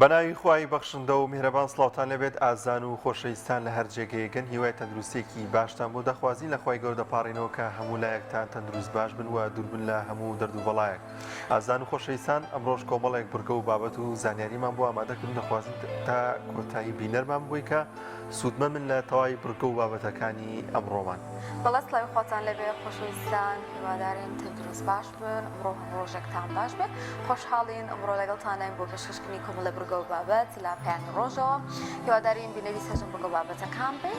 بەناوی خوای بەخشندە و میهرەبان سڵاوتان لەبێت ئازان و خۆشەویستان لە هەر جێگەیەکن هیوای تەندروستێکی باشتان بۆ دەخوازین لە خوای گەورە دەپاڕینەوە کە هەموو لایەکتان تەندروست باش بن و دووربن لە هەموو دەرد و بەڵایەک. ئازان و خۆشەویستان ئەمڕۆژ کۆمەڵێک بورگە و بابەت و زانیاریمان بۆ ئامادەکردن دەخوازین تا کۆتایی بینەرمان بووی کە سوودمە من لە تەواوی بورگە و بابەتەکانی ئەمڕۆمان. بەڵێ سڵاوی خۆتان لەبێ خۆشەویستان هیوادارین تەندروست باش بن ئەمڕۆ ڕۆژێکتان باش بێت خۆشحاڵین ئەمڕۆ لەگەڵتانین بۆ پێشکەشکردنی کۆمەڵە بورگە و بابەت لا پایانی ڕۆژەوە هیوادارین بینەویست هەژم بورگە و بابەتەکان بێ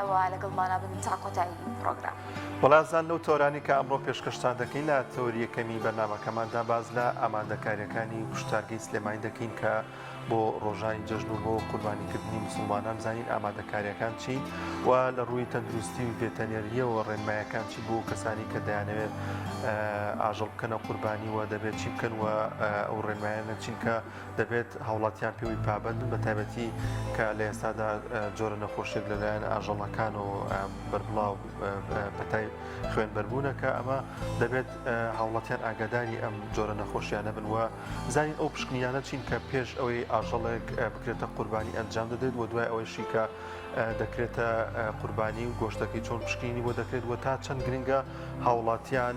و لەگەڵمانە بن تا کۆتایی پرۆگرام. وەڵازان لەو تۆرانی کە ئەمڕۆ پێشکەشتان دەکەین لە تەوریەکەمی بەرنامەکەماندا باز لە ئامادەکاریەکانی کوشتارگەی سلێمانی دەکەین کە بۆ ڕۆژانی جەژن و بۆ قوربانیکردنی مسلمانان بزانین ئامادەکاریەکان چین و لە ڕووی تەندروستی و بێتەنێریەوە ڕێنمایەکان چی بۆ کەسانی کە دەیانەوێت ئاژەڵ بکەنە قوربانی و دەبێت چی بکەن و ئەو ڕێنمایانە چین کە دەبێت هاوڵاتیان پێوی پابندن بە تایبەتی کە لە ئێستادا جۆرە نەخۆشیێک لەلایەن ئاژەڵەکان و بەربڵاو بەتای خوێنبەربوونەکە ئەمە دەبێت هاوڵاتیان ئاگاداری ئەم جۆرە نەخۆشیانە بن و زانین ئەو پشکنیانە چین کە پێش ئەوەی ئاژەڵێک بکرێتە قوربانی ئەنجام دەدێت و دوای ئەوەیشی کە دەکرێتە قوربانی و گۆشتەکەی چۆن پشکنینی بۆ دەکرێت و تا چەند گرنگە هاوڵاتیان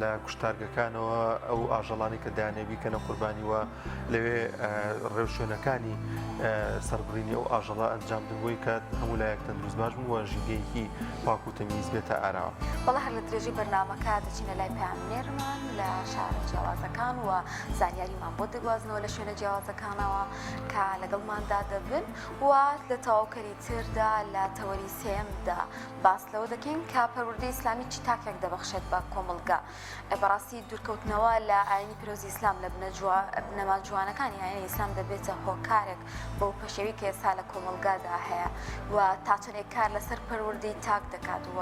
لە کوشتارگەکانەوە ئەو ئاژەڵانی کە دایانەوی کەنە قوربانی وە لەوێ ڕێوشوێنەکانی سەربڕینی ئەو ئاژەڵە ئەنجام دنبووی کە هەموو لایەک تەندروست باش بوو و ژینگەیەکی پاک و تەمیز بێتە ئاراوە. بەڵێ هەر لە درێژی بەرنامەکە دەچینە لای پامێرمان لە شارە جیاوازەکان و زانیاریمان بۆ دەگوازنەوە لە شوێنە جیاوازەکانەوە کە لەگەڵماندا دەبن و لە تەواوکەری تردا لە تەوەری سێمدا باس لەوە دەکەین کە پەروەردەی ئیسلامی چی تاکێک دەبەخشێت بە کۆمەڵگە. بەڕاستی دوورکەوتنەوە لە ئاینی پیرۆزی ئیسلام لە بنەما جوانەکانی ئاینی ئیسلام دەبێتە هۆکارێک بەو پەشێوی کە ئێستا لە کۆمەڵگادا هەیە و تا چەندێک کار لەسەر پەروەردەی تاک دەکات و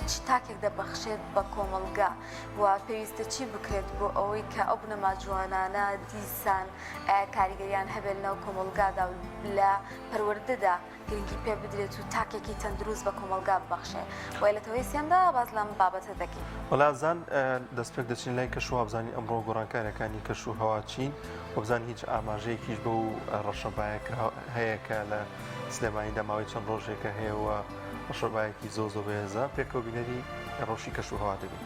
چی تاکێک دەبەخشێت بە کۆمەڵگا و پێویستە چی بکرێت بۆ ئەوەی کە ئەو بنەما جوانانە دیسان کاریگەریان هەبێت لەو کۆمەڵگادا و لە پەروەردەدا گرنگی پێ بدرێت و تاکێکی تەندروست بە کۆمەڵگا ببەخشێ وای لە تەوەی سێمدا باز لەم بابەتە دەکەین. وەڵازان دەستپێک دەچین لای کەش و هەبزانی ئەمڕۆ گۆڕانکاریەکانی کەش و هەوا چین وەبزان هیچ ئاماژەیەکیش بە و ڕەشەبایەک هەیە کە لە سلێمانیدا ماوەی چەند ڕۆژێکە هەیە و ڕەشەبایەکی زۆ بەهێزە پێکەوە بینەری ڕۆژی کەش و هەوا دەبین.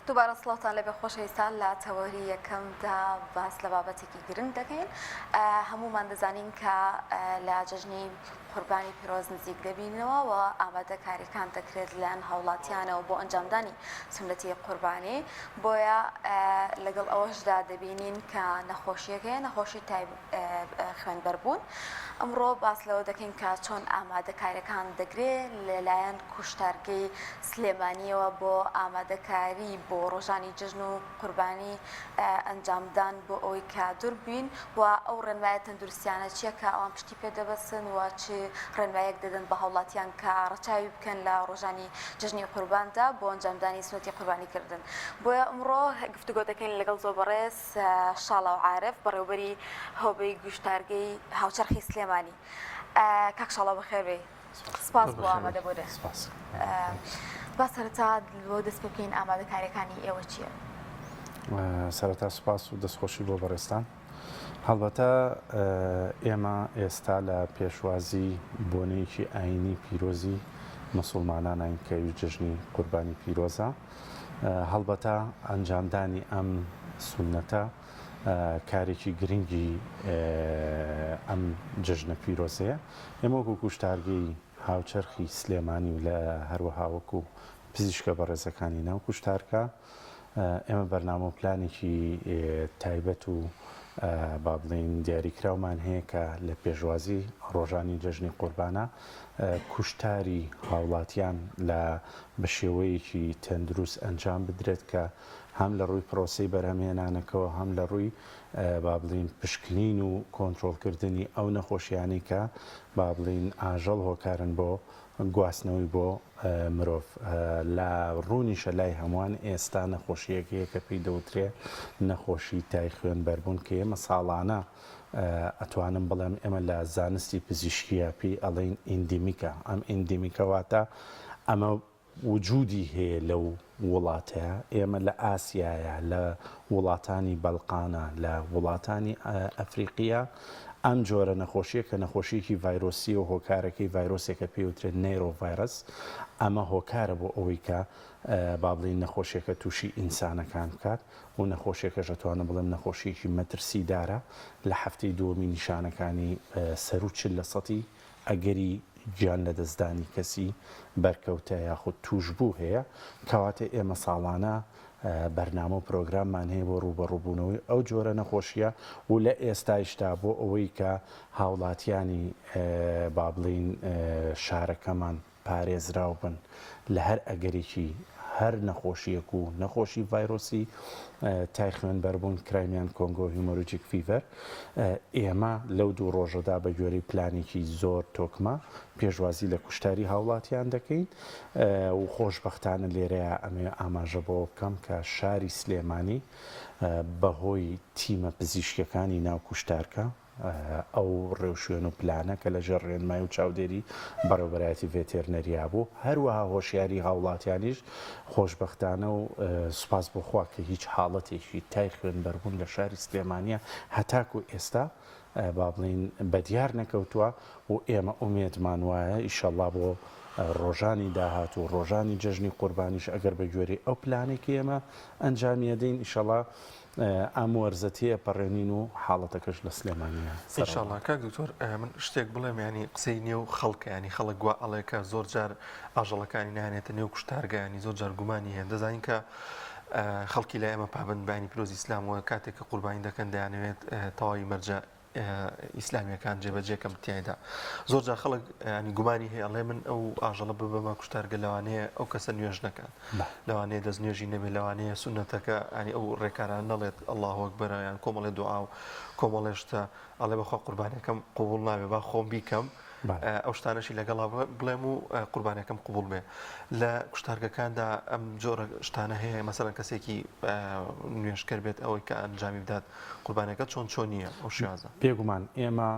دووبارە سڵاتان لە بەخۆشەویستان لە تەوەری یەکەمدا باس لە بابەتێکی گرنگ دەکەین. هەمومان دەزانین کە لە جەژنی قوربانی پیرۆز نزیک دەبینەوە و ئامادەکاریەکان دەکرێت لەن هاوڵاتیانەوە بۆ ئەنجامدانی سنەتی قوربانی. بۆیە لەگەڵ ئەوەشدا دەبینین کە نەخۆشیەک هەیە، نەخۆشی خوێنبەربوون. ئەمڕۆ باس لەوە دەکەین کە چۆن ئامادەکاریەکان دەگرێت لەلایەن کوشتارگەی سلێمانیەوە بۆ ئامادەکاری بۆ ڕۆژانی جژن و قوربانی ئەنجامدان بۆ ئەوەی کە دوور بین و ئەو ڕێنمایە تەندروستیانە چییە کە ئەوان پشتی پێ دەبەسن و چ ڕێنمایەک دەدەن بە هاوڵاتیان کە ڕەچاوی بکەن لە ڕۆژانی جژنی قورباندا بۆ ئەنجامدانی سنەتی قوربانیکردن. بۆیە ئەمڕۆ گفتوگۆ دەکەین لەگەڵ زۆر بەڕێز شاڵا و عارف بەڕێوەبەری هۆبەی گوشتارگەی هاوچەرخی سلێمانی. کاک شاڵا بەخێربێ. سپاس بۆ ئامادەبوونە. با سەرەتا بۆ دەست پێ بکەین ئامادەکاریەکانی ئێوە چییە؟ سەرەتا سوپاس و دەستخۆشی بۆ بەڕێستان. هەڵبەتە ئێمە ئێستا لە پێشوازی بۆنەیەکی ئاینی پیرۆزی مسلمانان ئاینکەوی جژنی قوربانی پیرۆزە. هەڵبەتە ئەنجامدانی ئەم سونەتە کارێکی گرنگی ئەم جژنە پیرۆزەیە. ئێمە وەکو کوشتارگەی هاوچەرخی سلێمانی و لە هەروەها وەکو پزیشکە بەڕێزەکانی ناو کوشتارکە ئێمە بەرنامە و پلانێکی تایبەت و با بڵێن دیاریکراومان هەیە کە لە پێشوازی ڕۆژانی جەژنی قوربانە کوشتاری هاوڵاتیان لە بە شێوەیەکی تەندروست ئەنجام بدرێت کە هەم لە ڕووی پرۆسی بەرهەمهێنانەکەەوە هەم لە ڕووی با بڵین پشکنین و کۆنتترۆلکردنی ئەو نەخۆشیانی کە با بڵین ئاژەڵ هۆکارن بۆ گواستنەوەی بۆ مرۆڤ. لە ڕوونیشە لای هەمووان ئێستا نەخۆشیەکەیە کە پێی دەوترێ نەخۆشی تای خوێنبەربوون کە ئێمە ساڵانە ئەتوانم بڵێم ئێمە لە زانستی پزیشکیە پێی ئەڵێن ئیندیمیکە. ئەم ئیندیمیکەواتە ئەمە وجودی هەیە لەو وڵاتەیە. ئێمە لە ئاسیایە، لە وڵاتانی بەڵقانە، لە وڵاتانی ئەفریقیە ئەم جۆرە نەخۆشیە کە نەخۆشیەکی ڤایرۆسی و هۆکارەکەی ڤایرۆسێکە پێوترێت نەیرۆڤایرەس. ئەمە هۆکارە بۆ ئەوەی کە با بڵین نەخۆشیەکە تووشی ئینسانەکان بکات و نەخۆشیەکەش دەتوانە بڵێم نەخۆشیەکی مەترسیدارە. لە هەفتەی دووەمی نیشانەکانی سەر و چل لە سەتی ئەگەری گیان لە دەستدانی کەسی بەرکەوتە یاخود توشبوو هەیە. کەواتە ئێمە ساڵانە بەرنامە و پرۆگراممان هەیە بۆ ڕوبەڕووبوونەوەی ئەو جۆرە نەخۆشیە و لە ئێستایشتا بۆ ئەوەی کە هاوڵاتیانی با بڵین شارەکەمان پارێزراو بن لە هەر ئەگەرێکی هەر نەخۆشیەک و نەخۆشی ڤایرۆسی تای خوێنبەربوون کرایمیان کۆنگۆ هیمۆرۆجیک فیڤەر. ئێمە لەو دوو ڕۆژەدا بە گوێرەی پلانێکی زۆر تۆکمە پێشوازی لە کوشتاری هاوڵاتیان دەکەین و خۆشبەختانە لێرەیە ئەمێ ئاماژە بۆ بکەم کە شاری سلێمانی بەهۆی تیمە پزیشکەکانی ناو کوشتارکە ئەو ڕێوشوێن و پلانە کە لەژێر ڕێنمای و چاودێری بەڕێوەبەرایەتی ڤێتێرنەریا بوو هەروەها هۆشیاری هاوڵاتیانیش خۆشبەختانە و سوپاس بۆخوا کە هیچ حاڵەتێکی تای خوێنبەربوون لە شاری سلێمانیە هەتاکو ئێستا با بڵین بەدیار نەکەوتووە و ئێمە ئومێدمان وایە ئیشەڵڵا بۆ ڕۆژانی داهات و ڕۆژانی جەژنی قوربانیش ئەگەر بە گوێرەی ئەو پلانێکی ئێمە ئەنجامیەدەین ئیشەڵڵا ئەم وەرزەتیە پەڕێنین و حاڵەتەکەش لە سلێمانیە. ئینشاڵڵا کاک دکتۆر من شتێک بڵێم ینی قسەی نێو خەڵکە ینی خەڵک گوا ئەڵێکە زۆر جار ئاژەڵەکانی نانێتە نێو کوشتارگایانی زۆر جار گومانی هەیە. دەزانین کە خەڵکی لای ئەمە پابندبانی پیرۆزی ئیسلامەوە کاتێک کە قوربانی دەکەن دەیانەوێت تەواوی مەرجە ئیسلامیەکان جێبەجێکەم تایدا. زۆر جار خەڵک ینی گومانی هەیە ئەڵێ من ئەو ئاژەڵە ببەمە کوشتارگە لەوانەیە ئەو کەسە نوێژ نەکات، لەوانەیە دەست نوێژی نەبێت، لەوانەیە سونەتەکە ینی ئەو ڕێکاران نەڵێت ئەڵڵاهو ئەکبەرە یان کۆمەڵێ دوعا و کۆمەڵێشتە ئەڵێ بەخوا قوربانیەکەم قبوڵ نابێ با خۆم بیکەم ئەو شتانەشی لەگەڵا بڵێم و قوربانەکەم قبوڵ بێ. لە کوشتارگەکاندا ئەم جۆرە شتانە هەیە مەسەڵەن کەسێکی نوێژکەر بێت ئەوەی کە ئەنجامی بدات قوربانەکە چۆن نییە ئەو شێوازە؟ بێگومان ئێمە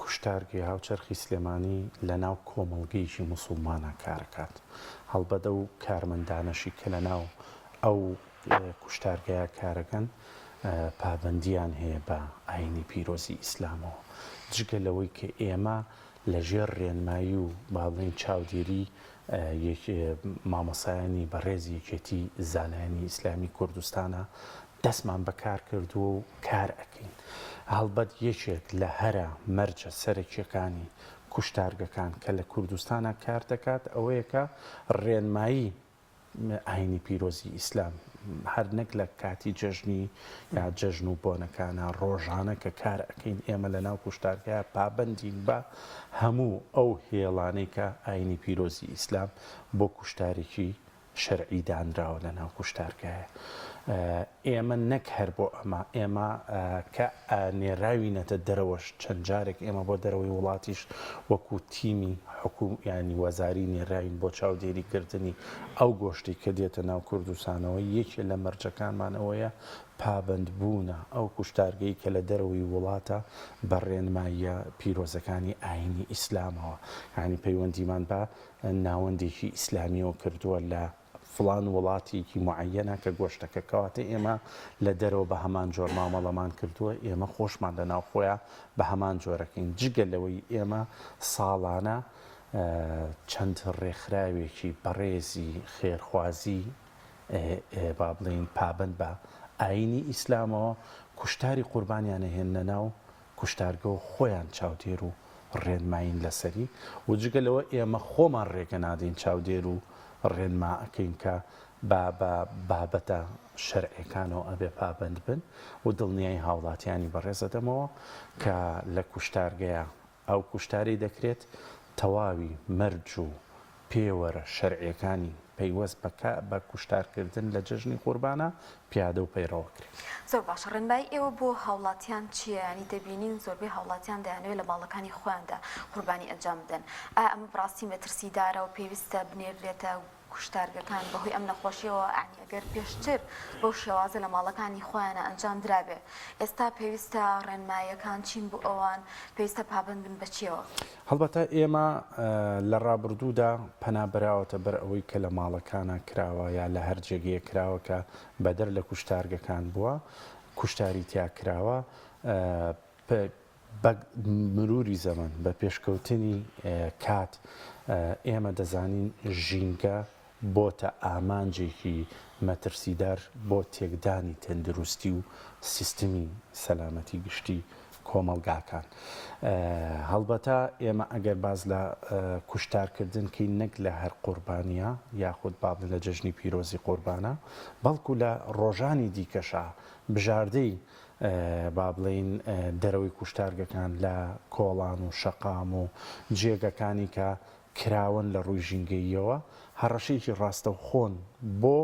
کوشتارگەی هاوچەرخی سلێمانی لە ناو کۆمەڵگەیەکی موسڵمانە کارەکات. هەڵبەدە و کارمەندانەشی کە لە ناو ئەو کوشتارگەیە کارەکەن پابندیان هەیە بە ئاینی پیرۆزی ئیسلامەوە. جگە لەوەی کە ئێمە لەژێر ڕێنمایی و با بڵێن چاودێری مامۆسایانی بەڕێزی یەکێتی زانایانی ئیسلامی کوردستانە دەستمان بەکار کردووە و کار ئەەکەین. هەڵبەت یەکێک لە هەرە مەرجە سەرەکیەکانی کوشتارگەکان کە لە کوردستانە کار دەکات ئەوەیەکە ڕێنمایی ئاینی پیرۆزی ئیسلام هەر نەک لە کاتی جەژنی یا جەژن و بۆنەکانە ڕۆژانە کە کار ئەەکەین ئێمە لە ناو کوشتارگایە پابندین بە هەموو ئەو هێڵانەی کە ئاینی پیرۆزی ئیسلام بۆ کوشتارێکی شەرعی دانراوە لە ناو کوشتارگایە. ئێمە نەک هەر بۆ ئەمە ئێمە کە نێراوینەتە دەرەوەش چەند جارێک ئێمە بۆ دەرەوەی وڵاتیش وەکو تیمی حکوم ینی وەزاری نێراوین بۆ چاودێریکردنی ئەو گۆشتی کە دێتە ناو کوردستانەوە یەکێ لە مەرجەکانمانەوەیە پابندبوونە ئەو کوشتارگەی کە لە دەرەوەی وڵاتە بە ڕێنماییە پیرۆزەکانی ئاینی ئیسلامەوە ینی پەیوەندیمان بە ناوەندێکی ئیسلامیەوە کردووە لە فڵان وڵاتیکی معەنە کە گۆشتەکە کەواتە ئێمە لە دەرەوە بە هەمان جۆر مامەڵەمان کردووە ئێمە خۆشمان لە ناو خۆیان بە هەمان جۆرەکەین جگە لەوەی ئێمە ساڵانە چەند ڕێکخراوێکی بەڕێزی خێرخوازی با بڵین پابند بە ئاینی ئیسلامەوە کوشتاری قوربانیانە هێنە ناو کوشتارگە و خۆیان چاودێر و ڕێنماین لەسەری و جگە لەوە ئێمە خۆمان ڕێگە نادەین چاودێر و ڕێنما ئەەکەین کە بابەتە شەرعەکانەوە ئەبێ پابند بن و دڵنیای هاوڵاتیانی بەڕێزە دەمەوە کە لە کوشتارگەیە ئەو کوشتاری دەکرێت تەواوی مەرج و پێوەرە شەرعەکانی پەیوەست بە کوشتارکردن لە جەژنی قوربانە پیادە و پەیڕەوەکرێت. زۆر باشە ڕێنمای ئێوە بۆ هاوڵاتیان چییە؟ ینی دەبینین زۆربەی هاوڵاتیان دەیانوێت لە ماڵەکانی خۆیاندا قوربانی ئەنجام بدەن. ئەمە بڕاستی مەترسیدارە و پێویستە بنێرێتە کوشتارگەکان بەهۆی ئەم نەخۆشیەوە ئەنی ئەگەر پێشتر بەو شێوازە لە ماڵەکانی خۆیانە ئەنجام درابێ ئێستا پێویستە ڕێنمایەکان چین بۆ ئەوان پێویستە پابند بن بەچیەوە؟ هەڵبەتە ئێمە لە ڕابردوودا پەنابراوەتە بەر ئەوەی کە لە ماڵەکانە کراوە یا لە هەر جێگەیە کراوە کە بەدەر لە کوشتارگەکان بووە کوشتاری تیا کراوە بە مروری زەمن بە پێشکەوتنی کات ئێمە دەزانین ژینگە بۆتە ئامانجێکی مەترسیدار بۆ تێکدانی تەندروستی و سیستمی سەلامەتی گشتی کۆمەلگاکان. هەڵبەتە ئێمە ئەگەر باز لە کوشتارکردن کەی نەک لە هەر قوربانیە یاخود بابن لە جەژنی پیرۆزی قوربانە بەڵکو لە ڕۆژانی دیکەشە بژاردەی با بڵین دەرەوەی کوشتارگەکان لە کۆڵان و شەقام و جێگەکانی کە کراون لە ڕووی ژینگەیەوە هەڕەشەیەکی ڕاستەوخۆن بۆ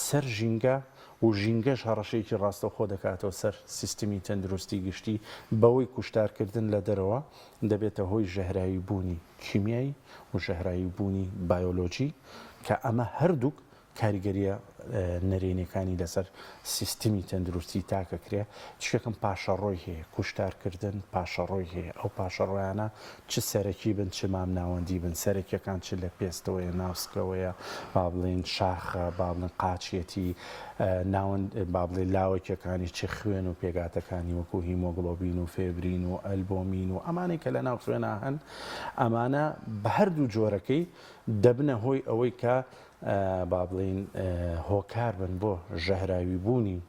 سەر ژینگە و ژینگەش هەڕەشەیەکی ڕاستەوخۆ دەکاتەوە سەر سیستمی تەندروستی گشتی بەوەی کوشتارکردن لە دەرەوە دەبێتە هۆی ژەهراوی بوونی کیمیایی و ژەهراوی بوونی بایۆلۆجی کە ئەمە هەردووک کاریگەریە نەرێنیەکانی لەسەر سیستمی تەندروستی تاکەکرێ چێکم پاشەڕۆی هەیە کوشتارکردن پاشەڕۆی هەیە ئەو پاشەڕۆیانە چ سەرەکی بن چ مام ناوەندی بن سەرەکیەکان چ لە پێستەوەیە ناوسکەوەیە با بڵین شاخە با بڵین قاچێتی ناوەند با بڵێ لاوەکیەکانی چ خوێن و پێگاتەکانی وەکو هیمۆگلۆبین و فێبرین و ئەلبۆمین و ئەمانەی کە لە ناو خوێنە هەن ئەمانە بە هەردوو جۆرەکەی دەبنە هۆی ئەوەی کە با بڵین هۆکار بن بۆ ژەهراوی بوونی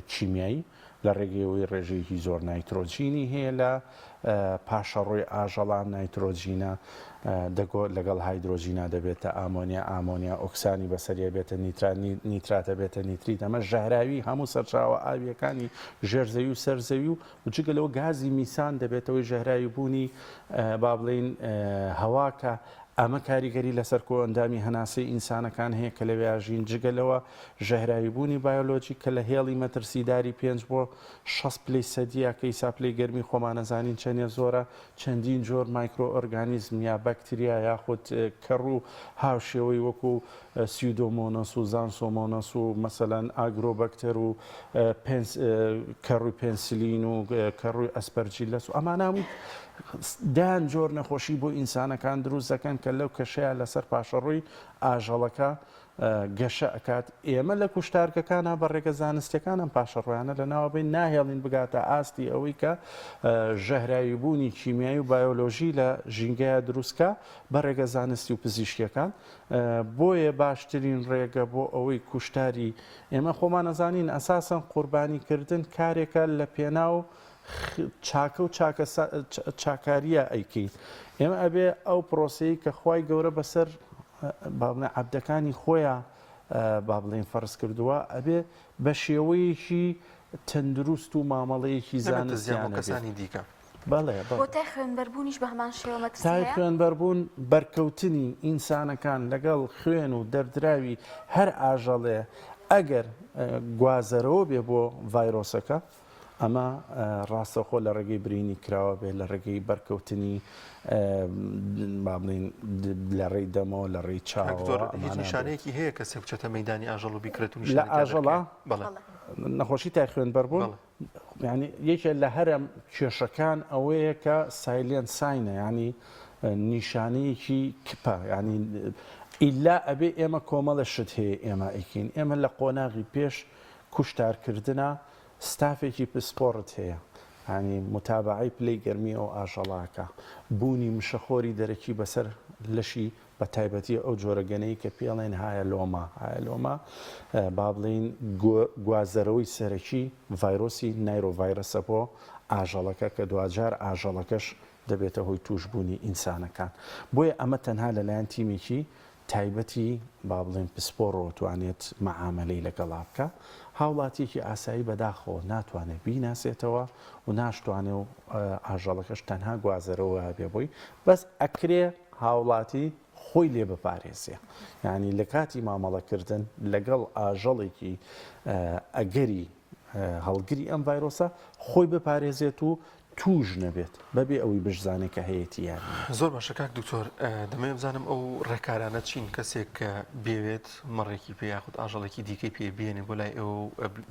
کیمیایی لە ڕێگەیەوەی ڕێژەیەکی زۆر نایترۆجینی هەیە لە پاشەڕۆی ئاژەڵان نایترۆجینە لەگەڵ هایدرۆژینا دەبێتە ئامۆنیا ئۆکسانی بەسەریە بێتە نیتراتە بێتە نیتریت ئەمە ژەهراوی هەموو سەرچاوە ئاویەکانی ژێرزەوی و سەرزەوی و جگەلەوە گازی میسان دەبێتەوەی ژەهراوی بوونی با بڵین هەواکە ئەمە کاریگەری لەسەر کۆ ئەندامی هەناسەی ئینسانەکان هەیە کە لە وێژین جگەلەوە ژەهراوی بوونی بایۆلۆجی کە لە هێڵی مەترسیداری 5 بۆ 6 پلەی سەدیە کە ئیساپلەی گەرمی خۆمانەزانین چەندێ زۆرە چەندین جۆر مایکرۆ ئۆرگانیزم یا بەکتریا یاخود کەڕ و هاوشێوەی وەکو سیودۆمۆنەس و زانسۆمۆنەس و مەسەلەن ئاگرۆبەکتەر و کەڕووی پێنسیلین و کەڕووی ئەسپەرجیلەس و ئەماناوی دایان جۆر نەخۆشی بۆ ئینسانەکان دروست دەکەن کە لەو کەشەیە لەسەر پاشەڕۆی ئاژەڵەکە گەشە ئەکات ئێمە لە کوشتارگەکانە بە ڕێگە زانستیەکانم پاشەڕۆیانە لە ناوە بین ناهێڵین بگاتە ئاستی ئەوەی کە ژەهراویبوونی کیمیایی و بایۆلۆژی لە ژینگەیە دروستکە بە ڕێگە زانستی و پزیشکیەکان بۆیە باشترین ڕێگە بۆ ئەوەی کوشتاری ئێمە خۆمان نەزانین ئەساسن قوربانیکردن کارێکە لە پێناو چاکە و چاکاریە ئەیکەین ئێمە ئەبێ ئەو پرۆسەی کە خوای گەورە بەسەر بابنە عەبدەکانی خۆیان با بڵێن فەرز کردووە ئەبێ بە شێوەیەکی تەندروست و مامەڵەیەکی زانستیانە کەسانی دیکە بەڵێ بۆ تای خوێنبەربوونیش بە هەمان شێوە تای مەترسیە؟ خوێنبەربوون بەرکەوتنی ئینسانەکان لەگەڵ خوێن و دەردراوی هەر ئاژەڵێ ئەگەر گوازەرەوە بێ بۆ ڤایرۆسەکە ئەمە ڕاستەخۆ لە ڕێگەی برینی کراوە بێ لە ڕێگەی بەرکەوتنی با بڵین لە ڕێی دەمەوە لە ڕێی چاوە هیچ نیشانەیەکی هەیە کەسێک بچێتە مەیدانی ئاژەڵ و بیکرێت و لە ئاژەڵە بەڵێ نەخۆشی تای خوێنبەربوون ینی یەکێ لە هەرم کێشەکان ئەوەیە کە سایلێن ساینە ینی نیشانەیەکی کپە ینی ئیلا ئەبێ ئێمە کۆمەڵە شت هەیە ئێمە ئەیکین ئێمە لە قۆناغی پێش کوشتارکردنە ستافێکی پسپۆرت هەیە ینی متابعی پلەی گەرمی ئەو ئاژەڵاکە بوونی مشەخۆری دەرەکی بەسەر لەشی بە تایبەتی ئەو جۆرەگەنەی کە پێڵێن هایە لۆمە با بڵین گوازەرەوەی سەرەکی ڤایرۆسی نایرۆڤایرەسە بۆ ئاژەڵەکە کە دوجار ئاژەڵەکەش دەبێتە هۆی توشبوونی ئینسانەکان بۆیە ئەمە تەنها لەلایەن تیمێکی تایبەتی با بڵێن پسپۆڕۆ توانێت مەعاملەی لەگەڵا بکە هاوڵاتیەکی ئاسایی بەداخەوە ناتوانێت بیناسێتەوە و ناشتوانێ و ئاژەڵەکەش تەنها گوازەرەوە بێ بۆی بەس ئەکرێ هاوڵاتی خۆی لێ بپارێزێ ینی لە کاتی مامەڵەکردن لەگەڵ ئاژەڵێکی ئەگەری هەڵگری ئەم ڤایرۆسە خۆی بپارێزێت و توش نەبێت بەبێ ئەوەی بشزانێت کە هەیەی یان زۆر باشە کاک دکتۆر دەمەوێت بزانم ئەو ڕێکارانە چین کەسێک کە بێوێت مەڕێکی پێ یاخود ئاژەڵێکی دیکەی پێ بێنێ بۆ لای ئەو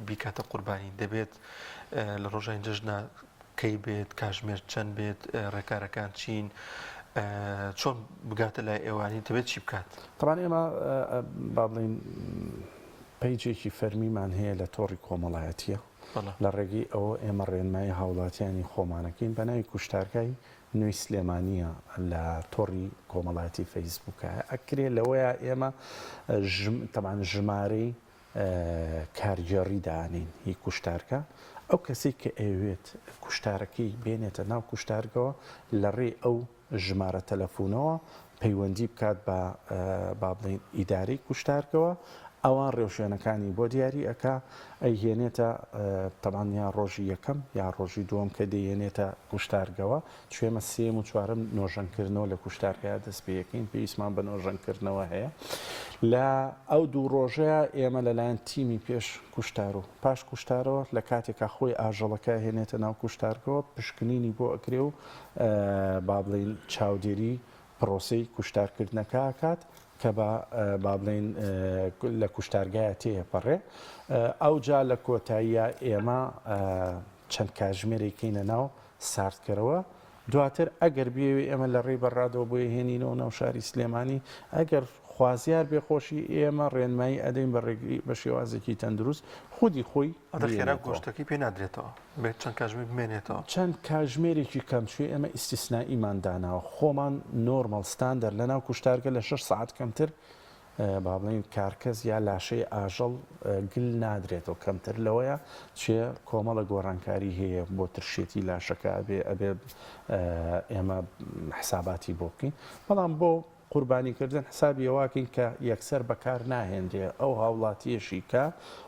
بیکاتە قوربانی دەبێت لە ڕۆژین جژنە کەی بێت کاژمێر چەند بێت ڕێکارەکان چین چۆن بگاتە لای ئێوانی دەبێت چی بکات طبعا ئێمە با بڵین پەیجێکی فەرمیمان هەیە لە تۆڕی کۆمەڵایەتیە لە ڕێگەی ئەوە ئێمە ڕێنمایی هاوڵاتیانی خۆمانەکەین بە ناوی کوشتارگای نوێی سلێمانیە لە تۆڕی کۆمەڵایەتی فەیسبووکە ئەکرێ لەوەیە ئێمە تەمان ژمارەی کارگەڕی دانین هی کوشتارکە ئەو کەسێک کە ئەوێت کوشتارەکەی بێنێتە ناو کوشتارگەوە لە ڕێ ئەو ژمارە تەلەفۆنەوە پەیوەندی بکات بە با بڵین ئیدارەی کوشتارگەوە ئەوان ڕێوشێنەکانی بۆ دیاری ئەکا ئەیهێنێتە تەمان یا ڕۆژی یەکەم یا ڕۆژی دووەم کە دەیێنێتە کوشتارگەوە چێمە سێم و چوارم نۆژەنکردنەوە لە کوشتارگەیە دەست پێیەکەین پێویستمان بە نۆژەنکردنەوە هەیە لە ئەو دوو ڕۆژەیە ئێمە لەلایەن تیمی پێش کوشتار و پاش کوشتارەوە لە کاتێکا خۆی ئاژەڵەکە هێنێتە ناو کوشتارگەوە پشکنینی بۆ ئەکرێ و با بڵین چاودێری پرۆسەی کوشتارکردنەکە ئاکات کە با بڵین لە کوشتارگایە تێپەڕێ ئەو جا لە کۆتاییە ئێمە چەند کاژمێرێکینە ناو ساردکەرەوە دواتر ئەگەر بێوێ ئێمە لە ڕێی بەڕادەوە بۆ هێنینەوە ناو شاری سلێمانی ئەگەر خوازیار بێخۆشی ئێمە ڕێنمایی ئەدەین بە شێوازێکی تەندروست خودی خۆی ئەدەخێرا گۆشتەکەی پێ نادرێتەوە بێت چەند کاژمێر بمێنێتەوە چەند کاژمێرێکی کەم شوێ ئێمە ئیسtisnائیمان داناوە خۆمان نۆرمەڵ ستاندەر لە ناو کوشتارگە لە 6 ساعت کەمتر با بڵین کارکەس یا لاشەی ئاژەڵ گل نادرێتەوە کەمتر لەوەیە چێ کۆمەڵە گۆڕانکاری هەیە بۆ ترشێتی لاشەکە ئەبێ ئێمە حساباتی بۆ بکەین بەڵام بۆ قوربانیکردن حسابی ئەواکەین کە یەکسەر بەکار ناهێنرێ ئەو هاوڵاتیەشی کە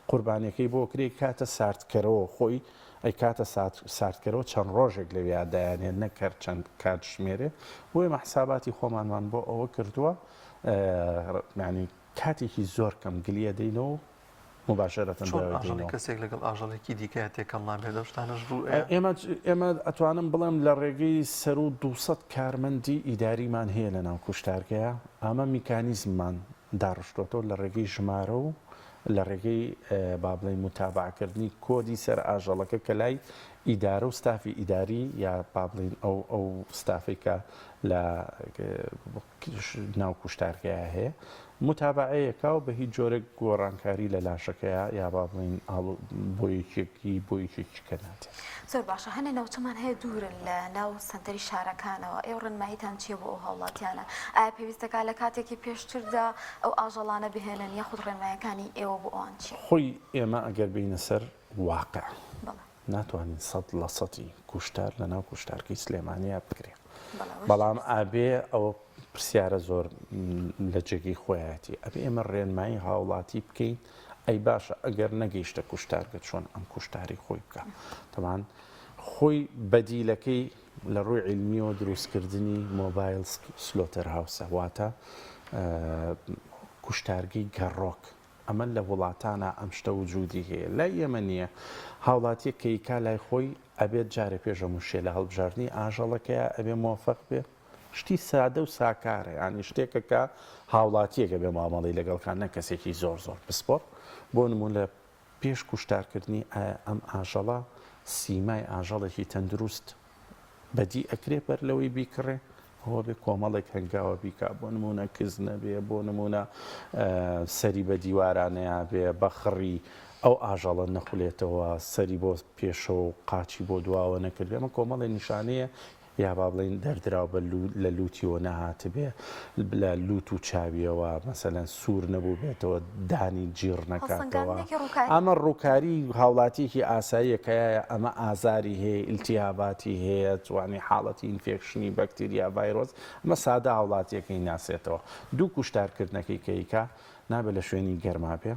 قوربانیەکەی بۆ کرێ کاتە ساردکەرەوە خۆی ئەی کاتە ساردکەرەوە چەند ڕۆژێک لەوێ دایانێن نەکرد چەند کات ژمێرێ بۆیە مە حساباتی خۆمانمان بۆ ئەوە کردووە ینی کاتێکی زۆر کەم گلیە دەینەوە مباشرەتەن کەسێک لەگەڵ ئاژەڵێکی دیکە تێکەڵ نابێت دەشتانەش ڕوو ئێمە ئەتوانم بڵێم لە ڕێگەی سەر و 200 کارمەندی ئیداریمان هەیە لە ناو کوشتارگەیە ئەمە میکانیزممان داڕشتۆتەوە لە ڕێگەی ژمارە و لە ڕێگەی با بڵێن متابعکردنی کۆدی سەر ئاژەڵەکە کە لای ئیدارە و ستافی ئیداری یا با بڵێن ئەو ستافێکە لە ناو کوشتارگەیە هەیە متابعەیەکە و بە هیچ جۆرە گۆڕانکاری لە لاشەکەیە یا با بڵین بۆ یەکێکی کە ناتێت. زۆر باشە هەنێ ناوچەمان هەیە دوورن لە ناو سنتەری شارەکانەوە ئێوە ڕێنماییتان چییە بۆ ئەو هاوڵاتیانە؟ ئایا پێویستەکە لە کاتێکی پێشتردا ئەو ئاژەڵانە بهێنن یاخود ڕێنمایەکانی ئێوە بۆ ئەوان چییە؟ خۆی ئێمە ئەگەر بینە سەر واقع بەڵێ ناتوانین 100% کوشتار لە ناو کوشتارکی سلێمانیا بکرێن. بەڵێ بەڵام ئابێ ئەوە پرسیارە زۆر لە جێگەی خۆیەتی ئەبێ ئێمە ڕێنمایی هاوڵاتی بکەین ئەی باشە ئەگەر نەگەیشتە کوشتارگە چۆن ئەم کوشتاری خۆی بکە تەمان خۆی بەدیلەکەی لە ڕووی علمیەوە دروستکردنی مۆبایل سلۆتەر هاوسە واتە کوشتارگەی گەڕۆک ئەمە لە وڵاتانە ئەم شتە وجودی هەیە لای ئێمە نییە هاوڵاتی کەیکا لای خۆی ئەبێت جارێ پێشە موشێ لە هەڵبژاردننی ئاژەڵەکەیە ئەبێ مۆفەق بێ شتی سادە و ساکارە ینی شتێکەکە هاوڵاتیەکە بێ مامەڵی لەگەڵکان نە کەسێکی زۆر بسپۆر بۆ نمون لە پێش کوشتارکردنی ئەم ئاژەڵە سیمای ئاژەڵێکی تەندروست بەدی ئەکرێ بەر لەوەی بیکڕێ هەوە بێ کۆمەڵێک هەنگاوە بیکا بۆ نمونە کز نەبێ بۆ نمونە سەری بە دیوارانەیە بێ بەخڕی ئەو ئاژەڵە نەخولێتەوە سەری بۆ پێشەوە و قاچی بۆ دواوە نەکرد ئەمە کۆمەڵی نیشانەیە یا با بڵین دەردراو لە لوتیەوە نەهات بێ لە لوت و چاویەوە مەسەلەن سوور نەبوو بێتەوە دانی گیر نەکاتەوە ئەمە ڕووکاری هاوڵاتیەکی ئاساییەکەیە ئەمە ئازاری هەیە ئیلتیاباتی هەیە توانی حاڵەتی ئینفێکشنی بەکتریا ڤایرۆس ئەمە سادە هاوڵاتیەکەی ناسێتەوە دوو کوشتارکردنەکەی کەیکا نابێت لە شوێنی گەرما بێ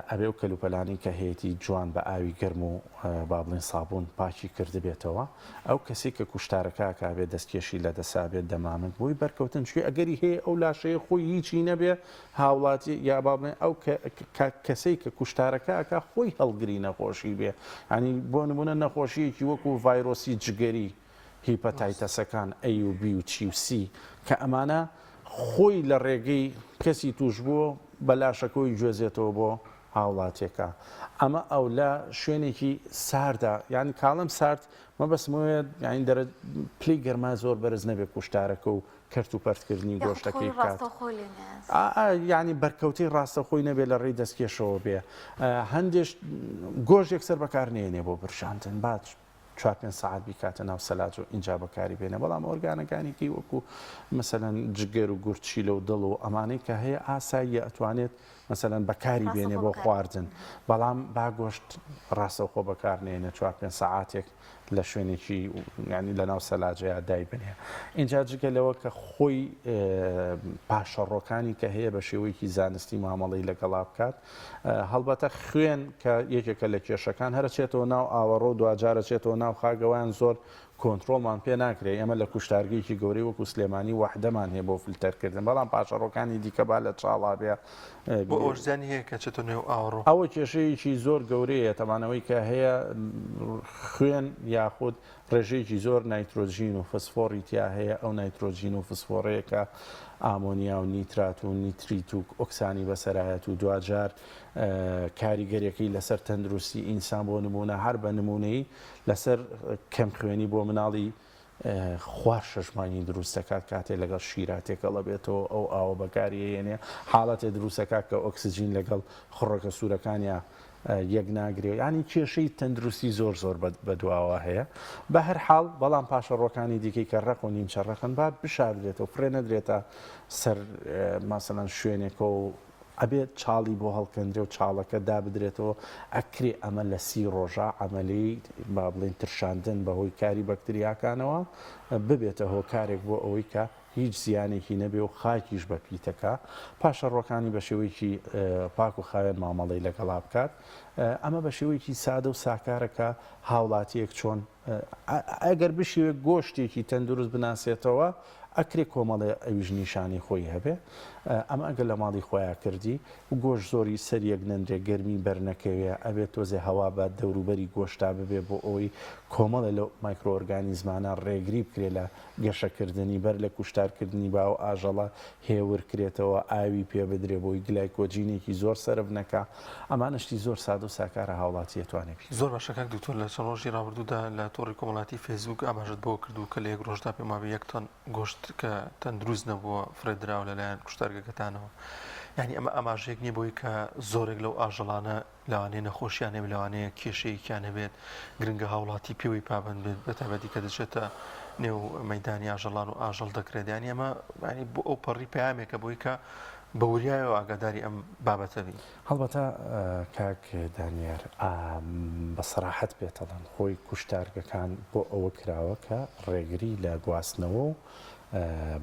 ئەبێ و کەلوپەلانی کە هەیەی جوان بە ئاوی گەرم و با بڵین سابوون پاکی کرد بێتەوە ئەو کەسی کە کوشتارەکە کابێت دەستکێشی لە دەسابێت دەمامن بۆی بەرکەوتن چی ئەگەری هەیە ئەو لاشەیە خۆی هیچی نەبێ هاوڵاتی یا با بڵێن ئەو کەسەی کە کوشتارەکەکە خۆی هەڵگری نەخۆشی بێ ینی بۆ نمونە نەخۆشیەکی وەکو ڤایرۆسی جگەری هیپەتایتەسەکان ئەی و بی و چی و سی کە ئەمانە خۆی لە ڕێگەی کەسی توش بووە بەلاشەکەی گوێزێتەوە بۆ هاوڵاتیەکە ئەمە ئەو لە شوێنێکی ساردا یعنی کاڵم سارد مە بەسمەوەیە یانی دەرە پلی گەرما زۆر بەرز نەبێت کوشتارەکە و کەرت و پەرتکردنی گۆشتەکەی بکات ینی بەرکەوتی ڕاستەخۆی نەبێت لە ڕێی دەستکێشەوە بێ هەندێک گۆژێک سەر بەکارنێنێ بۆ برشاندن باش 4-5 ساعت بیکاتە ناو سەلاج و اینجا بەکاری بێنە بەڵام ئۆرگانەکانێکی وەکو مەسەلەن جگەر و گورچیلە و دڵ و ئەمانەی کە هەیە ئاساییە ئەتوانێت مەسەلەن بەکاری بێنێ بۆ خواردن بەڵام با گۆشت ڕاستەوخۆ بەکارنێنە 4-5 ساعاتێک لە شوێنێکی ینی لە ناو سەلاجەیە دای بنێ اینجا جگەلەوە کە خۆی پاشەڕۆکانی کە هەیە بە شێوەیەکی زانستی مامەڵی لەگەڵا بکات هەڵبەتە خوێن کە یەکێکە لە کێشەکان هەرچێتەوە ناو ئاوەڕۆ دوجارە چێتەوە ناو خاگەوایان زۆر کۆنتترۆلمان پێ ناکرێت ئەمە لە کوشتارگەیەکی گەورەی وەکو سلێمانی وحدەمان هەیە بۆ فلتەرکردن بەڵام پاشەڕۆکانی دیکە با لە چاڵا بێ بۆ ئۆژزانی هەیە کە چێتە نێو ئاوەڕۆ ئەوە کێشەیەکی زۆر گەورەیە تەمانەوەی کە هەیە خوێن یاخود ڕێژەیەکی زۆر نایترۆژین و فسفۆری تیا هەیە ئەو نایترۆژین و فسفۆڕەیەکە ئامۆنیا و نیترات و نیتریت و ئۆکسانی بەسەرایەت و دوجار کاریگەریەکەی لەسەر تەندروستی ئینسان بۆ نمونە هەر بە نمونەی لەسەر کەم خوێنی بۆ مناڵی خوار شەژمانی دروستەکات کاتێک لەگەڵ شیراتێکەڵە بێتەوە ئەو ئاوە بەکاریێنێ حاڵەتێ دروستەکات کە ئۆکسسیجین لەگەڵ خوڕەکە سوورەکانیان یەک ناگرێت ینی کێشەی تەندروستی زۆر بەدواوە هەیە بە هەر حاڵ بەڵام پاشەڕۆکانی دیکەی کە ڕق و نیمچە ڕقن با بشاردرێتەوە فرێ نەدرێتە سەر ماسەلەن شوێنێکە و ئەبێت چاڵی بۆ هەڵکەندرێ و چاڵەکە دابدرێتەوە ئەکرێ ئەمە لە 30 ڕۆژە ئەمەلی با بڵین ترشاندن بەهۆی کاری بەکتریاکانەوە ببێتە هۆکارێک بۆ ئەوەی کە هیچ زیانێکی نەبێ و خاکیش بە پیتەکە پاشەڕۆکانی بە شێوەیەکی پاک و خاوێن مامەڵی لەگەڵا بکات ئەمە بە شێوەیەکی سادە و ساکارەکە هاوڵاتیەک چۆن ئەگەر بشێوێت گۆشتێکی تەندروست بناسێتەوە ئەکرێ کۆمەڵێ ئەویش نیشانی خۆی هەبێ ئەمە ئەگەر لە ماڵی خۆیان کردی و گۆشت زۆری سەریەک نەندرێ گەرمی بەرنەکەوێ ئەبێت تۆزێ هەوا بە دەوروبەری گۆشتا ببێ بۆ ئەوەی کۆمەڵە لە مایکرۆۆرگانیزمانە ڕێگری بکرێ لە گەشەکردنی بەر لە کوشتارکردنی با و ئاژەڵە هێورکرێتەوە ئاوی پێ بدرێ بۆی گلایکۆجینێکی زۆر سەرف نەکا ئەمانشتی زۆر سادە و ساکارە هاوڵاتی ئەتوانێت زۆر باشەکە دکتۆر لە چەند ڕۆژی ڕابردوودا لە تۆڕی کۆمەڵاتی فێسبوک ئاماژت بۆ کردو کە لە یەک ڕۆژدا پێما بە یەک تۆن گۆشت کە تەندروست نەبووە فرێدراوە لەلایەن کوشتار کوشتارگەکەتانەوە یعنی ئەمە ئاماژەیەک نییە بۆی کە زۆرێک لەو ئاژەڵانە لەوانەیە نەخۆشیانێ لەوانەیە کێشەیەکیان هەبێت گرنگە هاوڵاتی پێوەی پابند بێت بەتابەتی کە دەچێتە نێو مەدانی ئاژەڵان و ئاژەڵ دەکرێتیانی ئەمە ینی بۆ ئەو پەڕی پامێکە بۆی کە بە وریایەوە ئاگاداری ئەم بابەتەبی هەڵبەتە کاک دانیار بە سەراحەت بێتەڵەن خۆی کوشتارگەکان بۆ ئەوە کراوە کە ڕێگری لە گواستنەوە و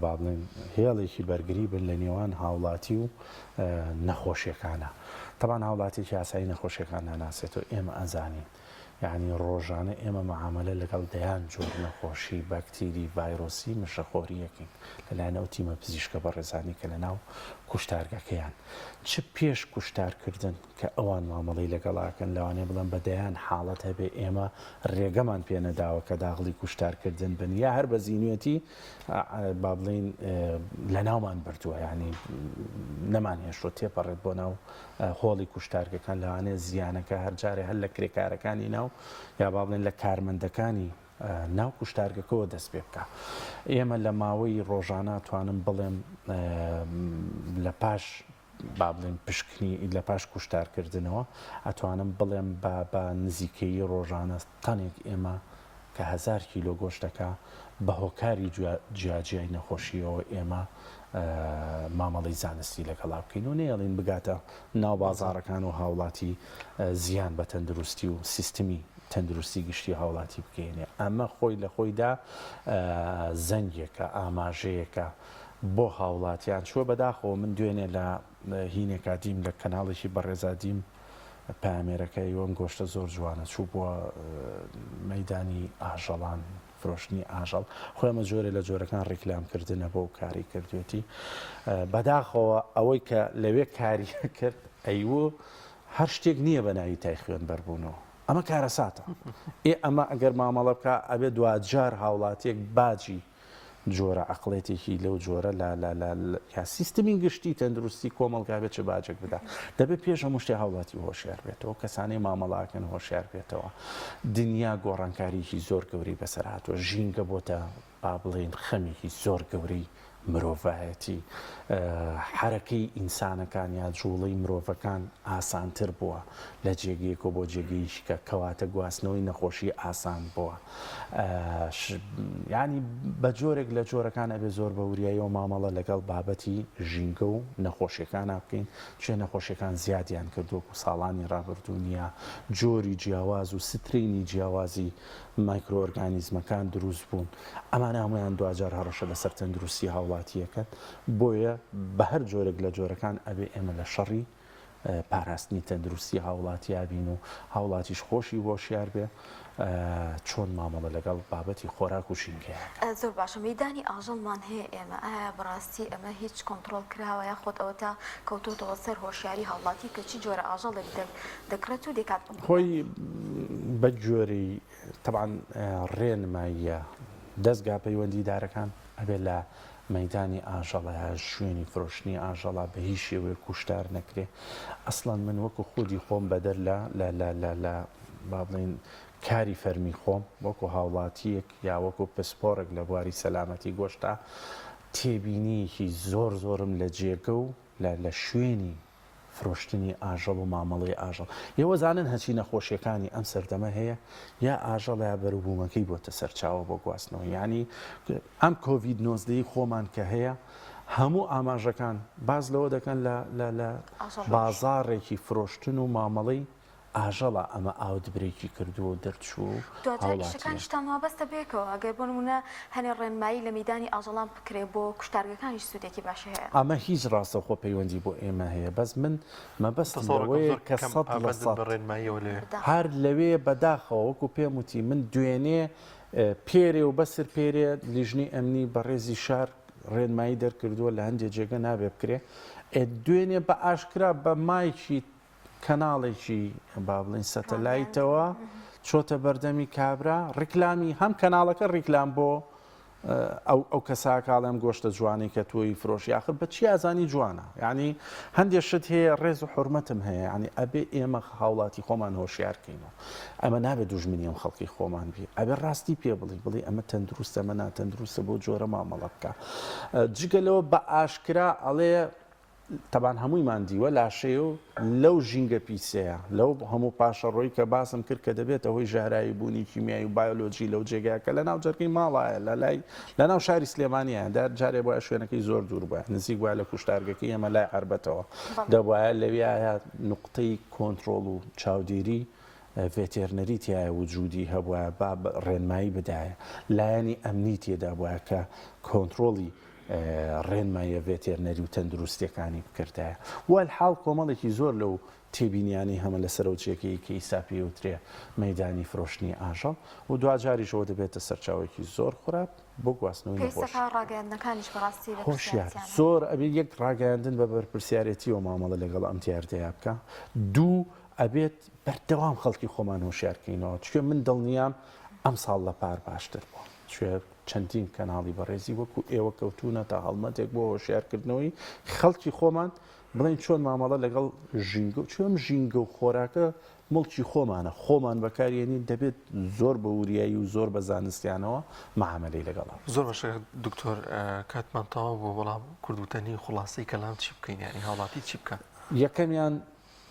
با بڵێن هێڵێکی بەرگری بن لە نێوان هاوڵاتی و نەخۆشیەکانە تەبان هاوڵاتێکی ئاسایی نەخۆشیەکان ناناسێتەوە ئێمە ئەزانین یعنی ڕۆژانە ئێمە مەعاملە لەگەڵ دەیان جۆر نەخۆشی بەکتیری ڤایرۆسی مشەخۆریەکەین لەلایەن ئەو تیمە پزیشکە بە ڕێزانی کە لە ناو کوشتارگەکەیان چ پێش کوشتارکردن کە ئەوان مامەڵی لەگەڵاکەن لەوانێ بڵێن بەدەیان حاڵەت هەبێ ئێمە ڕێگەمان پێنەداوە کە داغڵی کوشتارکردن بن یا هەر بە زیینوێتی با بڵین لە ناومان بردووە ینی نەمان هێشتۆ تێپەڕێت بۆ ناو هۆڵی کوشتارگەکان لەوانێ زیانەکە هەر جارێ هەر لە کرێکارەکانی ناو یا با بڵێن لە کارمەندەکانی ناو کوشتارگەکەەوە دەست پێ بکە ئێمە لە ماوەی ڕۆژانە توانم بڵێم لە پاش با بڵێن پشکنی لە پاش کوشتارکردنەوە ئەتوانم بڵێم بە نزیکەی ڕۆژانە تەنێک ئێمە کە 1000 کیلۆ گۆشتەکە بە هۆکاری جیاجیای نەخۆشیەوە ئێمە مامەڵی زانستی لەگەڵا بکەین و نێڵین بگاتە ناو بازارەکان و هاوڵاتی زیان بە تەندروستی و سیستمی تەندروستی گشتی هاوڵاتی بکەینێ ئەمە خۆی لە خۆیدا زەنگێکە ئاماژەیەکە بۆ هاوڵاتیان چوە بەداخەوە من دوێنێ لە هینێکا دیم لە کەناڵێکی بەڕێزادیم پامێرەکەی وەم گۆشتە زۆر جوانە چوو بووە مەدانی ئاژەڵان فرۆشتنی ئاژەڵ خۆمە جۆرە لە جۆرەکان ڕیکلامکردنە بۆ کاری کردوێتی بەداخەوە ئەوەی کە لەوێ کاری کرد ئەیوە هەر شتێک نییە بە ناوی تای خوێن بەربوونەوە ئەمە کارەساتە ئەمە ئەگەر مامەڵە بکە ئەبێ دوجار هاوڵاتیەک باجی جۆرە عقڵێتێکی لەو جۆرە یا سیستمی گشتی تەندروستی کۆمەڵگا بێت چه باجێک بدا دەبێت پێش هەموو شتێ هاوڵاتی هۆشیار بێتەوە کەسانەی مامەڵاکەن هۆشیار بێتەوە دنیا گۆڕانکاریی زۆر گەوری بەسەر هاتووە ژینگە بۆتە با بڵێن خەمێکی زۆر گەورەی مرۆڤایەتی حرەکەی ئینسانەکان یا جوڵەی مرۆڤەکان ئاسانتر بووە لە جێگەیەکەوە بۆ جێگەیشکە کەواتە گواستنەوەی نەخۆشی ئاسان بووە ینی بە جۆرێک لە جۆرەکان ئەبێ زۆر بە وریایەوە مامەڵە لەگەڵ بابەتی ژینگە و نەخۆشیەکان بکەین چێ نەخۆشیەکان زیادیان کردووە و ساڵانی ڕابردوو نیە جۆری جیاواز و سترینی جیاوازی مایکرۆئۆرگانیزمەکان دروست بوون ئەمان هەمویان دوجار هەڕەشە لەسەر تەندروستی هاوڵاتیەکەت بۆیە بە هەر جۆرێک لە جۆرەکان ئەبێ ئێمە لە شەڕی پاراستنی تەندروستی هاوڵاتی بین و هاوڵاتیش خۆشی هۆشیار بێ چۆن مامەڵە لەگەڵ بابەتی خۆراک و ژینگەیە زۆر باشە مەدانی ئاژەڵمان هەیە ئێمە ئایا بەڕاستی ئەمە هیچ کۆنتترۆل کراوە یا خۆت ئەوە تا کەوتۆتەوە سەر هۆشیاری هاوڵاتی کە چی جۆرە ئاژەڵێک دەکرێت و دەکات خۆی بە جۆری طبعاً ڕێنماییە دەستگا پەیوەندیدارەکان ئەبێ لە مەدانی ئاژەڵە شوێنی فرۆشتنی ئاژەڵا بە هیچ شێوەیە کوشتار نەکرێ ئەسڵەن من وەکو خودی خۆم بەدەر لە با بڵێن کاری فەرمی خۆم وەکو هاوڵاتیەک یا وەکو پسپۆرێک لە بواری سەلامەتی گۆشتا تێبینیەکی زۆر زۆرم لە جێگە و لە شوێنی فرۆشتنی ئاژەڵ و مامەڵی ئاژەڵ ئێوە زانن هەچی نەخۆشیەکانی ئەم سەردەمە هەیە یا ئاژەڵ یا بەروبوومەکەی بۆتە سەرچاوە بۆ گواستنەوە ینی ئەم کۆڤید 19 خۆمان کە هەیە هەموو ئاماژەکان باز لەوە دەکەن لە بازارێکی فرۆشتن و مامەڵی ئاژەڵە ئەمە ئاوتبرێکی کردووە دەرچوو دوجارشتان وابەستە بێکەوە ئەگەر بۆ نمونە هەنێ ڕێنمایی لە مەدانی ئاژەڵان بکرێ بۆ کوشتارگەکانیش سوودێکی باش هەیە ئەمە هیچ ڕاستە خۆ پەیوەندی بۆ ئێمە هەیە بەس من مەبەستەوەیە کە هەر لەوێ بەداخەوە وەکو پێم وتی من دوێنێ پێرێ و بەسر پێرێ لیژنی ئەمنی بە ڕێزی شار ڕێنمایی دەرکردووە لە هەندێک جێگە نابێ بکرێ دوێنێ بە ئاشکرا بە مایکی کەناڵێکی با بڵین سەتەلایتەوە چۆتە بەردەمی کابرا ڕیکلامی هەم کەناڵەکە ڕیکلام بۆ ئەو کەسا کاڵێم گۆشتە جوانی کە تۆی فرۆشی آخر بە چی ئازانی جوانە یعنی هەندێک شت هەیە ڕێز و حرمەتم هەیە ینی ئەبێ ئێمە هاوڵاتی خۆمان هۆشیارکەینەوە ئەمە نابێت دوژمنی ئەم خەڵکی خۆمان بی ئەبێ ڕاستی پێ بڵێ ئەمە تەندروستە ئەمە ناتەندروستە بۆ جۆرە مامەڵە بکە جگەلەوە بە ئاشکرا ئەڵێ تەبان هەموویمان دیوە لاشەیە و لەو ژینگە پیسەیە لەو هەموو پاشەڕۆی کە باسم کرد کە دەبێت ئەوەی ژارایی بوونی کیمیایی و بایۆلۆجی لەو جێگایکە لە ناو جەرگەی ماڵایە لە ناو شاری سلێمانیە جارێ بۆە شوێنەکەی زۆر دوور بووە نزیک وایە لە کوشتارگەکەی ئەمە لای عربەتەوە دەبواە لەوێایە نقطەی کۆنتترۆل و چاودێری ڤێتێرنەری تایە وجودی هەبووە با ڕێنمایی بدایە لایەنی ئەمنی تێدا بووە کە کۆنتترۆلی ڕێنمایە ڤێتێرنەری و تەندروستیەکانی بکردایە وال حاڵ کۆمەڵێکی زۆر لەو تێبینیانی هەمە لە سەرۆچێکی کە ئیساپی وترێ مەدانی فرۆشتنی ئاژەڵ و دوجاریشەوە دەبێتە سەرچاوێکی زۆر خراپ بۆ گواستنەوەی خۆشیار زۆر ئەبێ یەک ڕاگەاندن بە بەرپرسیارەتیەوە مامەڵە لەگەڵ ئەم تیاردەیە بکە دوو ئەبێت بەردەوام خەڵکی خۆمان هۆشیارکەینەوە چکە من دڵنیام ئەم ساڵ لە پار باشتر بووە شوێ چەندین کەناڵی بەڕێزی وەکو ئێوە کەوتونە تا هەڵمەتێک بۆ هۆشیارکردنەوەی خەڵکی خۆمان بڵین چۆن مامەڵە لەگەڵ ژینگە و چۆن ژینگە و خۆراکە مڵکی خۆمانە خۆمان بەکارێنی دەبێت زۆر بە وریایی و زۆر بە زانستیانەوە مەعاملەی لەگەڵا زۆر بەش دکتۆر کاتمان تەواو بۆ بەڵام کوردوتنی خلاصی کەلام چی بکەین یعنی هاوڵاتی چی بکە یەکەمیان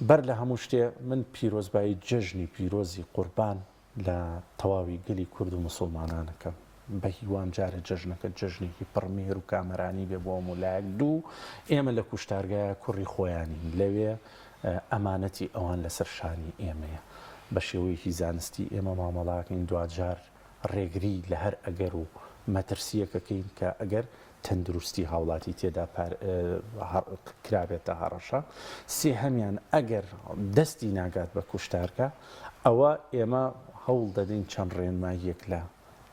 بەر لە هەموو شتێ من پیرۆزبایی جەژنی پیرۆزی قوربان لە تەواوی گەلی کورد و مسلمانانەکەم بە هیوام جارە جەژنەکە جەژنێکی پڕمێر و کامەرانی بێ بۆ مولایەک دوو ئێمە لە کوشتارگایە کوڕی خۆیانی لەوێ ئەمانەتی ئەوان لەسەر شانی ئێمەیە بە شێوەیەکی زانستی ئێمە مامەڵاکەین دوجار ڕێگری لە هەر ئەگەر و مەترسیەکەکەین کە ئەگەر تەندروستی هاوڵاتی تێدا کرابێتە هەڕەشە سێ هەمیان ئەگەر دەستی ناگات بە کوشتارکە ئەوە ئێمە هەوڵ دەدەین چەند ڕێنماییەک لە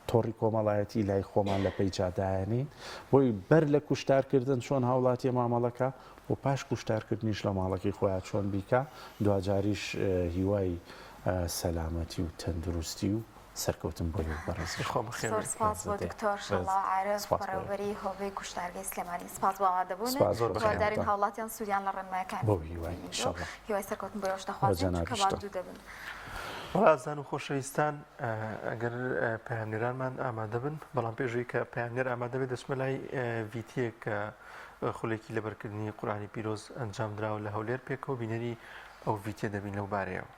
تۆڕی کۆمەڵایەتی لای خۆمان لە پەیجادایانین بۆی بەر لە کوشتارکردن چۆن هاوڵاتی مامەڵەکە و پاش کوشتارکردنیش لە ماڵەکەی خۆیان چۆن بیکە دوجاریش هیوای سەلامەتی و تەندروستی و سەرکەوتن بۆ بەڕێزی دکتۆر عارف بەڕێوەبەری هۆبەی کوشتارگەی سلێمانی سپاس بۆ ئامادەبوون دارین هاوڵاتیان سوودیان لە ڕێنمایەکان بۆ هیوای سەرکەوتن بۆ شتەخوازیان کەمان دوو دەبن ڕازان و خۆشەویستان ئەگەر پەیامنێرانمان ئامادە بن بەڵام پێشووی کە پەیامنێر ئامادە بێت دەچمە لای ڤیتیە کە خولێکی لەبەرکردنی قورآنی پیرۆز ئەنجام دراوە لە هەولێر پێکەوە بینەری ئەو ڤیتیە دەبین لەو بارەیەوە.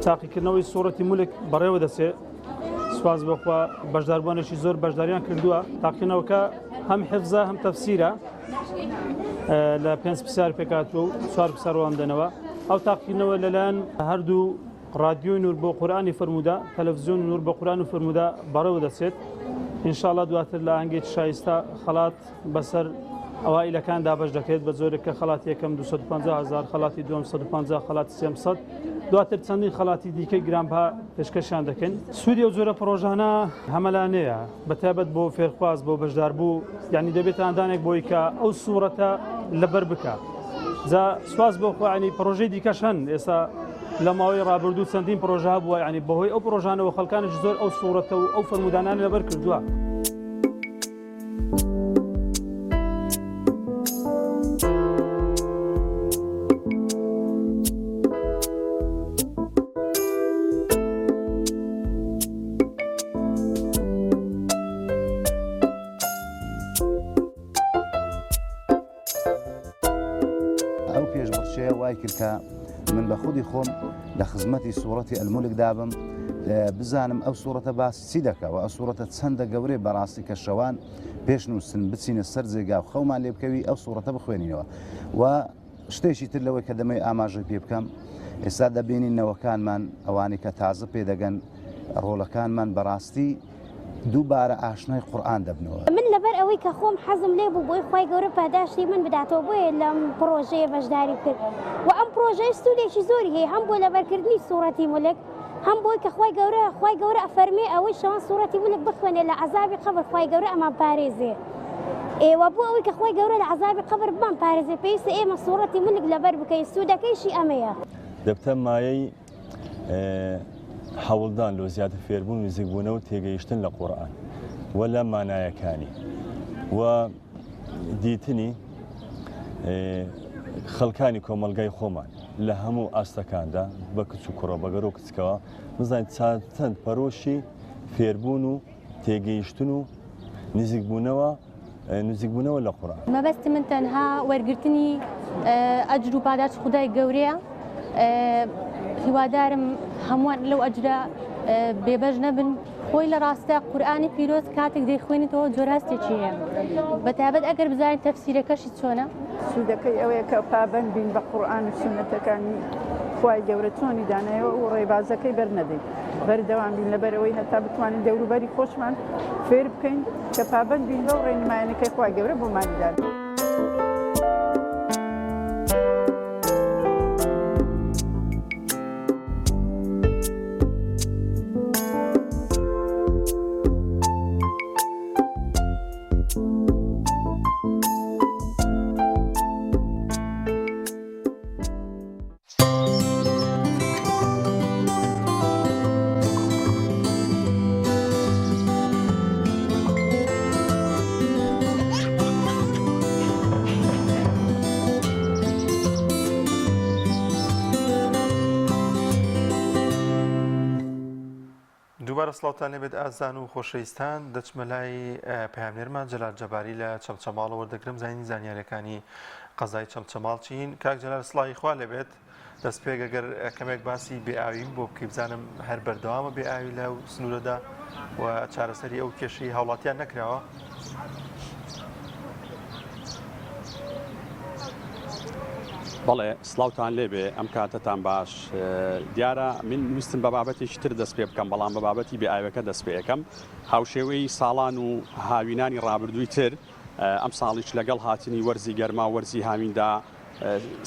تاقیکردنەوەی سوورەتی مولک بەڕێوە دەچێ سوپاس بەخوا بەشداربوونێکی زۆر بەشداریان کردووە تاقیکردنەوەکە هەم حفزە هەم تەفسیرە لە 5 پرسیار پێکاتوە و 4 پرسیار وامدەنەوە ئەو تاقیکردنەوە لەلایەن هەردوو ڕادیۆی نور بۆ قورئانی فەرموودا تەلەڤیزیۆن نور بۆ قورئان و فەرموودا بەڕێوە دەچێت ئینشاءڵڵا دواتر لە ئەنگێکی شایستە خەڵات بەسەر ئەوائیلەکاندا بەش دەکرێت بە زۆرێکە خەڵاتی یەکەم 250,000 خەڵاتی دووەم 150 خەڵاتی 300 دواتر چەندین خەڵاتی دیکەی گرانبها پێشکەشیان دەکەن سوودی ئەو جۆرە پرۆژانە هەمەلانەیە بەتایبەت بۆ فێرخواز بۆ بەشداربوو یعنی دەبێت ئاندانێک بۆی کە ئەو سوورەتە لەبەر بکە جا سوپاس بۆ خوانی پرۆژەی دیکەش هەن ئێستا لە ماوەی ڕابردوو چەندین پرۆژە بووە یعنی بەهۆی ئەو پرۆژانەوە خەڵکانش زۆر ئەو سوورەتە و ئەو فەرمودانان لەبەر کردووە. وای کرد کە من بە خودی خۆم لە خزمەتی سوورەتی ئەلمولک دابم بزانم ئەو سوورەتە باسی چی دەکە و ئەو سوورەتە چەندە گەورەی بەڕاستی کە شەوان پێش نووسن بچینە سەر جێگا و خەومان لێ بکەوی ئەو سوورەتە بخوێنینەوە و شتێکی تر لەوەی کە دەمەی ئاماژەی پێ بکەم ئێستا دەبینینەوەکانمان ئەوانی کە تازە پێدەگەن ڕۆڵەکانمان بەڕاستی دووبارە ئاشنای قورئان دەبنەوە. من لەبەر ئەوەی کە خۆم حەزم لێ بوو بۆی خی گەورە پاداشتی من بداتەوە بۆیە لەم پرۆژەیە بەشداری کرد و ئەم پرۆژەی سوودێکی زۆری هەیە هەم بۆ لەبەرکردنی سوورەتی مولک هەم بۆی کە خی گەورە ئەفەرمێ ئەوەی شەوان سوورەتی مولک بخوێنێ لە عەزابی قەبر خی گەورە ئەمان پارێزێ. ئێوە بۆ ئەوەی کە خی گەورە لە عەزابی قەبر بمان پارێزێ پێویستە ئێمە سوورەتی مولک لەبەر بکەین سوودەکەیشی ئەمەیە. دەبتە مایەی هەوڵدان لۆ زیاتر فێربوون و نزیکبوونەوە تێگەیشتن لە قورئان و لە مانایەکانی و دیتنی خەڵکانی کۆمەلگای خۆمان لە هەموو ئاستەکاندا بە کچ و کوڕە بەگەر و کچکەوە بزانین چەند پەرۆشی فێربوون و تێگەیشتن و نزیکبوونەوە لە قورئان. مەبەستی من تەنها وەرگرتنی ئەجر و پاداش خودای گەورەیە. هیوادارم هەمووان لەو ئەجرە بێبەش نەبن. خۆی لە ڕاستە قورئانی پیرۆز کاتێک دەیخوێنیتەوە جۆراستێکی هەیە بەتایبەت ئەگەر بزانین تەفسیرەکەشی چۆنە. سوودەکەی ئەوەیە کە پابەند بین بە قورئان و سونەتەکانی خوای گەورە چۆنی دانایەوە و ڕێبازەکەی بەرنەدەین بەردەوام بین لەبەرەوەی هەتا بتوانین دەوروبەری خۆشمان فێر بکەین کە پابەند بین بەو ڕێنمایانەکەی خوای گەورە بۆمانیدان. دووبارە سڵاوتان لێبێت ئازان و خۆشەویستان دەچمە لای پەیامنێرمان جەلال جەباری لە چەمچەماڵ وەردەگرم زانینی زانیاریەکانی قەزای چەمچەماڵ چین. کاک جەلال سڵاوی خوا لێبێت دەست پێک ئەگەر کەمێک باسی بێئاویم بۆ بکەی بزانم هەر بەردەوامە بێئاوی لەو سنوورەدا و چارەسەری ئەو کێشەی هاوڵاتیان نەکراوە. بەڵێ سڵاوتان لێبێ ئەم کاتتان باش دیارە من ویستم بە بابەتێکی تر دەست پێ بکەم بەڵام بە بابەتی بێئاوەکە دەست پێ یەکەم هاوشێوەی ساڵان و هاوینانی ڕابردووی تر ئەم ساڵیش لەگەڵ هاتنی وەرزی گەرما و وەرزی هاویندا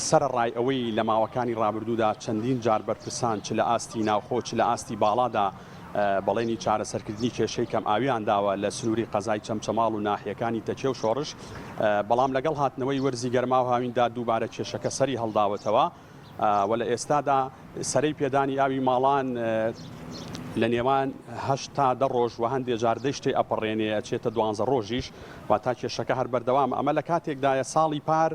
سەرڕای ئەوەی لە ماوەکانی ڕابردوودا چەندین جار بەرپرسان چ لە ئاستی ناوخۆ چ لە ئاستی باڵادا بەڵێنی چارەسەرکردنی کێشەی کەم ئاویان داوە لە سنووری قەزای چەمچەماڵ و ناحیەکانی تەچێ و شۆڕش بەڵام لەگەڵ هاتنەوەی وەرزی گەرما و هاویندا دووبارە کێشەکە سەری هەڵداوەتەوە و لە ئێستادا سەرەی پێدانی ئاوی ماڵان لە نێوان هەشت تا دە ڕۆژ و هەندێک جار دەشتێ ئەپەڕێنێ ئەچێتە 12 ڕۆژیش و تا کێشەکە هەر بەردەوام ئەمە لە کاتێکدایە ساڵی پار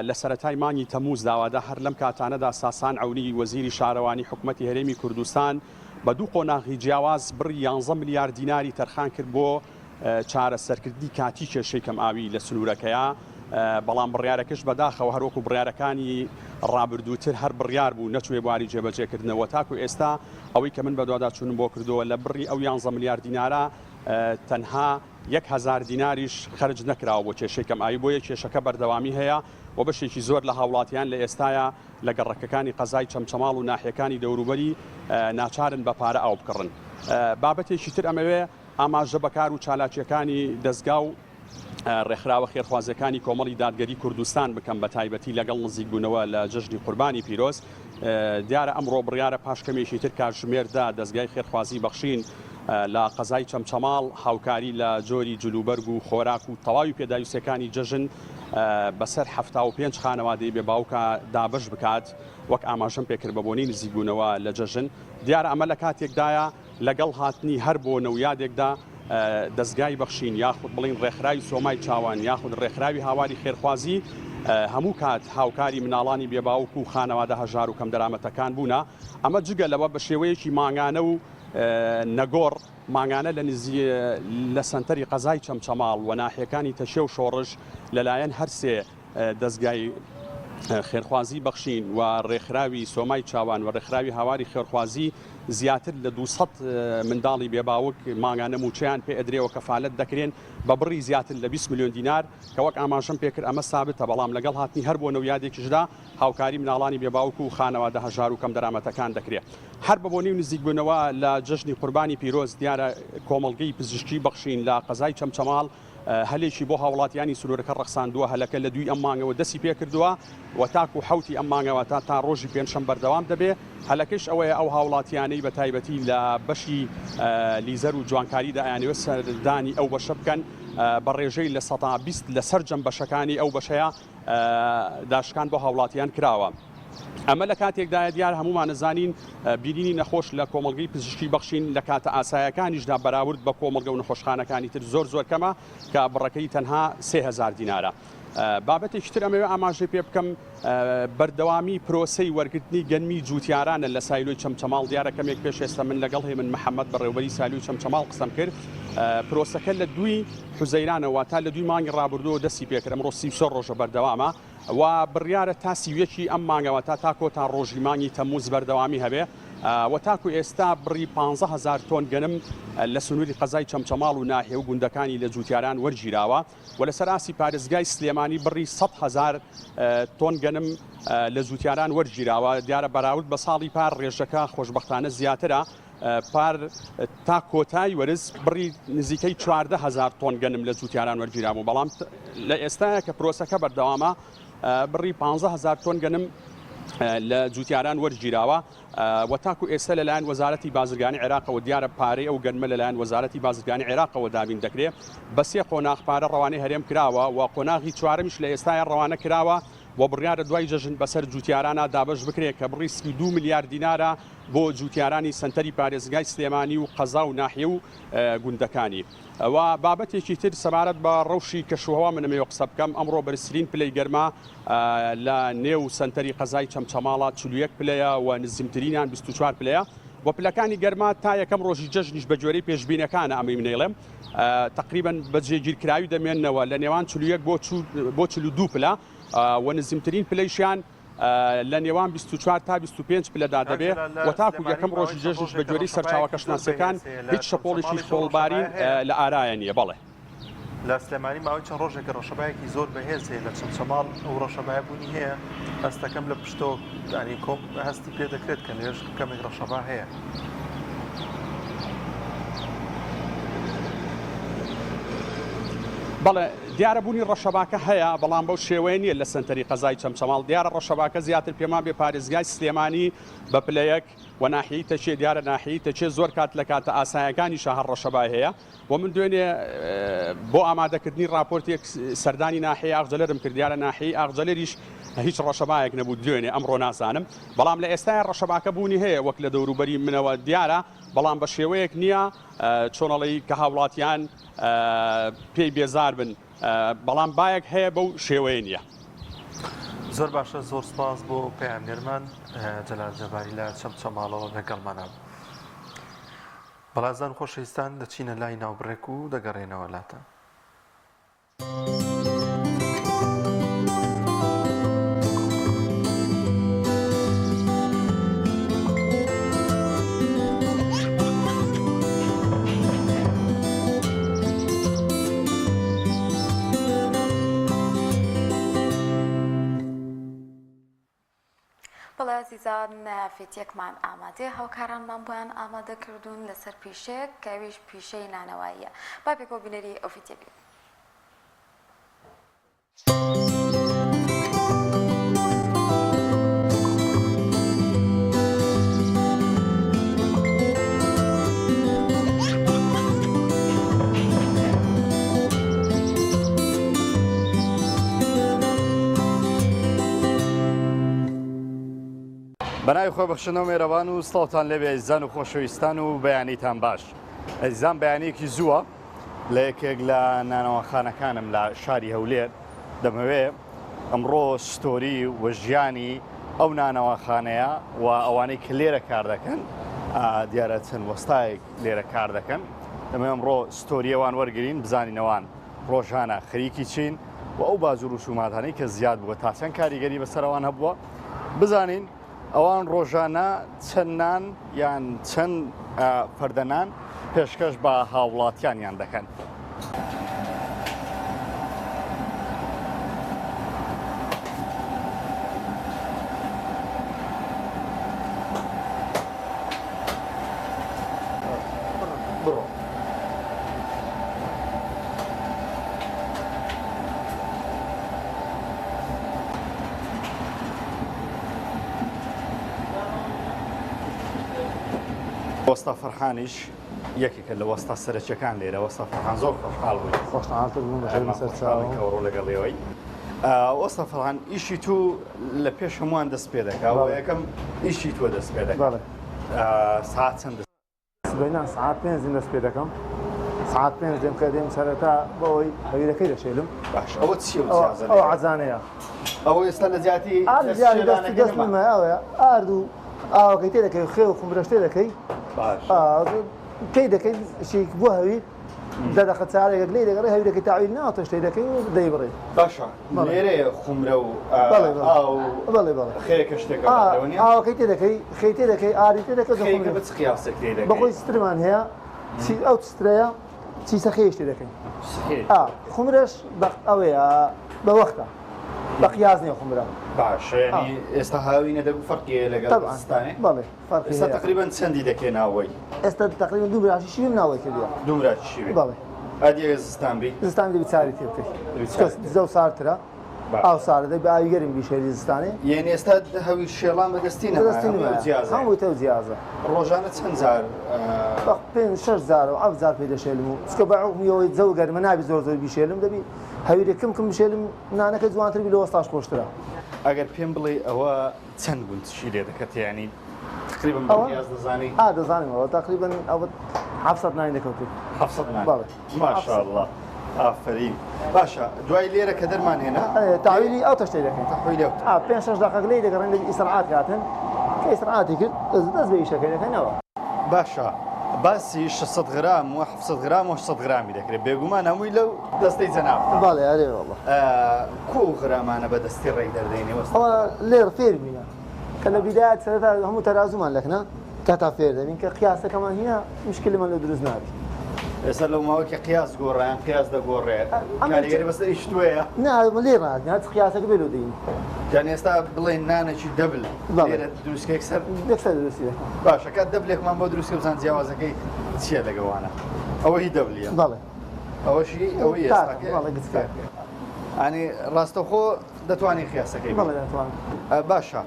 لە سەرەتای مانگی تەمووز داوادا هەر لەم کاتانەدا ساسان عەونی وەزیری شارەوانی حکوومەتی هەرێمی کوردستان بە دوو قۆناغی جیاواز بڕی 11 میلیارد دیناری تەرخان کرد بۆ چارەسەرکردنی کاتی کێشەی کەم ئاوی لە سنوورەکەیە بەڵام بڕیارەکەش بەداخەوە هەروەکو بڕیارەکانی ڕابردووتر هەر بڕیار بوو نەچوێ بواری جێبەجێکردنەوە تاکو ئێستا ئەوەی کە من بەدوادا چوون بۆ کردەوە لە بڕی ئەو 11 میلیارد دینارە تەنها 1000 دیناریش خەرج نەکراوە بۆ کێشەی کەم ئاوی بۆیە کێشەکە بەردەوامی هەیە و بەشێکی زۆر لە هاوڵاتیان لە ئێستاە لە گەڕەکەەکانی قەزای چەمچەماڵ و ناحیەکانی دەوروبەری ناچارن بە پارە ئاو بکڕن. بابەتێکی تر ئەمەوێ ئاماژە بەکار و چالاکیەکانی دەستگا و ڕێکخراوە خێرخوازەکانی کۆمەڵی دادگەری کوردستان بکەم بە تایبەتی لەگەڵ نزیکبوونەوە لە جەژنی قوربانی پیرۆز دیارە ئەمڕۆ بڕیارە پاشکەمێکی تر کاتژمێردا دەستگای خێرخوازی بەخشین لە قەزای چەمچەماڵ هاوکاری لە جۆری جلوبەرگ و خۆراک و تەواوی پێداویستەکانی جەژن بەسەر 75 خانەوادەی بێ باوکە دابش بکات وەک ئاماژەم پێکرد بە بۆنی نزیکبوونەوە لە جەژن دیارە ئەمە لە کاتێکدایە لەگەڵ هاتنی هەر بۆ نەویادێکدا دەستگای بەخشین یاخود بڵین ڕێکخراوی سۆمای چاوان یاخود ڕێکخراوی هاواری خێرخوازی هەموو کات هاوکاری مناڵانی بێباوک و خانەوادە هەژار و کەم دەرامەتەکان بوونە ئەمە جگە لەوە بە شێوەیەکی ماگانە و نەگۆڕ ماگانە لە سنتەری قەزای چەمچەماڵ و ناحیەکانی تەشێ و شۆڕش لەلایەن هەرسێ دەستگای خێرخوازی بەخشین و ڕێکخراوی سۆمای چاوان و ڕێکخراوی هاواری خێرخوازی زیاتر لە 200 منداڵی بێباوک ماگانە موچیان پێ ئەدرێەوە کەفالەت دەکرێن بە بڕی زیاتر لە 20 میلیۆن دینار کە وەک ئاماژەم پێکرد ئەمە سابتە بەڵام لەگەڵ هاتنی هەر بۆ نەویادێکیشدا هاوکاری مناڵانی بێباوک و خانەوادە هەژار و کەم دەرامەتەکان دەکرێت هەر بە بۆنی و نزیک بوونەوە لە جژنی قوربانی پیرۆز دیارە کۆمەڵگەی پزیشکی بەخشین لە قەزای چەمچەماڵ هەلێکی بۆ هاوڵاتیانی سنوورەکە ڕەخساندووە هەلەکە لە دوی ئەم مانگەوە دەستی پێ کردووە و تاکو حوتی ئەم مانگەوە تا ڕۆژی پێنجشەم بەردەوام دەبێ هەلەکەش ئەوەیە ئەو هاوڵاتیانەی بە تایبەتی لە بەشی لیزەر و جوانکاریدا ئەیانەوە سەردانی ئەو بەشە بکەن بە ڕێژەی لە 120 لەسەر جەم بەشەکانی ئەو بەشەیە داشکان بۆ هاوڵاتیان کراوە. ئەمە لە کاتێکدایە دیار هەمومان نزانین بینینی نەخۆش لە کۆمەلگەی پزیشکی بەخشین لە کاتە ئاسایەکانیشدا بەراورد بە کۆمەلگە و نەخۆشخانەکانی تر زۆر کەمە کە بڕەکەی تەنها 3000 دینارە. بابەتێکی تر ئەمەوێ ئاماژەی پێ بکەم بەردەوامی پرۆسەی وەرگرتنی گەنمی جوتیارانە لە سایلۆی چەمچەماڵ دیارە کەمێک پێش ئێستا من لەگەڵ هێمن محەممەد بەڕێوبەری سایلۆی چەمچەماڵ قسەم کرد پرۆسەکە لە دوی حوزەیرانەوە تا لە دوی مانگی ڕابردووە دەستی پێکرد ئەمڕۆ 34 ڕۆژە بەردەوامە و بڕیارە تا سیوێکی ئەم مانگەوە تا کۆتا ڕۆژی مانگی تەمووز بەردەوامی هەبێ و تاکو ئێستا بڕی 15,000 تۆن گەنم لە سنووری قەزای چەمچەماڵ و ناحیە و گوندەکانی لە جوتیاران وەرگیراوە و لە سەراسی پارێزگای سلێمانی بڕی 100,000 تۆن گەنم لە جوتیاران وەرگیراوە دیارە بەراورد بە ساڵی پار ڕێژەکە خۆشبەختانە زیاترە پار تا کۆتای وەرز بڕی نزیکەی 14,000 تۆن گەنم لە جوتیاران وەرگیراوە بەڵام لە ئێستاە کە پرۆسەکە بەردەوامە بڕی 15,000 تۆن گەنم لە جوتیاران وەرگیراوە و تاکو ئێستا لەلایەن وەزارەتی بازرگانی عێراقەوە دیارە پارەی ئەو گەنمە لەلایەن وەزارەتی بازرگانی عێراقەوە دابین دەکرێت بە سێ قۆناغ پارە ڕەوانەی هەرێم کراوە و قۆناغی چوارەمیش لە ئێستاە ڕەوانە کراوە و بڕیارە دوای جەژن بەسەر جوتیارانە دابش بکرێت کە بڕی 2 میلیارد دینارە بۆ جوتیارانی سنتەری پارێزگای سلێمانی و قەزا و ناحیە و گوندەکانی و بابەتێکی تر سەبارەت بە ڕەوشی کەشوهەوا منەمەوە قسە بکەم ئەمڕۆ بەرزترین پلەی گەرما لە نێو سنتەری قەزای چەمچەماڵە 41 پلەیە و نزیمترینیان 24 پلەیە و پلەکانی گەرما تا یەکەم ڕۆژی جەژنیش بە جۆرەی پێشبینەکانە ئەمەی منێڵێم تقریبا بەجێگیرکراوی دەمێننەوە لە نێوان 41 بۆ 42 پلە و نزیمترین پلەیشیان لە نێوان 24 تا 25 پلەدا دەبێت و تاکو یەکەم ڕۆژی جەژنیش بە جۆرەی سەرچاوەکەشناسەکان هیچ شەپۆڵێکی خۆڵبارین لە ئارایە نییە بەڵێ لە سلێمانی ماوەی چەند ڕۆژێکە ڕەشەبایەکی زۆر بەهێز هەیە لە چەمچەماڵ ئەو ڕەشەبایە بوونی هەیە هەستەکەم لە پشتۆ ینی کۆم هەستی پێ دەکرێت کە لێش کەمێک ڕەشەبا هەیە بەڵێ دیارە بوونی ڕەشەباکە هەیە بەڵام بەو شێوەیە نیە لە سنتەری قەزای چەمچەماڵ دیارە ڕەشەباکە زیاتر پێمان بێ پارێزگای سلێمانی بە پلەیەک و ناحیەی تەچێ دیارە ناحیەی تەچێ زۆر کات لە کاتە ئاسایەکانی شەهر ڕەشەبای هەیە و من دوێنێ بۆ ئامادەکردنی راپۆرتێک سەردانی ناحیەی ئاغجەلەرم کرد دیارە ناحیەی ئاغجەلەریش هیچ ڕەشەبایەک نەبوو دوێنێ ئەمڕۆ نازانم بەڵام لە ئێستای ڕەشەباکە بوونی هەیە وەک لە دەوروبەری منەوە دیارە بەڵام بە شێوەیەک نییە چۆنەڵی کە هاوڵاتیان پێی بێزار بن بەڵام بایەک هەیە بەو شێوەیە نییە زۆر باشە زۆر سپاس بۆ پەیامنێرمان جەلال جەباری لە چەمچەماڵەوە لەگەڵمانە بەڵازان خۆشەویستان دەچینە لای ناوبڕێک و دەگەڕێنەوە لاتە زیزان فێتێکمان ئامادەیە هاوکارانمان بۆیان ئامادە کردوون لەسەر پیشەیەک کەویش پیشەی نانەواییە با پێکۆ بینەری ئەو فێتێک بەناوی خۆی بەخشنەوە مێرەوان و سڵاوتان لەبێ ئەزیزان و خۆشەویستان و بەیانیتان باش ئەزیزان بەیانەیەکی زووە لە یەکێک لە نانەوەخانەکانم لە شاری هەولێر دەمەوێ ئەمڕۆ ستۆری و ژیانی ئەو نانەوەخانەیە و ئەوانەی کە لێرە کار دەکەن دیارە چەند وەستایەک لێرە کار دەکەن دەمەوێ ئەمڕۆ ستۆریەوان وەرگرین بزانینەوان ڕۆژانە خەریکی چین و ئەو بازوور و شوماتانەی کە زیاد بووە تا چەند کاریگەری بەسەرەوان هەبووە بزانین ئەوان ڕۆژانە چەندان یان چەند فەردەنان پێشکەش بە هاوڵاتیانیان دەکەن. وەستا فەرحانیش یەکێکە لە وەستا سەرچەکان لێرە وەستا فەرحان زۆر خۆشحاڵ بووی خۆشحاڵڕۆ لەگەڵەوەی وەستا فەرحان ئیشی تو لە پێش هەمووان دەست پێ دەکا و یەکەم ئیشی تۆ دەست پێ دەکات ساعت چەند بینان ساعت 5 دەست پێ دەکەم ساعت 5 دێم کە دێم سەرەتا بەوەی هەویرەکەی دەشێلم باش ئەوە چی ئەو عەزانەیە ئەوە ئێستا لە زیاتی دەستمە ئەوەیە ئارد و ئاوەکەی تێ دەکەی خێ و خومرەش تێ دەکەی پێی دەکەی شێک بۆ هەویر دەدەخە چارێک لێ دەگەڕی هەویرەکەی تاویل ناوتە شتێ دەکەی و دەیبڕێ باشە لێرەیە خومرە و بەڵێ خێرەکە شتێک ئاوەکەی تێ دەکەی خەی تێ دەکەی ئاری تێ دەکەی بەخۆی سترمان هەیە ئەو سترەیە چیسە خێش تێ دەکەی خومرەش ئەوەیە بە وەختە بە قیاز نییە خومرە باش ئێستا هاوینە دەبوو فەرقیە لەگەڵ ستانێ بەڵێ ئێستا تقریبان چەندی دەکەی ناوەی ئێستا تقریبان دوو براشی شیویم ناوەی کردووە دوو براشی شیوێ بەڵێ ئەدیێ زستان بی زستان دەبی چاری تێ بکەیت زە و سارترە ئاو سارە دەبی ئاویگەرم بیشێری زستانێ یعنی ئێستا هەوی شێڵان بەدەستی هەمووی تە جیازە ڕۆژانە چەند زار 6,000 و 7,000 پێ دەشێلم و چکە بەعمیەوەی جە و گەرمە نابی زۆر زۆر بیشێلم دەبی هەویرێکم کم بشێلم نانەکە جوانتر بی لە وەستاش خۆشترە ئەگەر پێم بڵێ ئەوە چەند بوون چی لێ دەکەت ینی تقریبا بەیاز دەزانی دەزانم ئەوە تقریبا ئەوە 700 نان دەکەوت 700 نان ماشاءالله ئافرین باشە دوای لێرە کە دەرمان هێنا تاویلی ئەو تەشتێ دەکەین تەحویلی ئەو 5-6 دقیقە لێ دەگەڕێن لە ئیسراعات کاتن کە ئیسراعاتی کرد دەست بە ئیشەکەی دەکەنەوە باشە باسی 600 گرام و 700 گرام و 600 گرامی دەکرێت بێگومان هەمووی لەو دەستەی جەناب باڵێ ئەرێ وەڵڵا کو غرامانە بە دەستی ڕێی دەردێنێ ئەوە لێر فێر بینە کە لە بیدایەت سەرەتا هەموو تەرازومان لەکنە کاتا فێر دەبین کە قیاسەکەمان هەیە مشکلمان لە دروست نابێت ئێستا لەو ماوەکە قیاس گۆڕیان قیاس دەگۆڕێت کاریگەری بەسەر ئیش توەیە نامە لێ ڕاتنی هەت قیاسەکە بێت و دەین جان ئێستا بڵێن نانێکی دەبل لێرە دروستکەیەک سەر دروستی باشە کات دەبلێکمان بۆ دروستکە بزان جیاوازەکەی چییە لەگەوانە ئەوە هی دەبلیە بەڵێ ئەوەشی ئەوەی ئێستا ئەنی ڕاستەخۆ دەتوانین قیاسەکەی بەڵێ دەتوانم باشە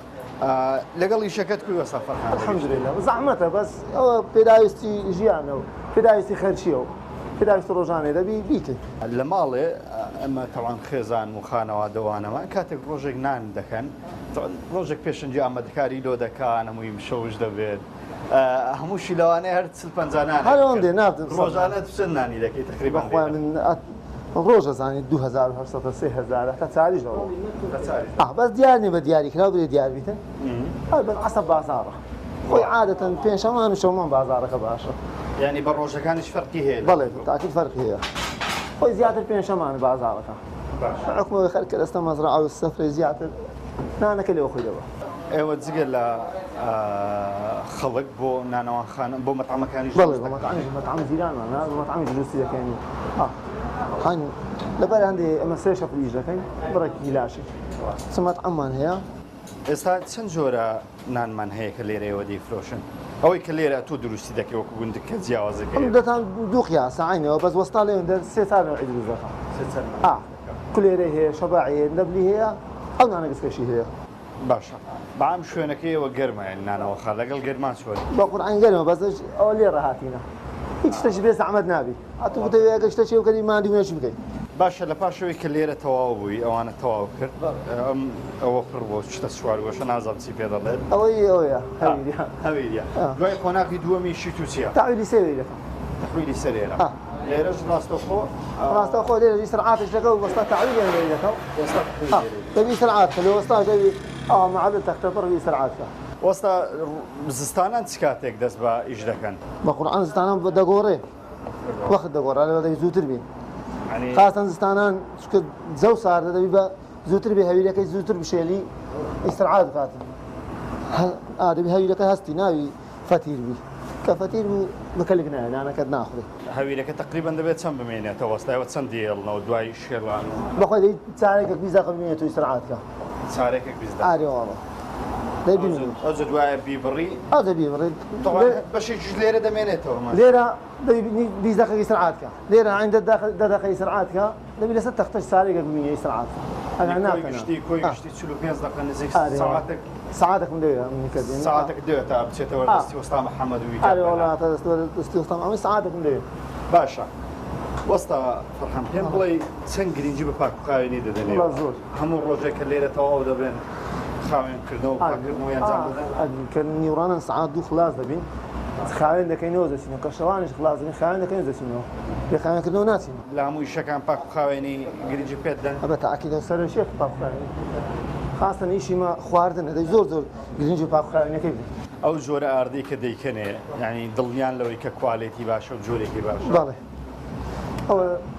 لەگەڵ ئیشەکەت کوی وەستا فەرحان الحەمدولله زەحمەتە بەس ئەوە پێداویستی ژیانە و پێداویستی خەرچیە و پێداویستی ڕۆژانێ دەبی بیکرد لە ماڵێ ئەمە تەوان خێزان و خانەوادەوانەوە کاتێک ڕۆژێک نان دەکەن ڕۆژێک پێشنجی ئامادەکاری لۆ دەکەن هەمووی شەوش دەبێت هەمووشی لەوانەیە هەر 50 هەرەوەندێ نابدن ڕۆژانە چەند نانی دەکەیت تقریبا ڕۆژە زانی 2800 تا چاریش بەس دیار نیە بە دیاریکرا بێ دیار بیتن بن عسە بازارە خۆی عادەتەن پێنجشەمان و شەومان بازارەکە باشە ینی بە ڕۆژەکانیش فەرقی هەیە بەڵێ تاکید فەرقی هەیە خۆی زیاتر پێنجشەمان بازارەکە حکومەوەی خەرکە ئێستا مەزرعە و سەفرەی زیاتر نانەکە لێوە خۆیەوە ئێوە جگە لە خەڵک بۆ نانەوەخانە بۆ مەتعامەکانی بەڵێ مەتعام زیرانمان مەتعامی دروستی دەکەین هەن لەبەر هەندێ ئەمە سێ شەفریش دەکەین بڕێکی گیلاشی چمەت ئەممان هەیە ئێستا چەند جۆرە نانمان هەیە کە لێرەوە دەیفرۆشن ئەوەی کە لێرە تۆ دروستی دەکەی وەکو گوندەکە جیاوازەکەی دەتان دوو قیاسە عینەوە بەس وەستا لێ سێ سال دروست دەکەن کولێرەی هەیە شەباعی هەیە دەبلی هەیە ئەو نانە گسکەشی هەیە باشە بەعام شوێنەکەیەوە گەرمە نانەوە خە لەگەڵ گەرمان چۆن بە قورعان گەرمە بەس ئەوە لێ ڕاهاتینە هیچ شتێکی بێ زەحمەت نابی ئەتو بتەوێت شتێکی وکەی مادی وێنەی بکەیت باشە لە پاشەوەی کە لێرە تەواو بووی ئەوانە تەواو کرد ئەوە پڕ بۆ شتە سوارگۆشە نازام چی پێ دەڵێت ئەوەی ئەوەیە هەویریە دوای قۆناغی دووەمی شیت و چیە تاویلی سێوی دەکەم تەحویلی سەرێرە لێرەش ڕاستەخۆ لێرە سرعاتش دەکە و وەستا تاویلیان لێ دەکەم دەبی سرعات لە وەستا دەبی معادل تەختە پڕ سرعاتە وەستا زستانان چ کاتێک دەست بە ئیش دەکەن بە قورعان زستانان دەگۆڕێ وەخت دەگۆڕا لەوە دەبی زووتر بین خاستان زستانان جە و ساردە دەبی بە زووتر بێ هەویلەکەی زووتر بشێلی ئیسرعات بکاتن دەبی هەویلەکە هەستی ناوی فەتیر بی کە فەتیر بوو مەکەلێک نایە نانەکەت ناخورێ هەویلەکە تقریبان دەبێت چەند بمێنێتەوە وەستایەوە چەند دێڵنەوە دوای شێوان و بەخۆی دەی چارێکە بیزاقە بمێنێت توی سرعاتکە چارێکێک بیزدا ئارێوەڵە دەی بینی ئەو دوایە بیبڕی ئەو دەبی بڕێت بەشێکی لێرە دەمێنێتەوە لێرە دەبی بیزاقەکەی سرعاتکە لێرە عین دەدەقەی سرعاتکە دەبی لەسەر تەختەش چارێکە بمێنی سرعات ئەگەر ناکەن کۆی گشتی 45 دقیقە نزیک ساعتێکم دەوێت منکردین ساعتێک دەوێت تا بچێتەوە دەستی وەستا محەممەدوی ئارێوەڵە تا دەستی وەستام ئەمە ساعتێکم دەوێت باشە وەستا فەرحەم پێم بڵێ چەند گرنگی بە پاکوخاوێنی دەدەنێت زۆر هەموو ڕۆژێک کە لێرە تەواو دەبێن خاوێنکردنەوە پاکردنەوەی ئەنجام بدەن کە نیوڕانن سعات دوو خلاص دەبین خاوێن دەکەینەوە دەچینەوە کە شەوانش خلاص دەبین خاوێن دەکەین دەچینەوە بێ خاوێنکردنەوە ناچین لە هەموو شەکان پاکوخاوێنی گرنگی پێت دەن ئەبە تاکیدە سەر شێت پاکخاوێنی خاستن ئیشیمە خواردنە دەی زۆر زۆر گرنگی پاکخاوێنەکەی بێت ئەو جۆرە ئاردەی کە دەیکەنێ ینی دڵنیان لەوەی کە کوالێتی باشە و جۆرێکی باشە بەڵێ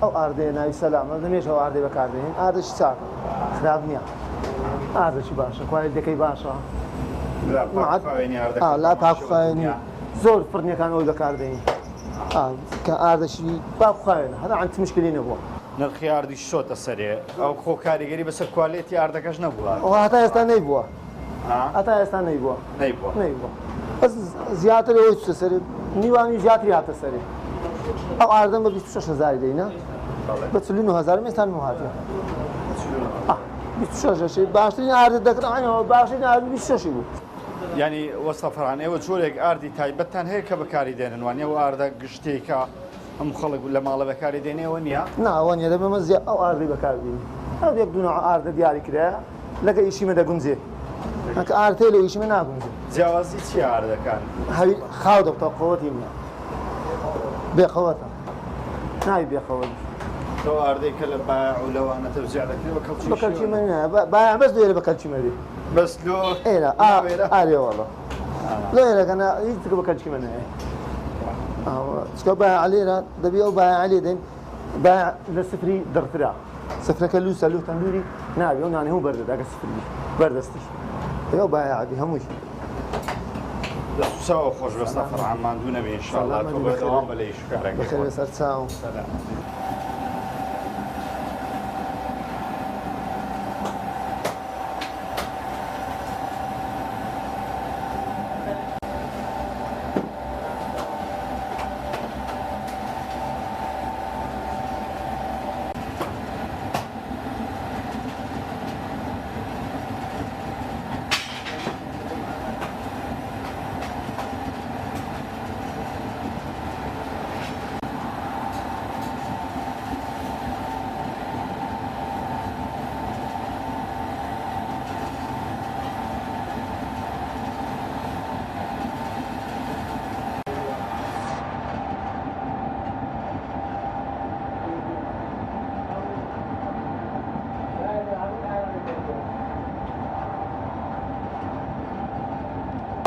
ئەو ئاردەیە ناوی سەلامە دەمێش ئەو ئاردەی بەکاردێنین ئاردەشی چاکە خراپ نییە ئاردەشی باشە کوالێتەکەی باشە لا پاکخاوێنی زۆر فڕنیەکان ئەوی بەکاردێنین کە ئاردەشی پاکخاوێنە هەتا عەن مشکلی نەبووە نرخی ئاردی شۆتە سەرێ ئەو خۆ کاریگەری بەسەر کوالێتی ئاردەکەش نەبووە هەتا ئێستا نەیبووە هەتا ئێستا نەیبووە نەیبووە بەس زیاتر ئەوەی چوتە سەر نیوانی زیاتری هاتە سەرێ ئەو ئاردەم بە 26,000 دەینا بە 49,000 ئێستا هاتیە 26 باشترین ئاردە دەکڕانەوە باشترین ئاردی 26 بوو ینی وەستا فەرهان ئێوە جۆرێک ئاردی تایبەتتان هەیە کە بەکاری دێنن وانە ئەو ئاردە گشتێکە هەموو خەڵک لە ماڵە بەکاری دێنێەوە نییە ناوە نیە دەبێمە زیاد ئەو ئاردی بەکاردین ئەو یەک دوو ئاردە دیاری کرایە لەکە ئیشیمە دەگونجێ ئەکە ئارتەی لە ئیشیمە ناگونجێ جیاوازی چی ئاردەکان خاو دەبتە قەوەتی منە بێخەوەتە ناوی بێخەوەت تۆ ئاردەی کە لە بایع و لەوانە تەوزیع دەکرێت بە کەلکی من بایع بەس دوێرە بە کەلکی مەدی بەس لۆ ئێرە ئارێوەڵە لێرەکەنا هیچ بە کەلکی من هەیە چکە بایع لێرە دەبی ئەو بایع لێ دەین بایع لە سفری دڕترا سفرەکە لوسە لو تەندوری ناوی ئەو نانێ هەموو بەردە ئەگە سفری بەردەستیش ئەو بایع عەبی هەمووی دەسوساوە خۆشبەستە فەرهان ماندوو نەبێ ئینشاءڵڵا تۆ بەدەوام بە لە ئیشکارەکەی بەخێر بەسەر چاو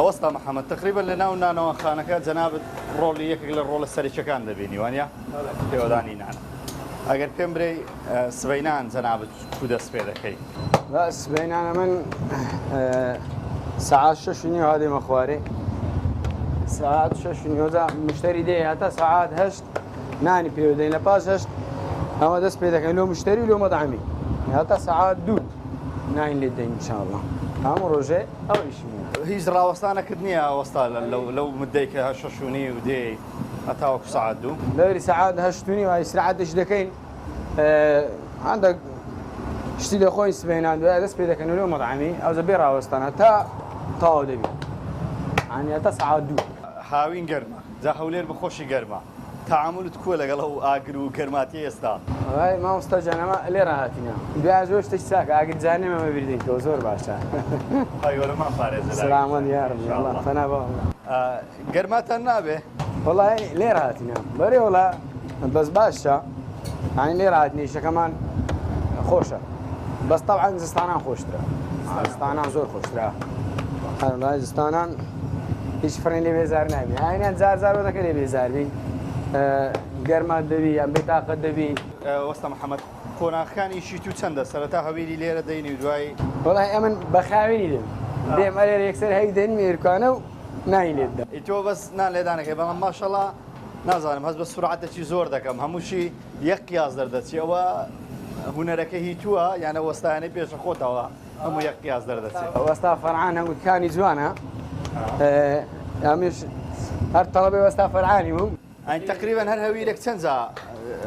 ئەوەستا محەممەد تقریبا لە ناو نانەوە خانەکە جەنابەت ڕۆڵی یەکێک لە ڕۆڵە سەرچەکان دەبینی وانە پێوەدانی نانە ئەگەر پێم برێ سبەینان جەنابەت کو دەست پێ دەکەی سبەینانە من ساعات 6 هادێمە خوارێ ساعات 6 مشتری دێ هەتا ساعات 8 نانی پێودەین لە پاش 8 ئەمە دەست پێ دەکەین لۆ مشتری و لۆ مەدەعمی هەتا ساعات 2 ناین لێ دەین انشاءالله هەموو ڕۆژێ ئەو ئیشی هیچ ڕاوەستانەکرد نییە ئەوەستا لەو مدەی کە 6 و دێ هەتاوەکو ساعات 2 لەوری ساعات 8 و ئیسراحەتش دەکەین هەندە شتی لە خۆی سبەینان دوای دەست پێ دەکەن لەو مەدەعمی ئەوزە بێ ڕاوەستانە تا تاوا دەبێت عنی هەتا ساعات 2 هاوین گەرمە جا هەولێر بخۆشی گەرمە تعاملت کووە لەگەڵ ئەو ئاگر و گەرماتی ئێستا وای مامۆستا جانەمە لێرە هاتینە دوای زۆر شتێک چاکە ئاگر جانێ ئەمە بیردین تۆ زۆر باشە پایوەرەمان پارێزە سلامەت یارم والله فەنا بە گەرماتان نابێ وڵای لێرە هاتینە بەرێ وڵا بەس باشە عنی لێرە هاتنی شەکەمان خۆشە بەس تەبعاً زستانان خۆشترە زستانان زۆر خۆشترە وڵای زستانان هیچ فڕێن لێ بێزار نابێ ئاینیان جار جار دەکە لێ بێزار بین گەرمات دەبی یان بێتاقەت دەبی وەستا محەممەد قۆناغەکانی شیت و چەندە سەرەتا هەویری لێرە دەینی و دوای وڵای ئەمن بە خاوێنی دێم دێم ئەرێ یەکسەر هەی دێن مێرکانە و ناینێتدا تۆ بەس نان لێدانەکەی بەڵام ماشەڵا نازانم هەست بە سورعەتێکی زۆر دەکەم هەمووشی یەک قیاس دەردەچی ئەوە هوەرەکە هی تووە یانە وەستایانەی پێشە خۆتەوە هەموو یەک قیاس دەردەچێت وەستا فەرعان هەنگوتکانی جوانە ئەمیش هەر تەڵەبێ وەستا فەرعانی بووم ئەین تقریبان هەر هەویرێک چەند جا